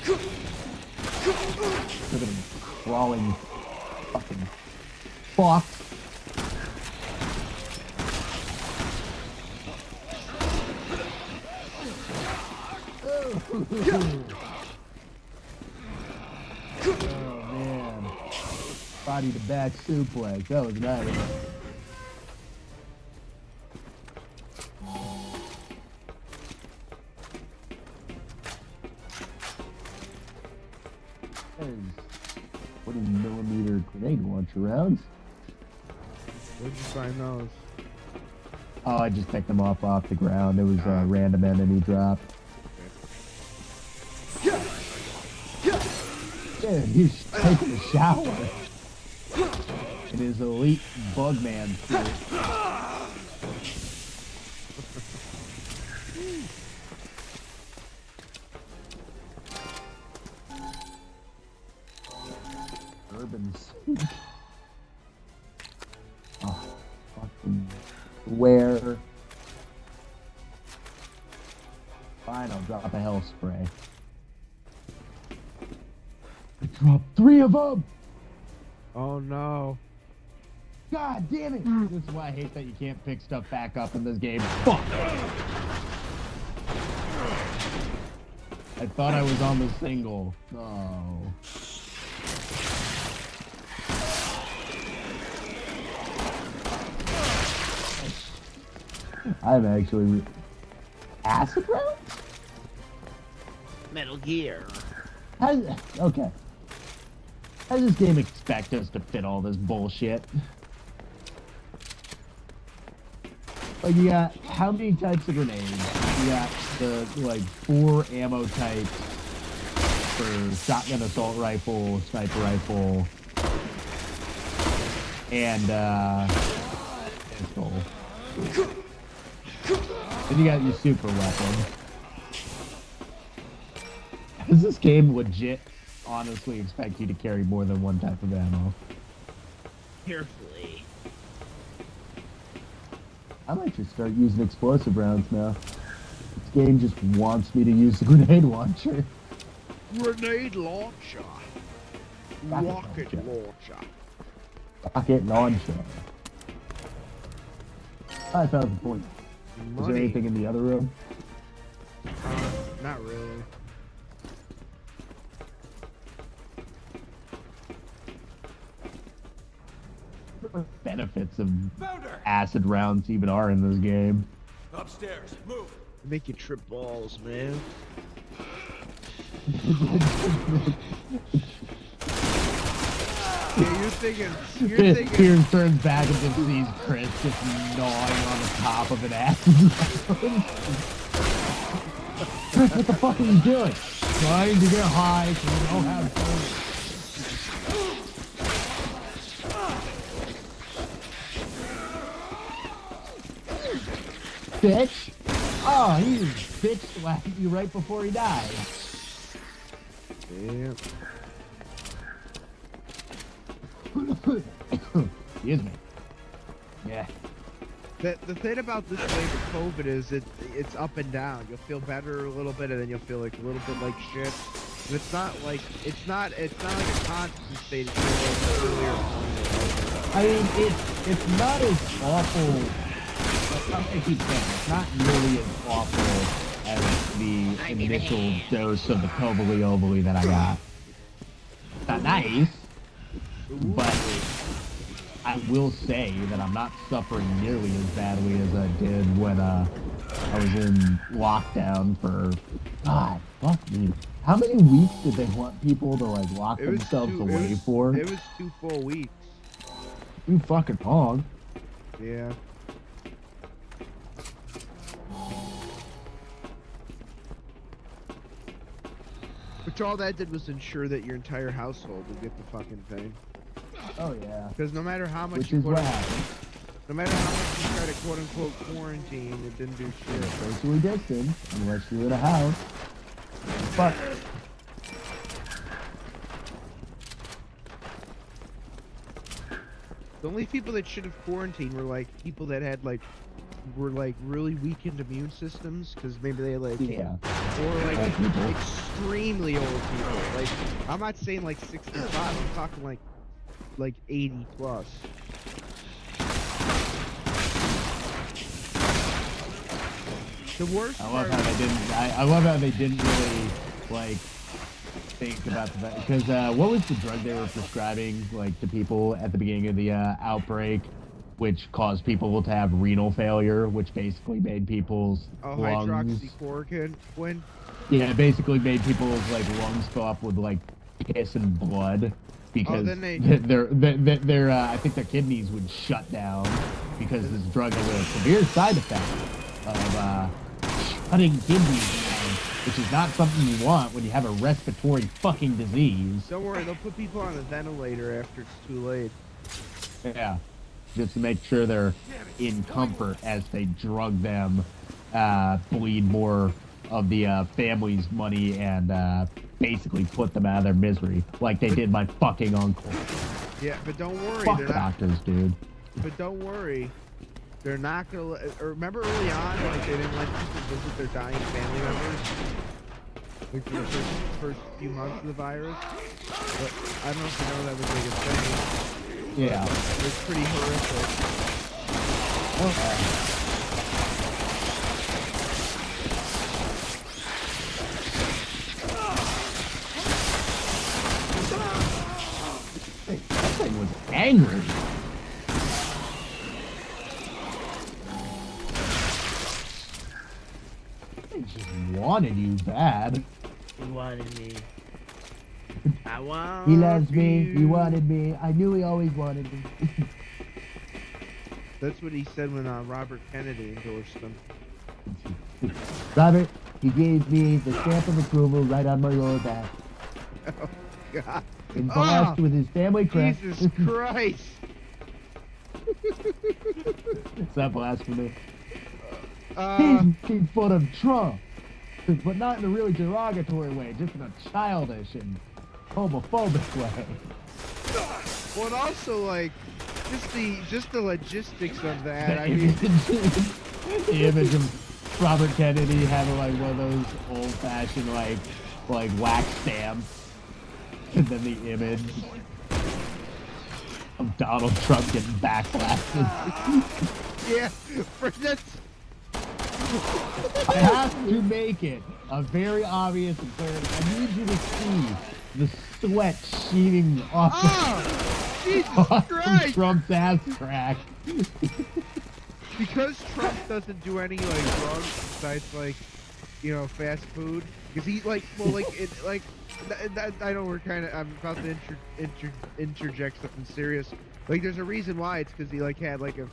Look at them crawling fucking fuck. Oh man. Body to back suplex. That was nice. There's 40mm grenade launcher rounds.
Where'd you find those?
Oh, I just picked them off the ground. It was a random enemy drop. Dude, he's taking a shower in his elite Bugman suit. Urban suit. Oh, fucking where? Fine, I'll drop a hell spray. I dropped 3 of them!
Oh no.
God damn it! This is why I hate that you can't pick stuff back up in this game. Fuck! I thought I was on the single. Oh. I'm actually... Acid rounds?
Metal Gear.
Okay. How does this game expect us to fit all this bullshit? Like, you got how many types of grenades? You got the, 4 ammo types. for shotgun assault rifle, sniper rifle, and pistol. Then you got your super weapon. Does this game legit honestly expect you to carry more than one type of ammo?
Carefully.
I might just start using explosive rounds now. This game just wants me to use the grenade launcher.
Grenade launcher. Rocket launcher.
Rocket launcher. 5,000 points. Is there anything in the other room?
Not really.
Benefits of acid rounds even are in this game.
Upstairs, move.
They make you trip balls, man. Yeah, you're thinking.
Kieran turns back and just sees Chris just gnawing on the top of an acid round. Chris, what the fuck are you doing? Trying to get high so you don't have fun. Bitch! Oh, he bitch slapped you right before he died.
Yeah.
Excuse me. Yeah.
The thing about this wave of COVID is it's up and down. You'll feel better a little bit, and then you'll feel like a little bit like shit. But it's not like a constant state. It's like earlier.
I mean, it's not as awful. I keep saying it's not nearly as awful as the initial dose of the Covally Ovally that I got. It's not nice, but I will say that I'm not suffering nearly as badly as I did when I was in lockdown for, God, fuck me. How many weeks did they want people to like lock themselves away for?
It was 2 full weeks.
You fucking long.
Yeah. Which all that did was ensure that your entire household would get the fucking thing.
Oh yeah.
Because no matter how much
no matter how
much you try to quote unquote quarantine, it didn't do shit.
Socially distant, unless you're in a house. But
the only people that should have quarantined were like people that had were really weakened immune systems, because maybe they or like extremely old people. Like, I'm not saying like 65, I'm talking like 80 plus. The worst
I love how they didn't really like think about the fact, because what was the drug they were prescribing like to people at the beginning of the outbreak, which caused people to have renal failure, which basically made people's lungs.
Hydroxychloroquine.
Yeah, it basically made people's like lungs fill up with like piss and blood, because their I think their kidneys would shut down because this drug has a severe side effect of shutting kidneys down, which is not something you want when you have a respiratory fucking disease.
Don't worry, they'll put people on a ventilator after it's too late.
Yeah, just to make sure they're in comfort as they drug them, bleed more of the family's money, and basically put them out of their misery, like they did my fucking uncle.
Yeah, but don't worry,
Fuck
they're
doctors,
not,
dude.
But don't worry, they're not gonna. Remember early on, like they didn't let people visit their dying family members, like for the first few months of the virus. But I don't know if you know that was like a thing.
Yeah,
it was pretty horrific.
That thing was angry. They just wanted you bad.
He wanted me. I want
He loves
you.
me. He wanted me. I knew he always wanted me.
That's what he said when Robert Kennedy endorsed him.
Robert, he gave me the stamp of approval right on my lower back.
Oh, God.
And blessed with his family crest.
Jesus Christ.
Is that blasphemy?
Uh,
He's making fun of Trump, but not in a really derogatory way, just in a childish and homophobic way.
well, and also, like, just the logistics of that. I
The
mean,
the image of Robert Kennedy having like one of those old-fashioned like wax stamps, and then the image of Donald Trump getting backblasted.
yeah, that's.
I have to make it a very obvious and clear. I need you to see the sweat sheeting off
Jesus
off
Christ!
Trump's ass crack.
Because Trump doesn't do any like drugs besides like, you know, fast food. Because he like, well, like it like. I know we're kind of. I'm about to interject something serious. Like, there's a reason why. It's because he like had like a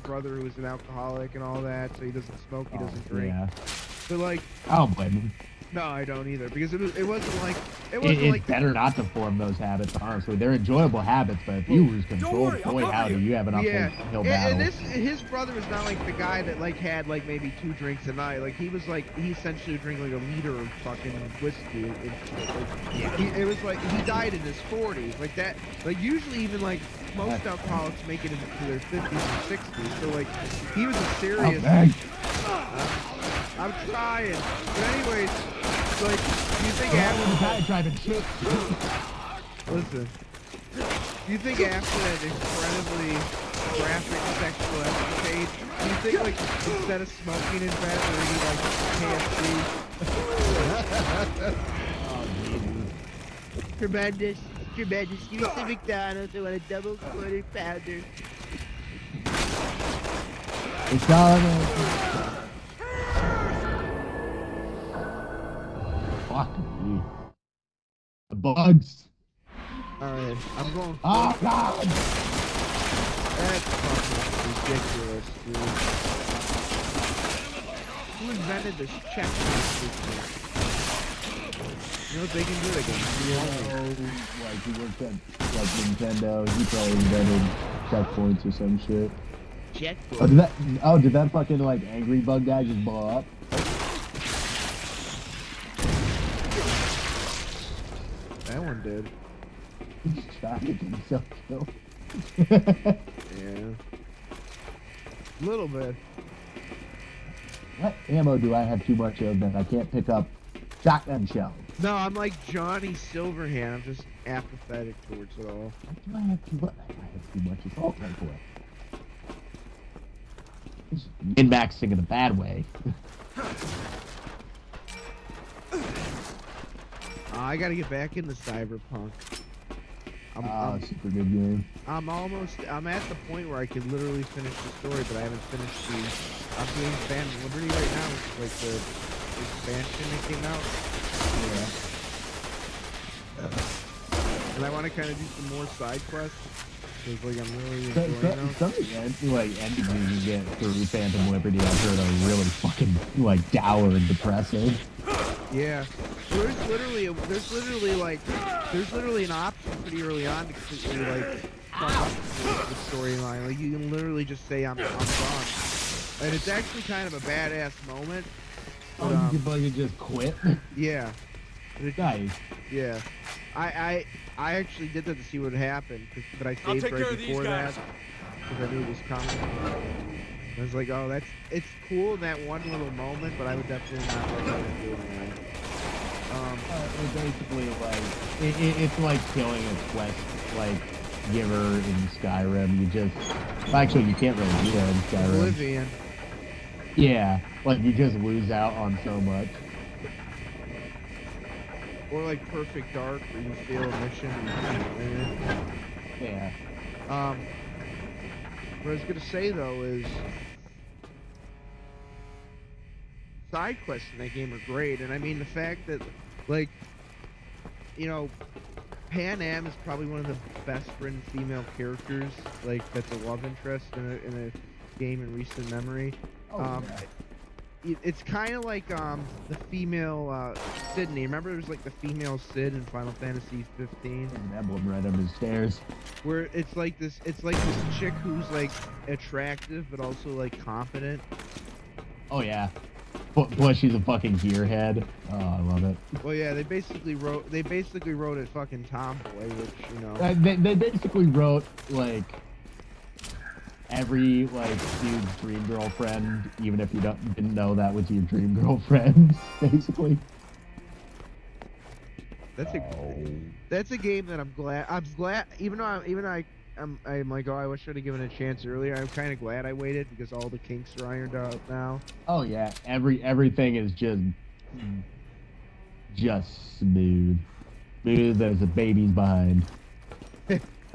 brother who was an alcoholic and all that, so he doesn't smoke, he doesn't drink.
Yeah.
But like,
I don't blame him.
no, I don't either, because it wasn't like
It's better not to form those habits. Honestly, they're enjoyable habits, but if you lose control, boy howdy, you have an uphill battle.
And his brother was not like the guy that like had like maybe 2 drinks a night. Like he essentially would drink like a liter of fucking whiskey. It was like he died in his 40s. Like that. Like usually even like most alcoholics make it into their 50s and 60s. So like he was a serious. I'm trying. But anyways, like, do you think listen, do you think after that incredibly graphic sexual escapade, do you think like instead of smoking in bed, they're eating like KFC? Oh, tremendous. Give me some McDonald's. I want a double quarter pounder.
It's all Fuck me. The bugs.
Alright, I'm going.
Oh God!
That's fucking ridiculous, dude. Who invented this checkpoint system? You know what they can do? They can
Like he worked at like Nintendo. He probably invented checkpoints or some shit.
checkpoint.
Did that fucking like angry bug guy just blow up?
That one did.
He's trying to get himself killed.
Yeah. A little bit.
What ammo do I have too much of that I can't pick up shotgun shells?
No, I'm like Johnny Silverhand. I'm just apathetic towards it all.
What do I have too much? I have too much assault rifle. Min-maxing in a bad way.
I gotta get back into Cyberpunk.
Super good game.
I'm at the point where I can literally finish the story, but I haven't finished I'm doing Phantom Liberty right now, which is like the expansion that came out. Yeah. And I want to kind of do some more side quests, because like I'm really enjoying those.
Some of the endings you get through Phantom Liberty I've heard are really fucking like dour and depressing.
Yeah. There's literally an option pretty early on to completely like fuck up the storyline. Like you can literally just say I'm done, and it's actually kind of a badass moment. But,
you can fucking just quit.
Yeah.
Nice.
Yeah. I actually did that to see what happened, but I saved right before that because I knew it was coming. I was like, oh, it's cool in that one little moment, but I would definitely not recommend doing that.
Basically, like it's like killing a quest like giver in Skyrim. You just actually you can't really do that in Skyrim.
Oblivion.
Yeah, like you just lose out on so much.
Or like Perfect Dark, where you fail a mission and
Yeah.
What I was gonna say though is side quests in that game are great, and I mean the fact that like, you know, Pan Am is probably one of the best written female characters, like that's a love interest in a game in recent memory. it's kind of like the female Sydney. Remember, there's like the female Sid in Final Fantasy 15.
An emblem right on his stairs.
Where it's like this chick who's like attractive but also like confident.
Oh yeah. Plus she's a fucking gearhead. Oh, I love it.
Well, yeah, they basically wrote it fucking tomboy, which, you know.
They basically wrote like every like dude's dream girlfriend, even if you didn't know that was your dream girlfriend, basically.
That's a game that I'm glad even though I'm like, oh, I wish I'd have given it a chance earlier. I'm kind of glad I waited because all the kinks are ironed out now.
Oh yeah, everything is just smooth as a baby's behind.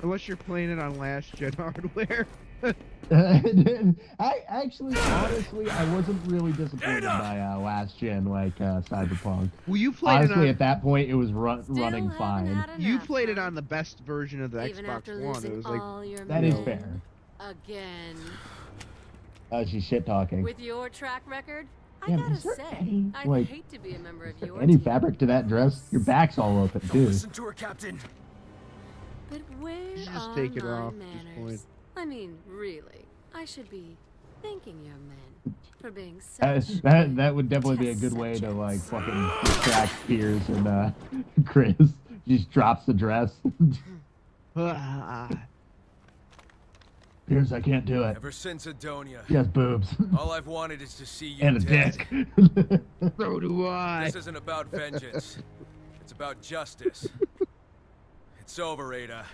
Unless you're playing it on last gen hardware.
I actually, honestly, I wasn't really disappointed by last gen like Cyberpunk.
Well, you played
honestly
it on,
at that point it was running fine.
You played it on the best version of the
Even
Xbox One. It was like
that is fair.
Again.
She's shit talking.
With your track record, I
Yeah,
gotta
is there
say,
any,
I'd
like,
hate to be a member of your
any
team.
fabric to that dress? Your back's all open too.
Listen to her, Captain.
But where
just
are
take it
my
off at this point.
manners? I mean, really, I should be thanking your men for being
That
such
that would definitely be a good way to like fucking distract Piers and Chris. Just drops the dress. Piers, I can't do it.
Ever since Adonia,
Just boobs.
all I've wanted is to see you
And a
dead.
dick.
So do I.
This isn't about vengeance. It's about justice. It's over, Ada.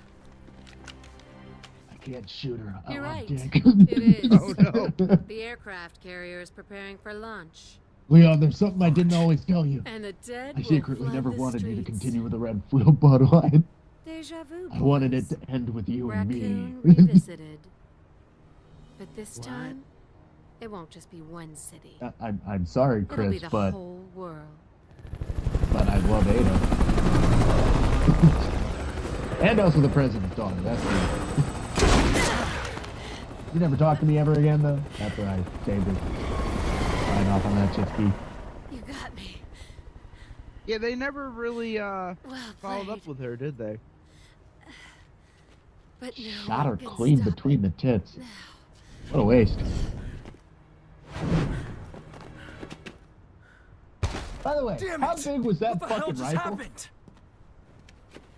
I can't shoot her. I
You're
want
right.
dick.
It is.
Oh no.
The aircraft carrier is preparing for launch.
Leon, there's something I didn't always tell you.
And the dead
I
will
secretly
flood
never
the
wanted you to
streets.
continue with the Redfield bloodline.
Deja vu,
I wanted it
boys.
to end with you and
Raccoon
me.
revisited. But this
What?
time, it won't just be one city.
I'm sorry,
It'll
Chris,
be the
but
whole world.
I love Ada. And also the president's daughter. That's it. You never talk to me ever again, though? After I saved her. Sign off on that shit ski.
You got me.
Yeah, they never really
Well
followed
played.
up with her, did they?
But no
Shot her
one can
clean
stop
between
it
the tits.
now.
What a waste. By the way,
Damn
how
it!
big was that
What the hell
fucking
just
rifle?
happened?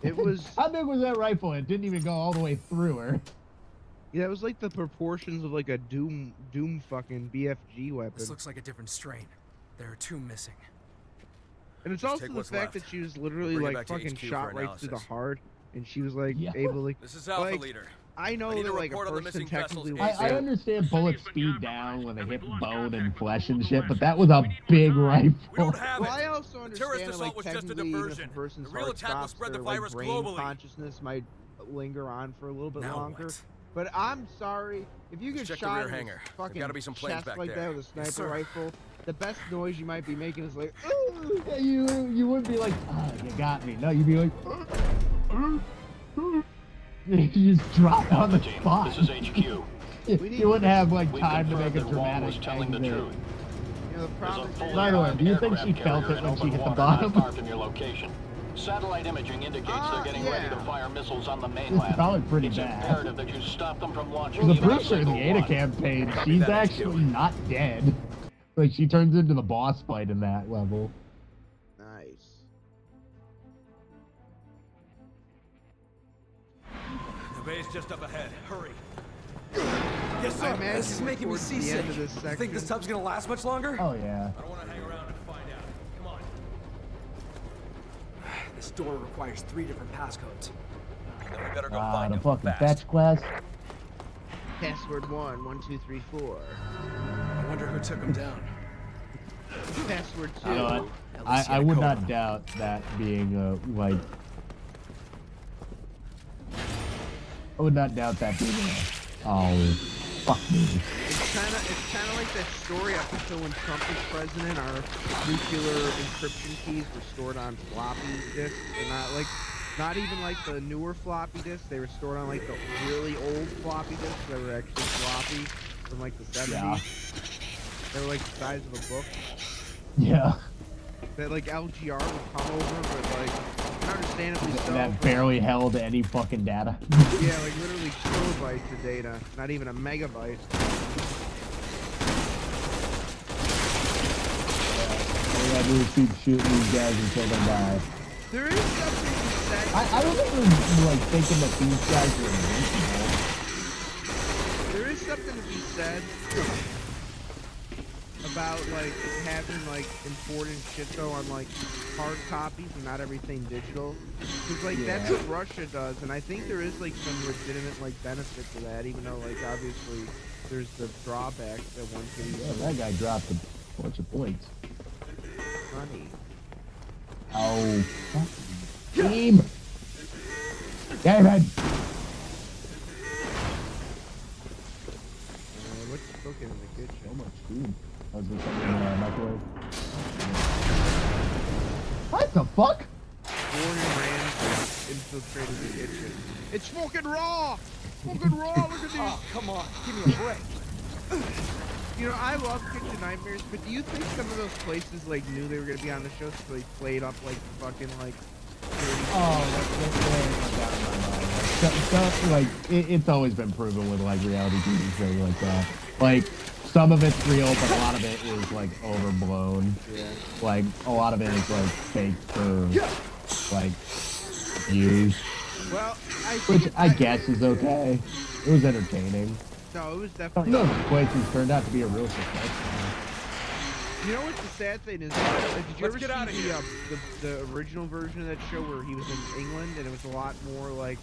It was.
How big was that rifle? It didn't even go all the way through her.
Yeah, it was like the proportions of like a Doom fucking BFG weapon.
This looks like a different strain. There are 2 missing.
And it's
Just
also
take
the
what's
fact
left.
that she was literally
Bring it
like
back to
fucking
HQ
shot
for
right through the
analysis.
heart, and she was like
Yeah.
able to.
This is Alpha
Like,
Leader.
I know
I need
that
a
like a
report on the
person
missing vessels
technically.
case.
I understand bullets speed down when they hit bone and flesh and shit, but that was a big rifle.
We don't have
Well,
it.
I also
The terrorist
understand that,
assault
like,
was just a
technically, even if
diversion.
a person's
The real
heart
attack will
stops,
spread the
their, like,
virus
brain
globally.
consciousness might linger on for a little bit
Now
longer.
what?
But I'm sorry, if you
Let's
get
check the
shot
rear
in the
hangar. There's
fucking
gotta be some planes
chest
back
like
there.
that with a sniper
sir.
rifle, the best noise you might be making is like, ooh.
Yeah, you wouldn't be like, oh, you got me. No, you'd be like, you just drop on the
Team,
spot.
this is HQ.
You wouldn't have like
We
time to make
confirmed
a
that Wong
dramatic
was telling the
exit.
truth.
You know, the
There's
problem
a
is
fully
By the way,
armed
do you think
aircraft
she felt
carrier
it
in
when she
open
hit the
water
bottom?
not far from your location. Satellite imaging indicates they're getting ready to
yeah.
fire missiles on the
It's
mainland.
probably pretty
It's
bad.
imperative that you stop them from launching
Well, the
even a
pretty sure in the
single
Ada
one.
campaign,
Copy
she's
that,
actually
HQ.
not dead. Like, she turns into the boss fight in that level.
nice.
The bay's just up ahead. Hurry.
Yes,
I
sir.
imagine
This is making me
towards the
seasick.
end of this
You think
section-
this tub's gonna last much longer?
Oh, yeah.
I don't want to hang around and find out. Come on.
This door requires 3 different passcodes.
Then we better go
Ah,
find
the
him
fucking
fast.
fetch quest.
Password 1, 1, 2, 3, 4.
I wonder who took him down.
Password 2.
You know what?
At least he
I
had
would
code
not
on him.
doubt that being, like... I would not doubt that being oh, fuck me.
It's kind of like that story up until when Trump was president. Our nuclear encryption keys were stored on floppy disks, and not even like the newer floppy disks. They were stored on like the really old floppy disks that were actually floppy from like the 70s.
Yeah.
They were like the size of a book.
Yeah.
That like LGR would come over, but like understandably so.
That barely held any fucking data.
Yeah, like literally kilobytes of data, not even a megabyte.
All we gotta do is keep shooting these guys until they die.
There is something to be said.
I don't even like thinking that these guys are invincible.
There is something to be said about like having like important shit though on like hard copies and not everything digital, because like that's what Russia does, and I think there is like some legitimate like benefit to that, even though like obviously there's the drawback that one can use.
Yeah, that guy dropped a bunch of points.
Funny.
Oh, team! David!
What's cooking in the kitchen?
So much food. Was there something in the microwave? What the fuck?
Gordon Ramsay infiltrated the kitchen. It's fucking raw! Fucking raw! Look at these!
Oh, come on, give me a break.
You know, I love Kitchen Nightmares, but do you think some of those places like knew they were gonna be on the show, so they played up like fucking like?
It's always been proven with like reality TV shows like that. Like some of it's real, but a lot of it is like overblown.
Yeah.
Like a lot of it is like fake for like views.
Well,
which I guess is okay. It was entertaining.
No, it was definitely.
No, the places turned out to be a real success.
You know what the sad thing is? Did you ever see the original version of that show where he was in England and it was a lot more like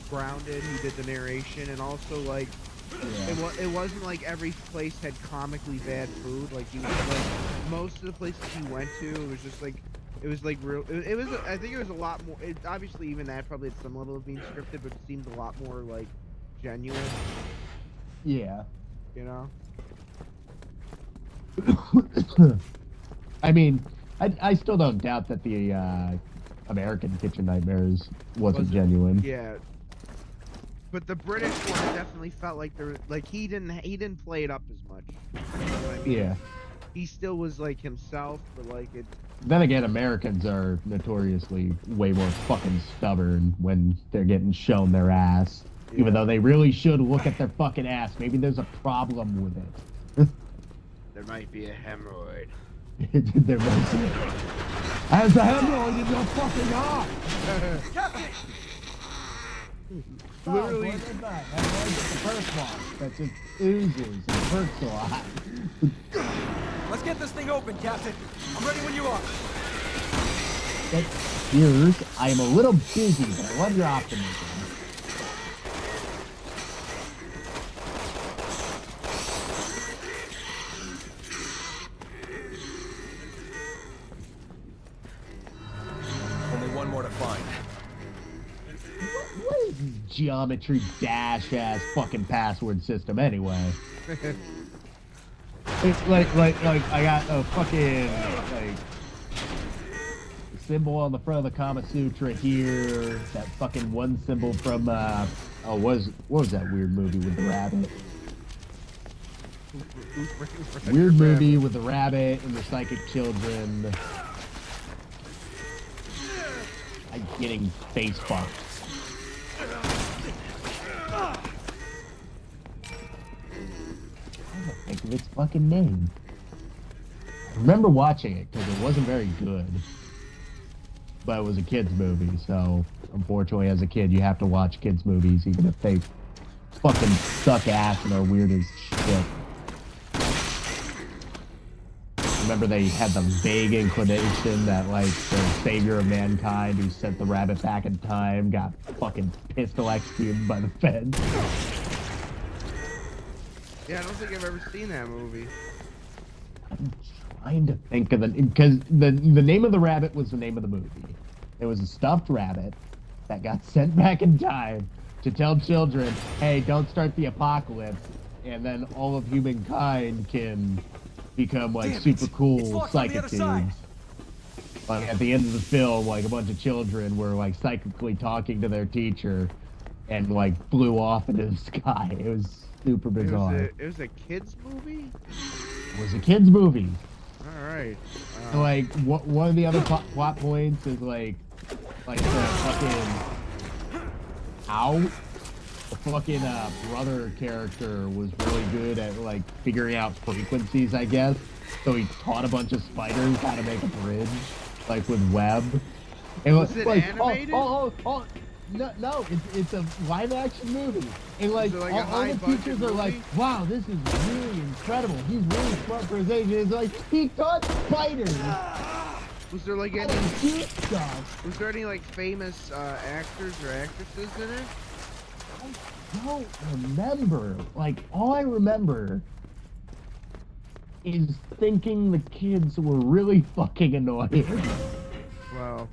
grounded? He did the narration and also like it wasn't like every place had comically bad food. Like he was like most of the places he went to, it was just like it was like real. It was. I think it was a lot more. It, obviously, even that probably had some level of being scripted, but it seemed a lot more like genuine.
Yeah.
You know.
I mean, I still don't doubt that the American Kitchen Nightmares wasn't genuine.
Yeah. But the British one definitely felt like there, like he didn't play it up as much. You know what I mean?
Yeah.
He still was like himself, but like it.
Then again, Americans are notoriously way more fucking stubborn when they're getting shown their ass. Yeah. Even though they really should look at their fucking ass. Maybe there's a problem with it.
There might be a hemorrhoid.
There might be. Has a hemorrhoid in your fucking eye! Literally, that's the first one that just oozes and hurts a lot.
Let's get this thing open, Captain. I'm ready when you are.
Here's, I am a little busy, but I love your optimism.
Only one more to find.
What is geometry dash ass fucking password system anyway? It's like I got a fucking like symbol on the front of the Kama Sutra here. That fucking one symbol from what was that weird movie with the rabbit? Weird movie with the rabbit and the psychic children. I'm getting face bumped. I don't think of its fucking name. I remember watching it because it wasn't very good. But it was a kid's movie, so unfortunately as a kid you have to watch kids' movies even if they fucking suck ass and are weird as shit. Remember they had the vague inclination that like the savior of mankind who sent the rabbit back in time got fucking pistol executed by the feds.
Yeah, I don't think I've ever seen that movie.
I'm trying to think of because the name of the rabbit was the name of the movie. It was a stuffed rabbit that got sent back in time to tell children, hey, don't start the apocalypse, and then all of humankind can become like super cool psychic dudes. Like at the end of the film, like a bunch of children were like psychically talking to their teacher and like flew off into the sky. It was super bizarre.
It was a kid's movie?
was a kid's movie.
All right.
Like, one of the other plot points is like the fucking the fucking brother character was really good at like figuring out frequencies, I guess. So he taught a bunch of spiders how to make a bridge, like with web. And
was it
like,
animated?
No, it's a live action movie. And like, all the teachers are like, wow, this is really incredible. He's really smart for his age. And it's like, he taught spiders.
Was there like any
stuff?
Was there any like famous actors or actresses in it?
I don't remember. Like, all I remember is thinking the kids were really fucking annoying.
Wow.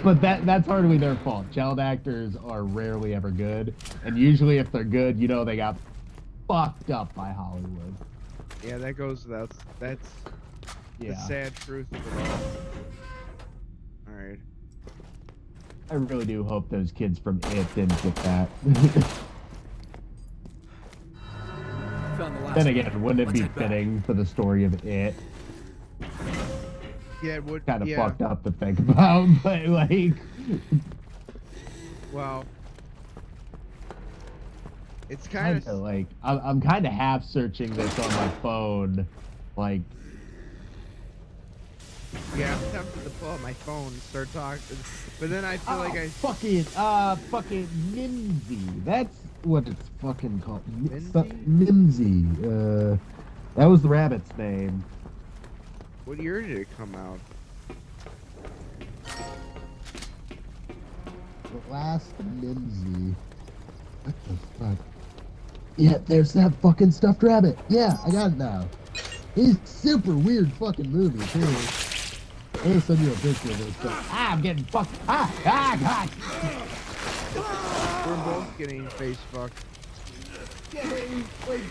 But that's hardly their fault. Child actors are rarely ever good, and usually if they're good, you know they got fucked up by Hollywood.
Yeah, that goes without. That's the sad truth of it all. All right.
I really do hope those kids from It didn't get that. Then again, wouldn't it be fitting for the story of It?
Yeah, it would.
Kind of fucked up to think about, but like.
Well, it's kind of
like I'm kind of half searching this on my phone, like.
Yeah, I'm tempted to pull out my phone and start talking, but then I feel like I
fucking Mimsy. That's what it's fucking called.
Mimsy?
Mimsy. That was the rabbit's name.
What year did it come out?
The last Mimsy. What the fuck? Yeah, there's that fucking stuffed rabbit. Yeah, I got it now. It's super weird fucking movie too. I'm gonna send you a picture of this stuff. I'm getting fucked. God.
We're both getting face fucked.
Yeah, like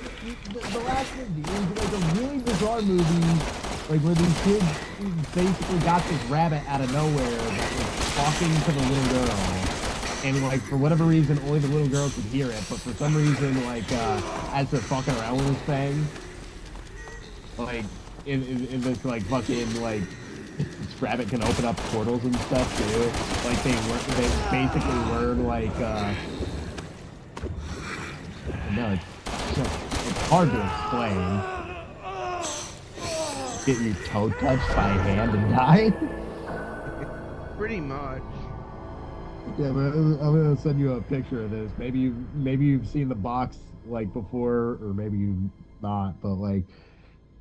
the last movie is like a really bizarre movie, like where these kids basically got this rabbit out of nowhere that was talking to the little girl, and like for whatever reason only the little girl could hear it, but for some reason like as they're fucking around with this thing, like in this like fucking like this rabbit can open up portals and stuff too. Like they basically learn like no, it's hard to explain. Get your toe touched by a hand and die?
Pretty much.
Yeah, but I'm gonna send you a picture of this. Maybe you've seen the box like before, or maybe you've not. But like,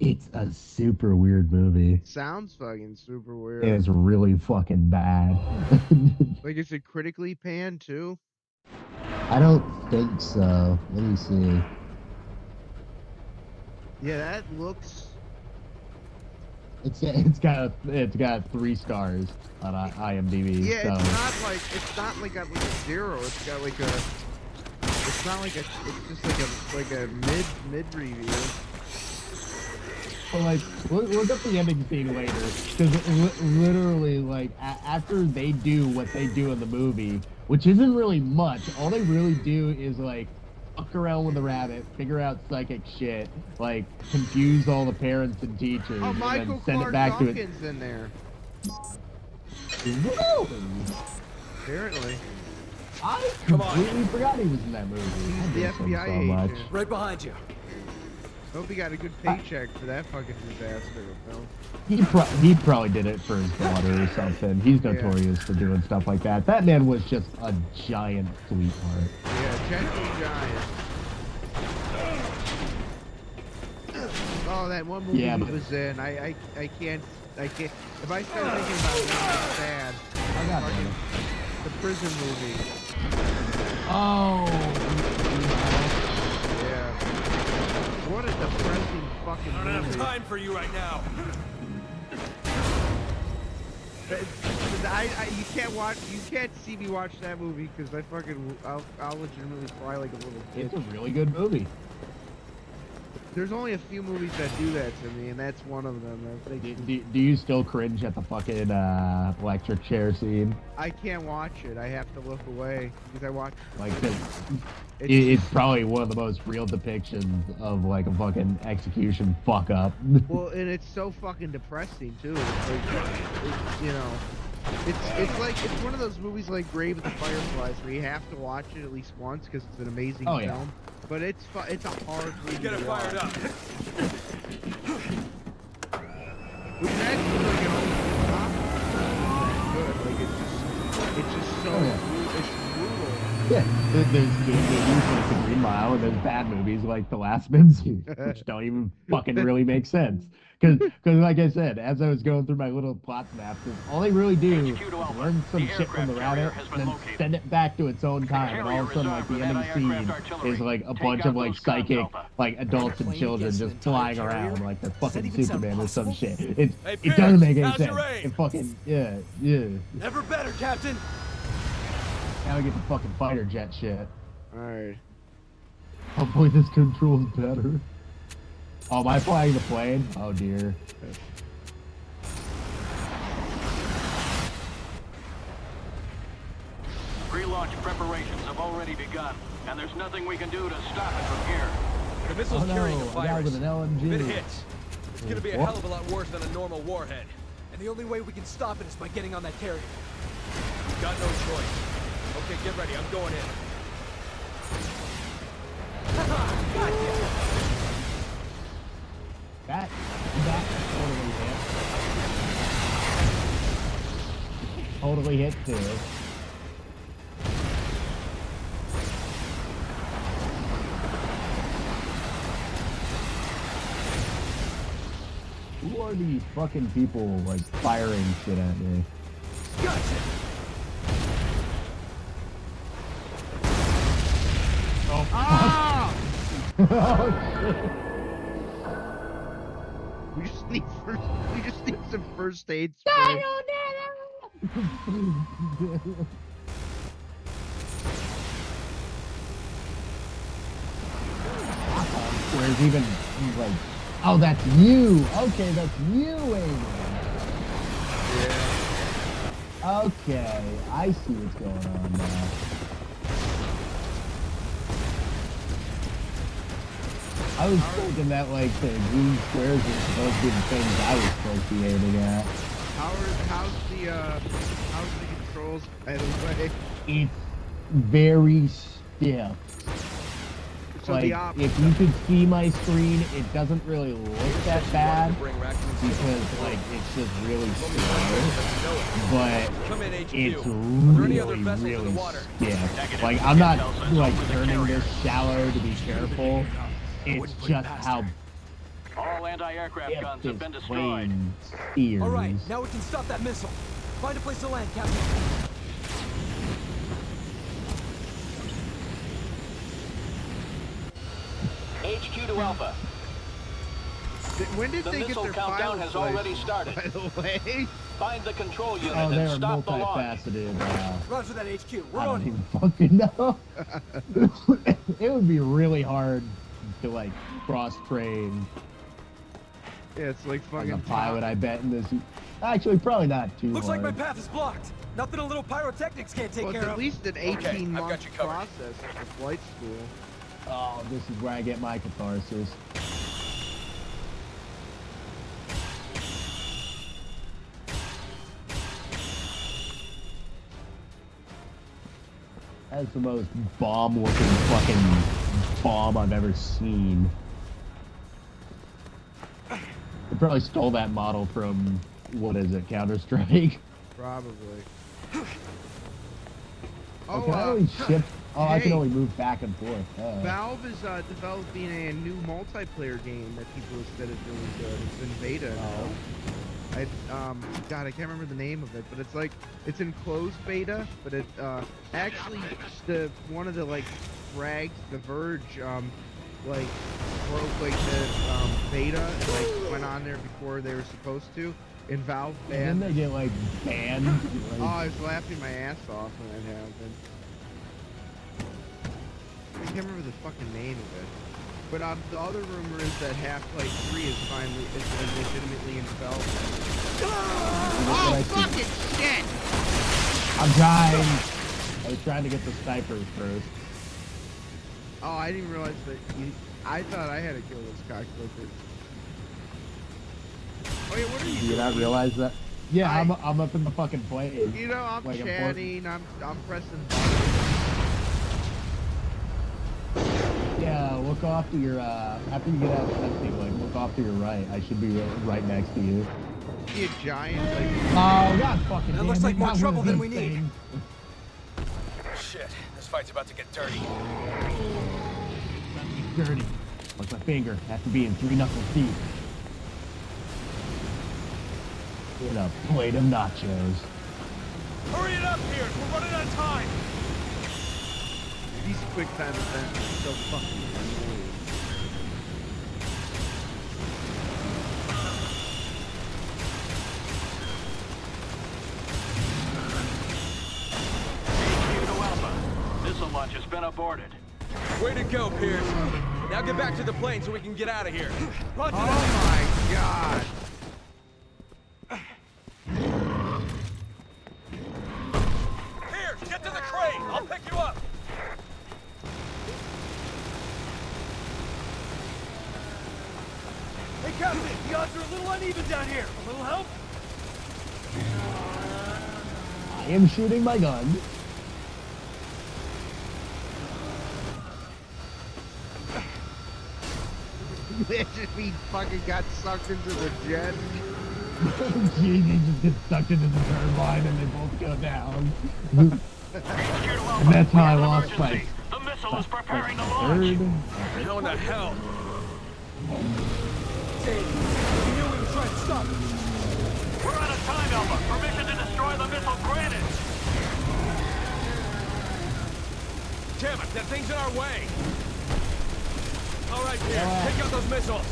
it's a super weird movie.
Sounds fucking super weird.
It's really fucking bad.
Like, is it critically panned too?
I don't think so. Let me see.
Yeah, that looks.
It's got 3 stars on IMDb.
Yeah,
so.
it's not like a 0. It's got like a. It's not like a. It's just like a mid review.
Well, like, look up the ending scene later, because literally, like, after they do what they do in the movie, which isn't really much, all they really do is, like, fuck around with the rabbit, figure out psychic shit, like, confuse all the parents and teachers, and then send it back to it.
Michael Clark Duncan's in there.
Really?
Apparently.
I completely forgot he was in that movie.
He's the FBI
so
agent.
much.
Right behind you.
Hope he got a good paycheck for that fucking disaster.
He probably did it for his daughter or something. He's notorious for doing stuff like that. That man was just a giant sweetheart.
Yeah, gentle giant. Oh, that one movie he was in. I can't. If I start thinking about it, it's sad.
I got it.
The prison movie.
Oh.
Yeah. What a depressing fucking movie.
I don't have time for you right now.
You can't see me watch that movie because I'll legitimately cry like a little kid.
It's a really good movie.
There's only a few movies that do that to me, and that's one of them.
Do you still cringe at the fucking electric chair scene?
I can't watch it. I have to look away because I watch.
Like, it's probably one of the most real depictions of like a fucking execution fuck up.
Well, and it's so fucking depressing too. It's like, you know, it's like it's one of those movies like Grave of the Fireflies where you have to watch it at least once because it's an amazing film.
Yeah.
But it's a hard movie.
Get it fired up.
Which is actually like an old good. Like it's just so it's brutal.
Yeah, there's usually the Green Mile, and there's bad movies like The Last Mincy, which don't even fucking really make sense. Because like I said, as I was going through my little plot synopsis, all they really do is learn some shit from the rabbit, and then send it back to its own time, and all of a sudden, like, the ending scene is like a bunch of like psychic, like adults and children just flying around like they're fucking Superman or some shit. It doesn't make any sense. It fucking yeah.
Never better, Captain.
Now we get the fucking fighter jet shit.
Alright.
Oh boy, this controls better. Oh, am I flying the plane? Oh dear.
Pre-launch preparations have already begun, and there's nothing we can do to stop it from here.
The missile's carrying a
a guy
virus.
with an LMG.
If it hits, it's gonna be a hell of a lot worse than a normal warhead. And the only way we can stop it is by getting on that carrier. We've got no choice. Okay, get ready. I'm going in.
That totally hit too. Who are these fucking people like firing shit at me?
Gotcha.
Oh,
Ah!
oh shit.
We just need some first aid spray.
Whereas even like, oh, that's you. Okay, that's you, Amy. Yeah. Okay, I see what's going on now. I was thinking that like the green squares were supposed to be the things I was supposed to be aiming at.
How's the controls, by the way?
It's very stiff.
So
like,
the opposite.
if you could see my screen, it doesn't really look that bad because like it's just really slow. But it's really stiff. Like, I'm not like turning this shallow to be careful. It's just how
All anti-aircraft guns have been
this
destroyed.
plane steers.
All right, now we can stop that missile. Find a place to land, Captain.
HQ to Alpha.
When did
The
they get
missile
their
countdown
files
has already started.
by the way?
Find the control unit
Oh,
and
they're
stop the launch.
multifaceted.
Roger that HQ. We're
I
on
don't
it.
even fucking know. It would be really hard to like cross train
Yeah, it's like
as
fucking
a pilot. I bet in this. Actually, probably not too
Looks like
hard.
my path is blocked. Nothing a little pyrotechnics can't take
Well,
care
it's at
of.
least an
Okay, I've got
18-month
you covered.
process for flight school.
Oh, this is where I get my catharsis. That's the most bomb-looking fucking bomb I've ever seen. They probably stole that model from, what is it, Counter-Strike?
Probably.
Oh, can I only shift? Oh, I can
hey.
only move back and forth.
Valve is developing a new multiplayer game that people have said is really good. It's in beta now. God, I can't remember the name of it, but it's like it's in closed beta. But it actually one of the like frags, The Verge, like broke like the beta and like went on there before they were supposed to, and Valve
And then
banned.
they get like banned.
Oh, I was laughing my ass off when that happened. I can't remember the fucking name of it. But the other rumor is that Half-Life 3 is legitimately in development. Oh, fucking shit!
I'm trying. I was trying to get the snipers first.
Oh, I didn't realize that I thought I had to kill this cockroach. Oh yeah, what are you doing?
Did you not realize that? Yeah, I'm up in the fucking plane.
You know, I'm
like
chatting, I'm pressing buttons.
Yeah, look off to your, after you get out of the like, look off to your right. I should be right next to you.
See a giant, like...
Oh, God fucking
That looks like more trouble than we need.
thing.
Shit, this fight's about to get dirty.
Dirty. Like my finger. Has to be in 3 knuckles deep. In a plate of nachos.
Hurry it up here! We're running out of time!
These quick time events are so fucking annoying.
HQ to Alpha. Missile launch has been aborted.
Way to go, Pierce. Now get back to the plane so we can get out of here. Roger
Oh
that.
my god!
Pierce, get to the crane! I'll pick you up! Hey, Captain, the odds are a little uneven down here. A little help?
I am shooting my gun.
Imagine if he fucking got sucked into the jet.
Jeez, he just gets sucked into the turbine and they both go down.
HQ to Alpha.
And that's how I
We have an
lost my
emergency. The missile is preparing to launch.
third.
How in the hell? Dave, we knew we were trying to stop it.
We're out of time, Alpha. Permission to destroy the missile granted.
Damn it, that thing's in our way. All right, Pierce, take out those missiles.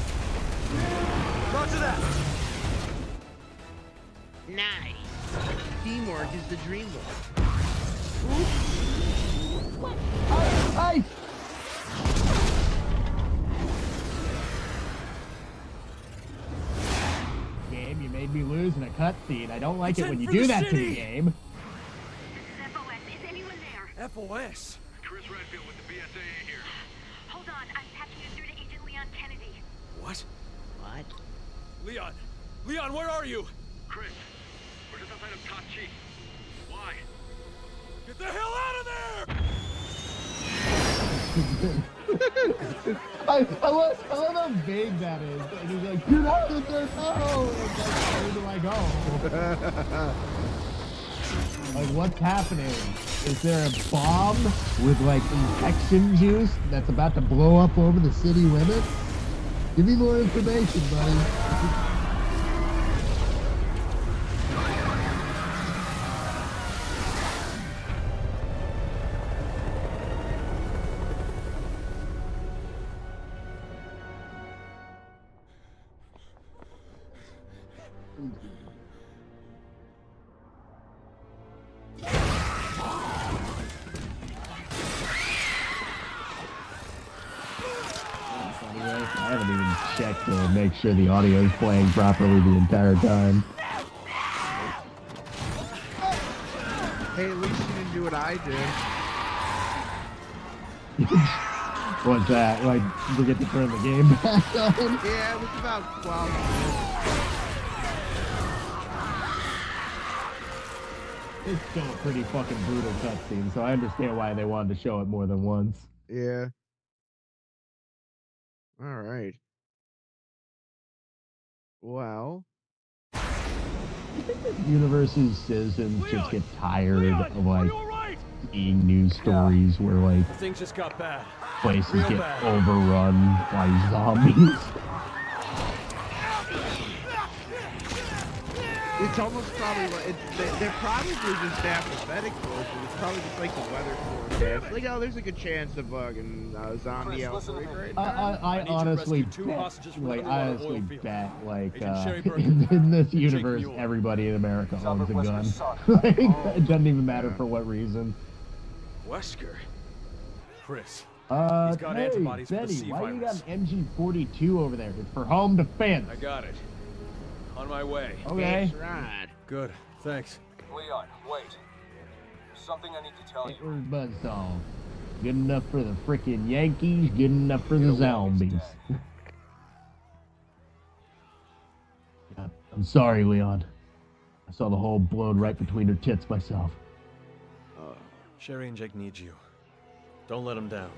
Roger that.
Nice. Teamwork is the dream work.
Hey! Game, you made me lose in a cutscene. I don't like it when you do that to the game.
FOS, is anyone there?
FOS?
Chris Redfield with the BSAA here.
Hold on, I'm patching you through to Agent Leon Kennedy.
What?
What?
Leon! Leon, where are you?
Chris, we're just outside of Tachi. Why?
Get the hell out of there!
I love how vague that is. And he's like, get out of there, no! And like, where do I go? Like, what's happening? Is there a bomb with, like, infection juice that's about to blow up over the city limits? Give me more information, buddy. I haven't even checked to make sure the audio is playing properly the entire time.
Hey, at least you didn't do what I did.
What's that? Like, we get to turn the game back on?
Yeah, it was about 12 minutes.
It's still a pretty fucking brutal cutscene, so I understand why they wanted to show it more than once.
Yeah. All right. Well.
Universe's citizens just get tired of, like,
Right?
seeing news stories where, like,
Things just got bad.
places
Real
get
bad.
overrun by zombies.
It's almost probably like they're probably just apathetic for it. It's probably just like the weather forecast. Like, oh, there's a good chance of fucking zombie outbreak right now.
I
need to
honestly
rescue 2 hostages from
like,
an underwater
honestly
oil field.
bet, like,
Agent Sherry Burke
in this
Jake
universe,
Mueller.
everybody in America owns a gun. Like, it doesn't even matter for what reason.
Wesker. Chris, He's got
hey,
antibodies for the
Benny,
C
why you got
virus.
an MG42 over there? It's for home defense.
I got it. On my way.
Okay.
That's right.
Good. Thanks.
Leon, wait. There's something I need to tell you.
Where's Buzzsaw? Good enough for the frickin' Yankees, good enough for the
Get along, he's
zombies.
dead.
Yeah, I'm sorry, Leon. I saw the hole blown right between her tits myself.
Sherry and Jake need you. Don't let them down.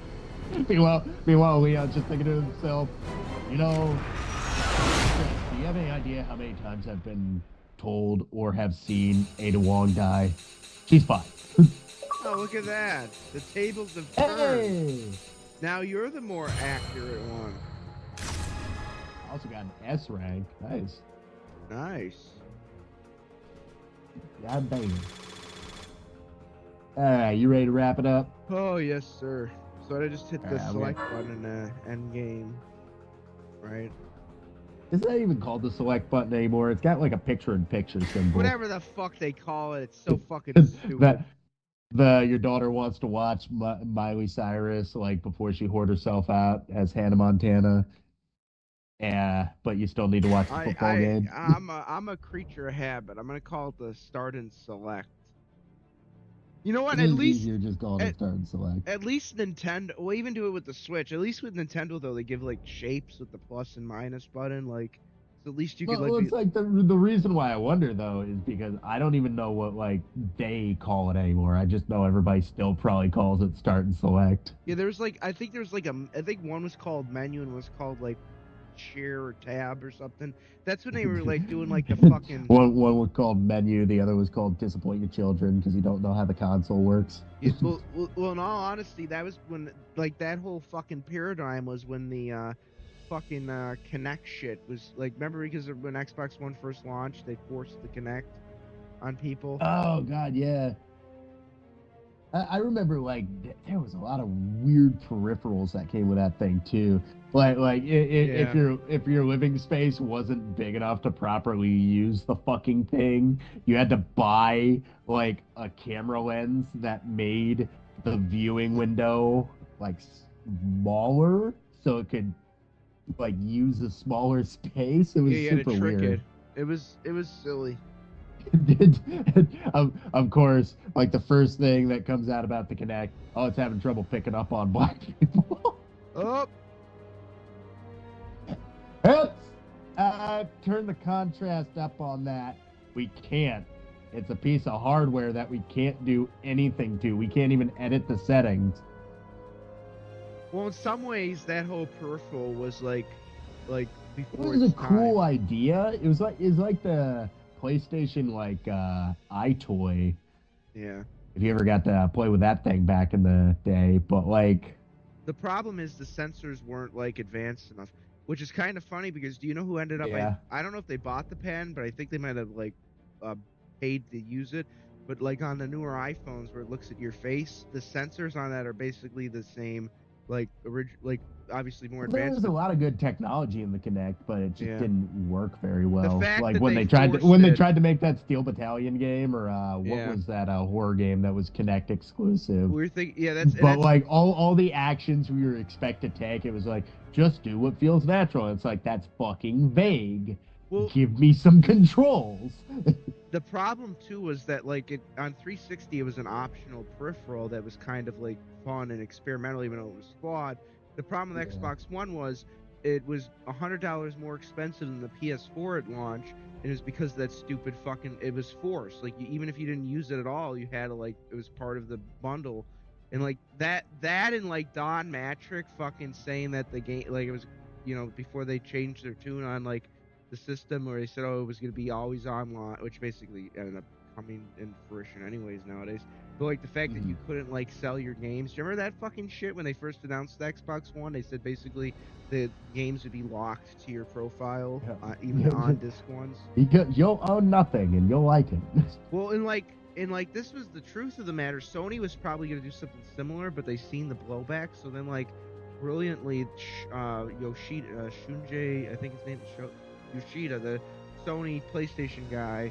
Meanwhile, Leon's just thinking to himself, you know, do you have any idea how many times I've been told or have seen Ada Wong die? She's fine.
Oh, look at that. The tables have turned.
Hey!
Now you're the more accurate one.
I also got an S rank. Nice.
Nice.
God damn. Alright, you ready to wrap it up?
Oh, yes, sir. So I just hit the
Alright,
select button end game. Right?
It's not even called the select button anymore. It's got like a picture-in-picture symbol.
Whatever the fuck they call it, it's so fucking stupid.
Your daughter wants to watch Miley Cyrus like before she whored herself out as Hannah Montana. Yeah, but you still need to watch the football game.
I'm a creature of habit. I'm gonna call it the start and select. You know what?
It
At
is
least
easier just calling it start and select.
At least Nintendo, we'll even do it with the Switch. At least with Nintendo, though, they give like shapes with the plus and minus button. Like, so at least you could
Well, it's like the reason why I wonder though is because I don't even know what like they call it anymore. I just know everybody still probably calls it start and select.
Yeah, there's like I think one was called menu and was called like share or tab or something. That's when they were like doing like the fucking
one was called menu, the other was called disappoint your children because you don't know how the console works.
Yeah, well, in all honesty, that was when like that whole fucking paradigm was when the fucking Kinect shit was like. Remember because when Xbox One first launched, they forced the Kinect on people.
Oh god, yeah. I remember like there was a lot of weird peripherals that came with that thing too. If your living space wasn't big enough to properly use the fucking thing, you had to buy like a camera lens that made the viewing window like smaller so it could like use a smaller space. It was super weird.
It was silly.
Of course, like the first thing that comes out about the Kinect, oh, it's having trouble picking up on black people.
Oh.
Oops. Turn the contrast up on that. We can't. It's a piece of hardware that we can't do anything to. We can't even edit the settings.
Well, in some ways, that whole peripheral was like before.
It was a cool idea. It was like the PlayStation like iToy.
Yeah.
If you ever got to play with that thing back in the day, but like
the problem is the sensors weren't like advanced enough, which is kind of funny because do you know who ended up?
Yeah.
I don't know if they bought the pen, but I think they might have like paid to use it. But like on the newer iPhones where it looks at your face, the sensors on that are basically the same. Like obviously more advanced.
There's a lot of good technology in the Kinect, but it just didn't work very well.
The fact
like
that
when
they
tried to make that Steel Battalion game, or what was that horror game that was Kinect exclusive?
We were thinking,
like all the actions we were expected to take, it was like just do what feels natural. It's like that's fucking vague. Well, give me some controls.
The problem too was that like on 360 it was an optional peripheral that was kind of like fun and experimental, even though it was flawed. The problem with Xbox One was it was $100 more expensive than the PS4 at launch, and it was because of that stupid fucking it was forced. Like even if you didn't use it at all, you had to like it was part of the bundle, and like that and like Don Matrick fucking saying that the game like it was before they changed their tune on like the system where they said it was going to be always online, which basically ended up coming in fruition anyways nowadays. But like the fact that you couldn't like sell your games. Do you remember that fucking shit when they first announced the Xbox One? They said basically the games would be locked to your profile, even on disc ones.
You'll own nothing and you'll like it.
Well, and like this was the truth of the matter. Sony was probably going to do something similar, but they seen the blowback. So then like brilliantly, Shunjay, I think his name is Yoshida, the Sony PlayStation guy,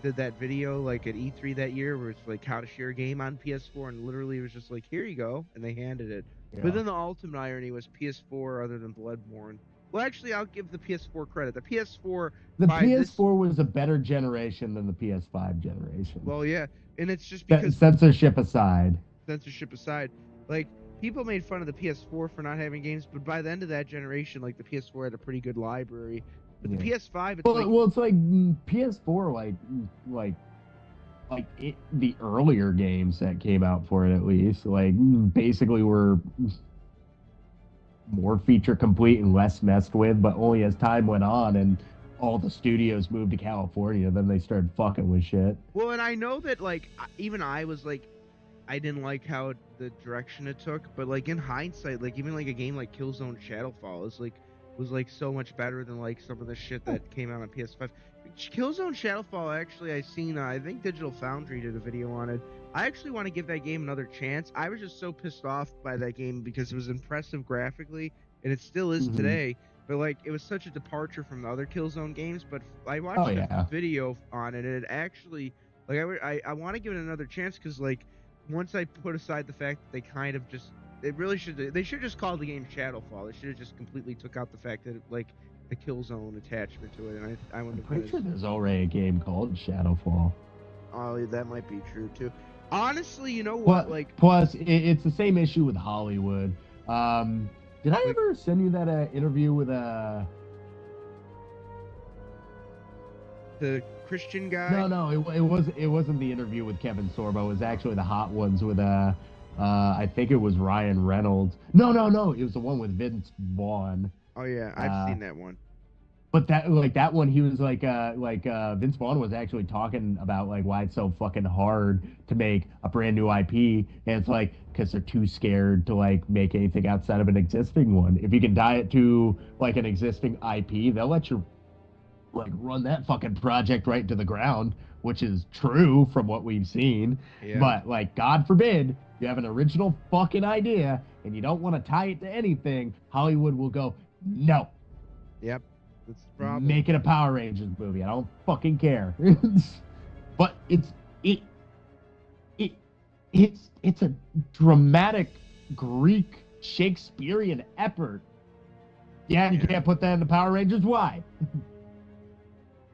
did that video like at E3 that year where it's like how to share a game on PS4, and literally it was just like, here you go, and they handed it. But then the ultimate irony was PS4 other than Bloodborne. Well, actually, I'll give the PS4 credit. The PS4.
The PS4 was a better generation than the PS5 generation.
Well, yeah, and it's just because
censorship aside.
Censorship aside, like people made fun of the PS4 for not having games, but by the end of that generation, like the PS4 had a pretty good library. But the PS5,
it's like PS4, the earlier games that came out for it, at least, like basically were more feature complete and less messed with. But only as time went on and all the studios moved to California, then they started fucking with shit.
Well, and I know that like even I was like, I didn't like how the direction it took, but like in hindsight, like even like a game like Killzone Shadowfall was like so much better than like some of the shit that came out on PS5. Killzone Shadowfall, actually, I seen, I think Digital Foundry did a video on it. I actually want to give that game another chance. I was just so pissed off by that game because it was impressive graphically, and it still is today. But like, it was such a departure from the other Killzone games. But I watched a video on it, and it actually, like, I want to give it another chance because like, once I put aside the fact that they kind of just, they should just call the game Shadowfall. They should have just completely took out the fact that like the Killzone attachment to it, and I'm
pretty sure there's already a game called Shadowfall.
Oh, that might be true too. Honestly, you know what?
Plus, it's the same issue with Hollywood. Did I ever send you that interview with
the Christian guy?
No, it wasn't the interview with Kevin Sorbo. It was actually the Hot Ones with I think it was Ryan Reynolds. No, it was the one with Vince Vaughn.
Oh yeah, I've seen that one.
But that one, he was like Vince Vaughn was actually talking about like why it's so fucking hard to make a brand new IP, and it's like because they're too scared to like make anything outside of an existing one. If you can tie it to like an existing IP, they'll let you like run that fucking project right to the ground, which is true from what we've seen. Yeah. But like, God forbid you have an original fucking idea and you don't want to tie it to anything, Hollywood will go, no.
Yep. That's the problem.
Make it a Power Rangers movie. I don't fucking care. But it's a dramatic Greek Shakespearean effort. Yeah, you can't put that in the Power Rangers. Why?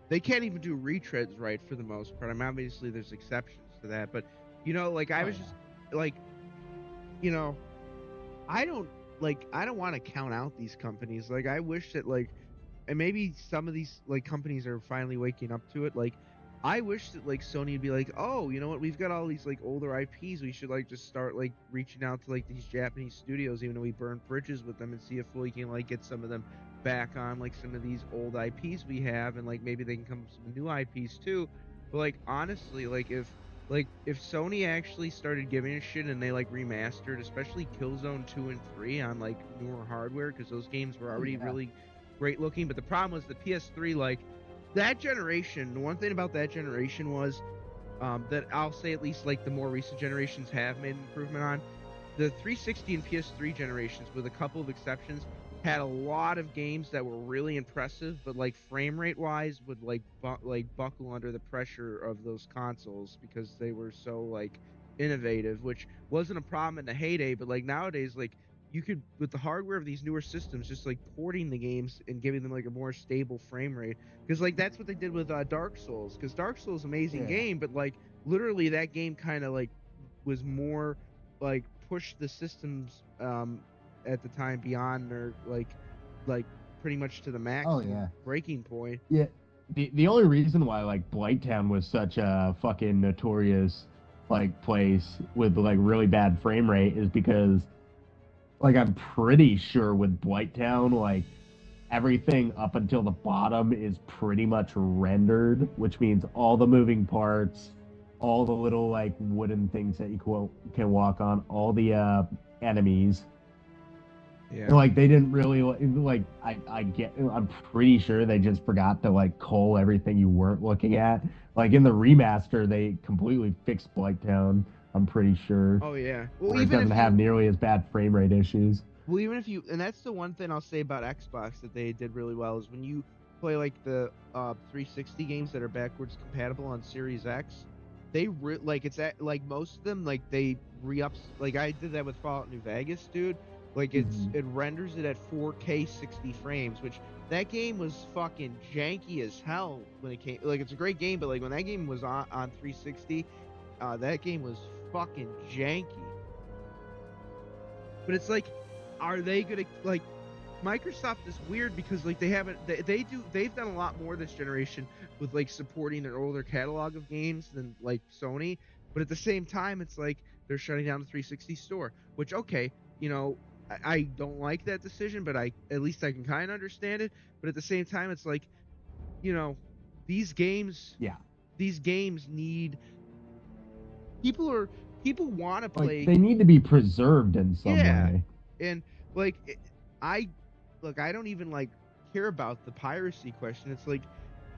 They can't even do retreads right for the most part. I mean, obviously there's exceptions to that, but you know, like I was just like, you know, I don't want to count out these companies. Like I wish that like, and maybe some of these like companies are finally waking up to it. Like I wish that like Sony would be like, oh, you know what, we've got all these like older IPs. We should like just start like reaching out to like these Japanese studios, even though we burn bridges with them, and see if we can like get some of them back on like some of these old IPs we have, and like maybe they can come up with some new IPs too. But like honestly, like if Sony actually started giving a shit and they like remastered, especially Killzone 2 and 3 on like newer hardware, because those games were already really great looking. But the problem was the PS3, like that generation, the one thing about that generation was that I'll say at least like the more recent generations have made an improvement on. The 360 and PS3 generations, with a couple of exceptions, had a lot of games that were really impressive, but like frame rate wise would like buckle under the pressure of those consoles because they were so like innovative, which wasn't a problem in the heyday. But like nowadays, like you could, with the hardware of these newer systems, just like porting the games and giving them like a more stable frame rate, because like that's what they did with Dark Souls, because Dark Souls amazing game, but like literally that game kind of like was more like pushed the systems at the time beyond their like pretty much to the max breaking point.
Yeah, the only reason why like Blighttown was such a fucking notorious like place with like really bad frame rate is because like I'm pretty sure with Blighttown, like everything up until the bottom is pretty much rendered, which means all the moving parts, all the little like wooden things that you can walk on, all the enemies. Yeah. Like they didn't really like I'm pretty sure they just forgot to like cull everything you weren't looking at. Like in the remaster, they completely fixed Blighttown, I'm pretty sure.
Oh yeah.
Well, it doesn't have nearly as bad frame rate issues.
Well, even if you, and that's the one thing I'll say about Xbox that they did really well, is when you play like the 360 games that are backwards compatible on Series X, like it's at like most of them like they re-ups like I did that with Fallout New Vegas, dude. Like it renders it at 4K 60 frames, which that game was fucking janky as hell when it came. Like it's a great game, but like when that game was on 360, that game was fucking janky. But it's like, are they gonna like? Microsoft is weird because like they've done a lot more this generation with like supporting their older catalog of games than like Sony, but at the same time it's like they're shutting down the 360 store, which okay, you know, I don't like that decision, but at least I can kind of understand it. But at the same time it's like, you know, these games need people want to play.
Like, they need to be preserved in some way.
And like I don't even like care about the piracy question. It's like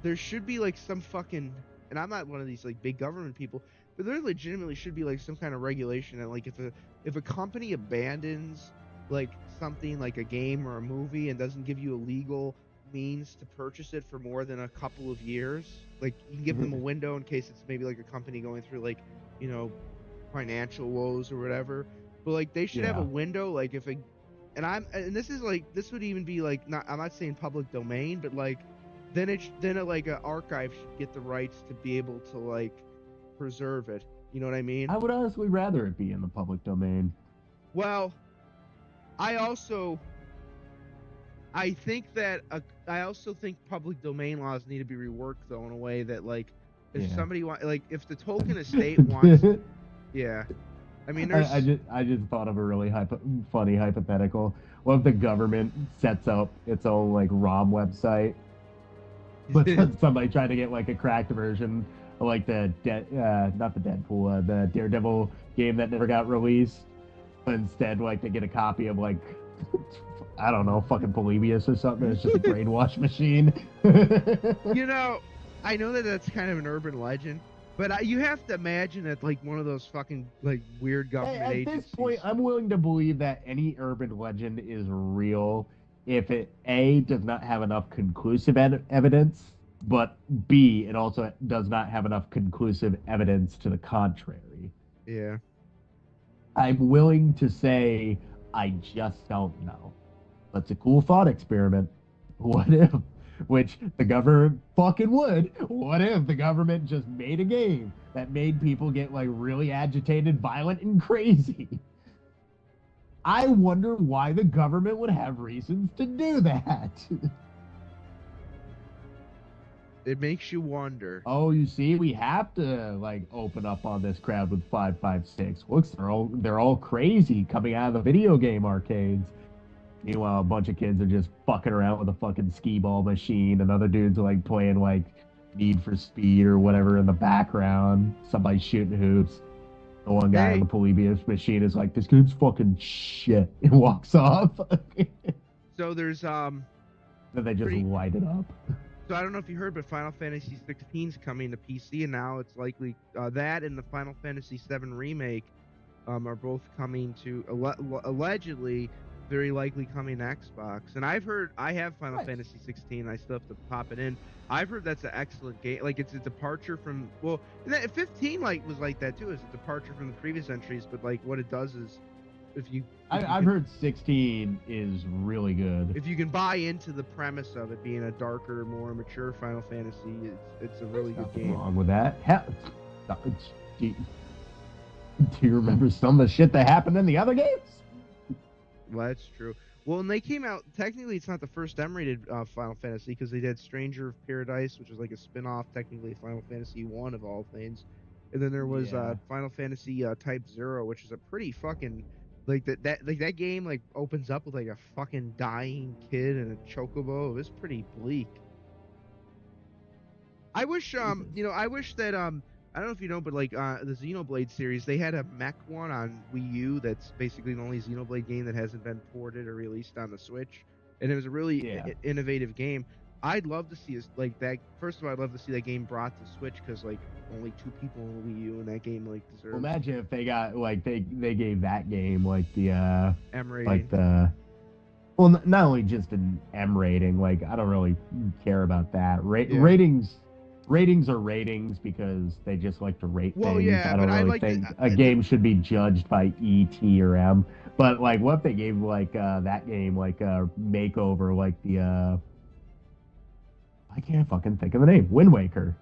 there should be like some fucking, and I'm not one of these like big government people, but there legitimately should be like some kind of regulation that like if a company abandons like something like a game or a movie and doesn't give you a legal means to purchase it for more than a couple of years, like you can give them a window in case it's maybe like a company going through like, you know, financial woes or whatever. But like they should have a window, like if a and this is like, this would even be like, not, I'm not saying public domain, but like then like an archive should get the rights to be able to like preserve it. You know what I mean?
I would honestly rather it be in the public domain.
Well, I also think public domain laws need to be reworked though in a way that like if somebody if the Tolkien estate wants, I mean,
I just thought of a really funny hypothetical. What if the government sets up its own like ROM website, but somebody tried to get like a cracked version of like the not the Deadpool, the Daredevil game that never got released, but instead like they get a copy of like I don't know, fucking Polybius or something. It's just a brainwash machine.
You know, I know that that's kind of an urban legend. But you have to imagine that like one of those fucking like weird government agencies.
At this point, I'm willing to believe that any urban legend is real if it A, does not have enough conclusive evidence, but B, it also does not have enough conclusive evidence to the contrary.
Yeah.
I'm willing to say I just don't know. That's a cool thought experiment. What if? Which the government fucking would. What if the government just made a game that made people get like really agitated, violent, and crazy? I wonder why the government would have reasons to do that.
It makes you wonder.
Oh, you see, we have to like open up on this crowd with 556. Looks, they're all crazy coming out of the video game arcades. Meanwhile, a bunch of kids are just fucking around with a fucking skee ball machine, and other dudes are like playing like Need for Speed or whatever in the background. Somebody shooting hoops. The one guy on the Polybius machine is like, "This game's fucking shit," and walks off.
So there's
Then they just light it up.
So I don't know if you heard, but Final Fantasy 16 is coming to PC, and now it's likely that and the Final Fantasy 7 remake are both coming to allegedly. Very likely coming to Xbox. And I've heard, I have Final Fantasy 16, I still have to pop it in. I've heard that's an excellent game. Like it's a departure from, well, 15 like was like that too. It's a departure from the previous entries, but like what it does is
I've heard 16 is really good.
If you can buy into the premise of it being a darker, more mature Final Fantasy, it's a really good game.
What's wrong with that? Hell, do you remember some of the shit that happened in the other games?
Well, that's true. Well, when they came out, technically it's not the first M-rated Final Fantasy because they did Stranger of Paradise, which was like a spin-off, technically Final Fantasy 1 of all things. And then there was Final Fantasy Type 0, which is a pretty fucking like that game like opens up with like a fucking dying kid and a chocobo. It was pretty bleak. I wish I wish that I don't know if you know, but like the Xenoblade series, they had a mech one on Wii U that's basically the only Xenoblade game that hasn't been ported or released on the Switch, and it was a really innovative game. I'd love to see like that. First of all, I'd love to see that game brought to Switch because like only 2 people on Wii U, and that game like deserves.
Well, imagine if they got like they gave that game like the
M rating.
Like the. Well, not only just an M rating. Like I don't really care about that. Ratings ratings are ratings because they just like to rate
Well,
things.
yeah,
I don't
but I
really
like
think a game should be judged by E, T, or M. But like, what if they gave like that game like a makeover, like the I can't fucking think of the name, Wind Waker.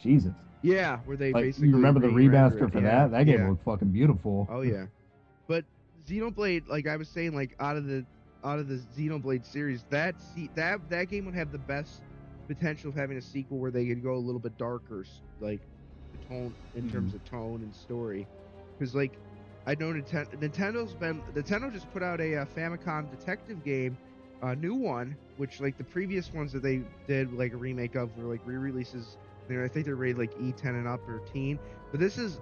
Jesus.
Yeah, where they
Like,
basically
you remember the
re-render
remaster
it.
for
Yeah,
that? That game
yeah.
looked fucking beautiful.
Oh yeah, but Xenoblade, like I was saying, like out of the Xenoblade series, that game would have the best potential of having a sequel where they could go a little bit darker, like the tone in terms of tone and story, because like I know Nintendo just put out a Famicom detective game, a new one, which like the previous ones that they did like a remake of were like re-releases. I think they're rated like E10 and up or teen, but this is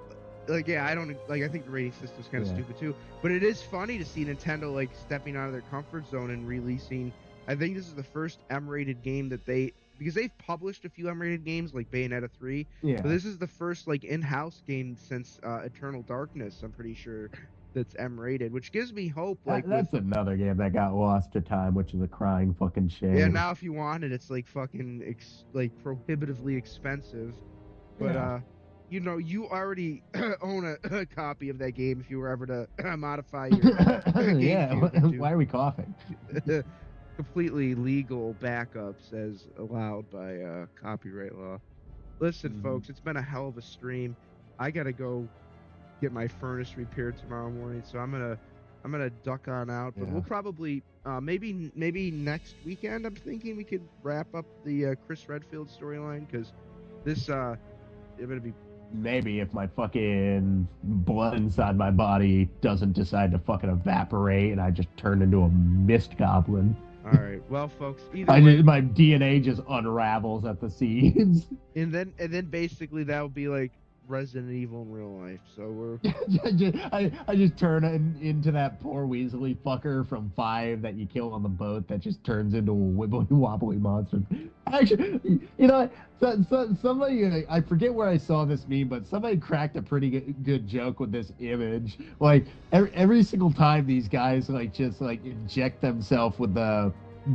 like, yeah, I don't like. I think the rating system's kind of stupid too. But it is funny to see Nintendo like stepping out of their comfort zone and releasing. I think this is the first M-rated game that because they've published a few M-rated games like Bayonetta 3.
Yeah.
But this is the first like in-house game since Eternal Darkness. I'm pretty sure that's M-rated, which gives me hope. Like
that's another game that got lost to time, which is a crying fucking shame.
Yeah, now if you want it, it's like fucking like prohibitively expensive. But you know, you already own a copy of that game if you were ever to modify your
yeah. Why are we coughing?
Completely legal backups as allowed by copyright law. Listen, folks, it's been a hell of a stream. I gotta go get my furnace repaired tomorrow morning, so I'm gonna duck on out. But we'll probably maybe next weekend. I'm thinking we could wrap up the Chris Redfield storyline, because this it's gonna be.
Maybe if my fucking blood inside my body doesn't decide to fucking evaporate and I just turn into a mist goblin.
All right, well, folks,
my DNA just unravels at the seams.
And then basically that would be like Resident Evil in real life. So we're
I just turn into that poor Weasley fucker from 5 that you kill on the boat that just turns into a wibbly wobbly monster. Actually, you know, somebody, I forget where I saw this meme, but somebody cracked a pretty good joke with this image. Like every single time these guys like just like inject themselves with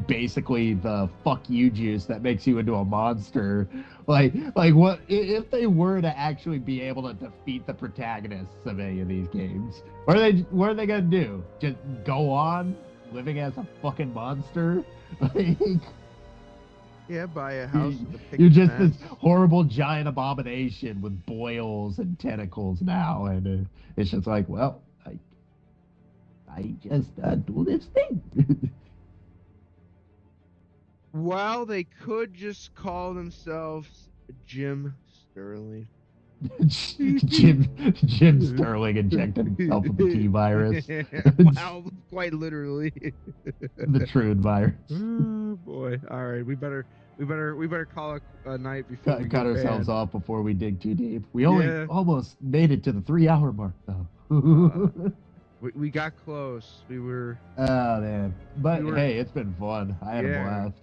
basically the fuck you juice that makes you into a monster. Like what if they were to actually be able to defeat the protagonists of any of these games? What are they gonna do? Just go on living as a fucking monster? Like,
yeah, buy a house with a pig.
You're just this horrible giant abomination with boils and tentacles now, and it's just like, well, I just do this thing.
Well, they could just call themselves Jim Sterling.
Jim Sterling injected himself with the T virus.
Wow, quite literally.
The Troon virus.
Oh boy! All right, we better call it a night before we
cut ourselves
banned.
off before we dig too deep. We only almost made it to the 3-hour mark though.
We got close. We were.
Oh man! But hey, it's been fun. I had a blast.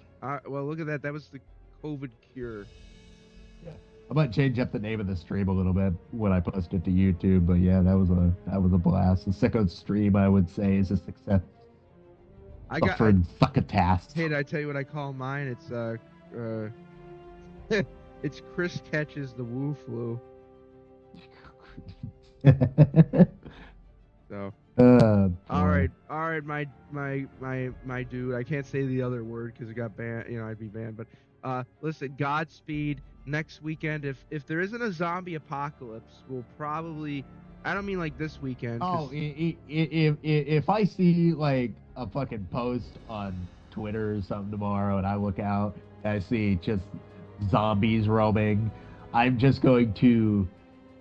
Well, look at that. That was the COVID cure.
Yeah. I might change up the name of the stream a little bit when I post it to YouTube. But yeah, that was a blast. The Sicko stream, I would say, is a success. For succotash.
Hey, did I tell you what I call mine? It's it's Chris catches the Woo flu. So. All right, my dude. I can't say the other word because it got banned. You know, I'd be banned. But listen, Godspeed. Next weekend, if there isn't a zombie apocalypse, we'll probably. I don't mean like this weekend.
Oh, if I see like a fucking post on Twitter or something tomorrow, and I look out and I see just zombies roaming, I'm just going to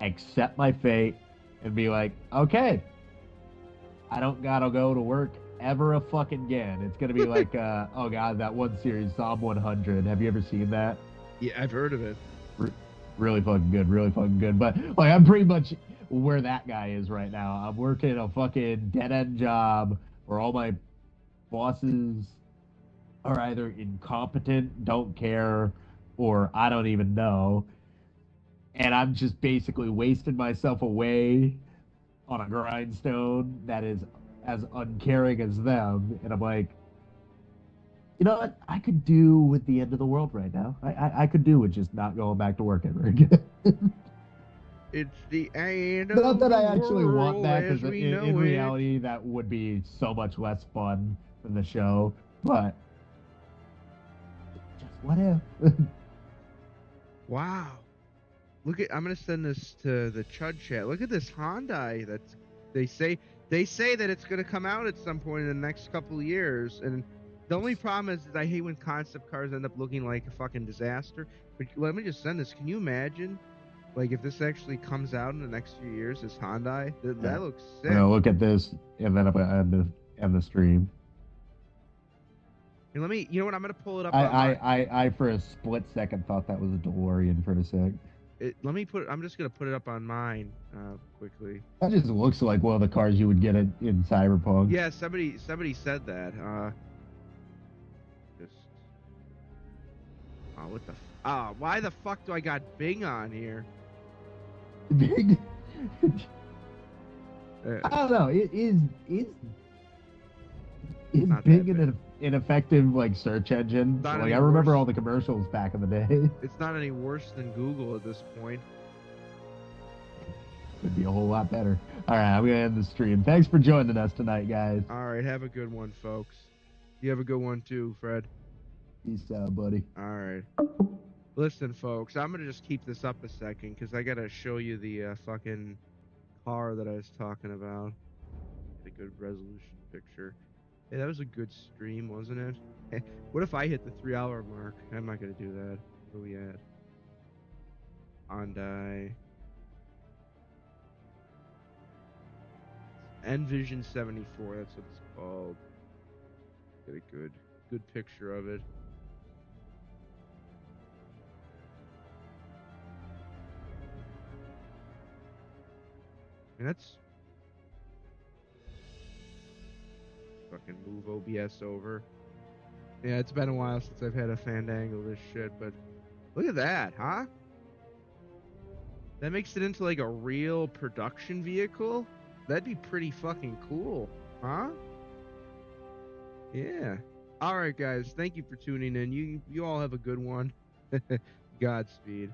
accept my fate and be like, okay. I don't gotta go to work ever a fucking again. It's gonna be like, oh god, that one series, Psalm 100. Have you ever seen that?
Yeah, I've heard of it.
Really fucking good. But like, I'm pretty much where that guy is right now. I'm working a fucking dead-end job where all my bosses are either incompetent, don't care, or I don't even know. And I'm just basically wasting myself away on a grindstone that is as uncaring as them, and I'm like, You know what? I could do with the end of the world right now. I could do with just not going back to work ever again.
It's the end
Not
of
that
the
I actually want
world
that,
as
because
we
in
know it.
reality, that would be so much less fun than the show. But just what if?
Wow. Look at, I'm gonna send this to the Chud chat. Look at this Hyundai. They say that it's gonna come out at some point in the next couple of years. And the only problem is I hate when concept cars end up looking like a fucking disaster. But let me just send this. Can you imagine, like, if this actually comes out in the next few years, this Hyundai? That looks sick.
I'm gonna look at this and then I'm gonna end the stream.
And let me, you know what? I'm gonna pull it up.
I for a split second thought that was a DeLorean for a sec.
I'm just gonna put it up on mine quickly.
That just looks like one of the cars you would get in Cyberpunk.
Yeah, somebody said that. What the? Why the fuck do I got Bing on here?
Big. I don't know. It's Bing an effective like search engine. Like I remember all the commercials back in the day.
It's not any worse than Google at this point.
Could be a whole lot better. All right, I'm gonna end the stream. Thanks for joining us tonight, guys.
All right, have a good one, folks. You have a good one too, Fred.
Peace out, buddy.
All right. Listen, folks, I'm gonna just keep this up a second because I gotta show you the fucking car that I was talking about. Get a good resolution picture. Hey, that was a good stream, wasn't it? What if I hit the 3-hour mark? I'm not gonna do that. Where we at? Hyundai. Envision 74, that's what it's called. Get a good picture of it. And that's fucking move OBS over. Yeah, it's been a while since I've had a Fandangle this shit, but look at that, huh? That makes it into like a real production vehicle? That'd be pretty fucking cool, huh? Yeah. Alright guys, thank you for tuning in. You all have a good one. Godspeed.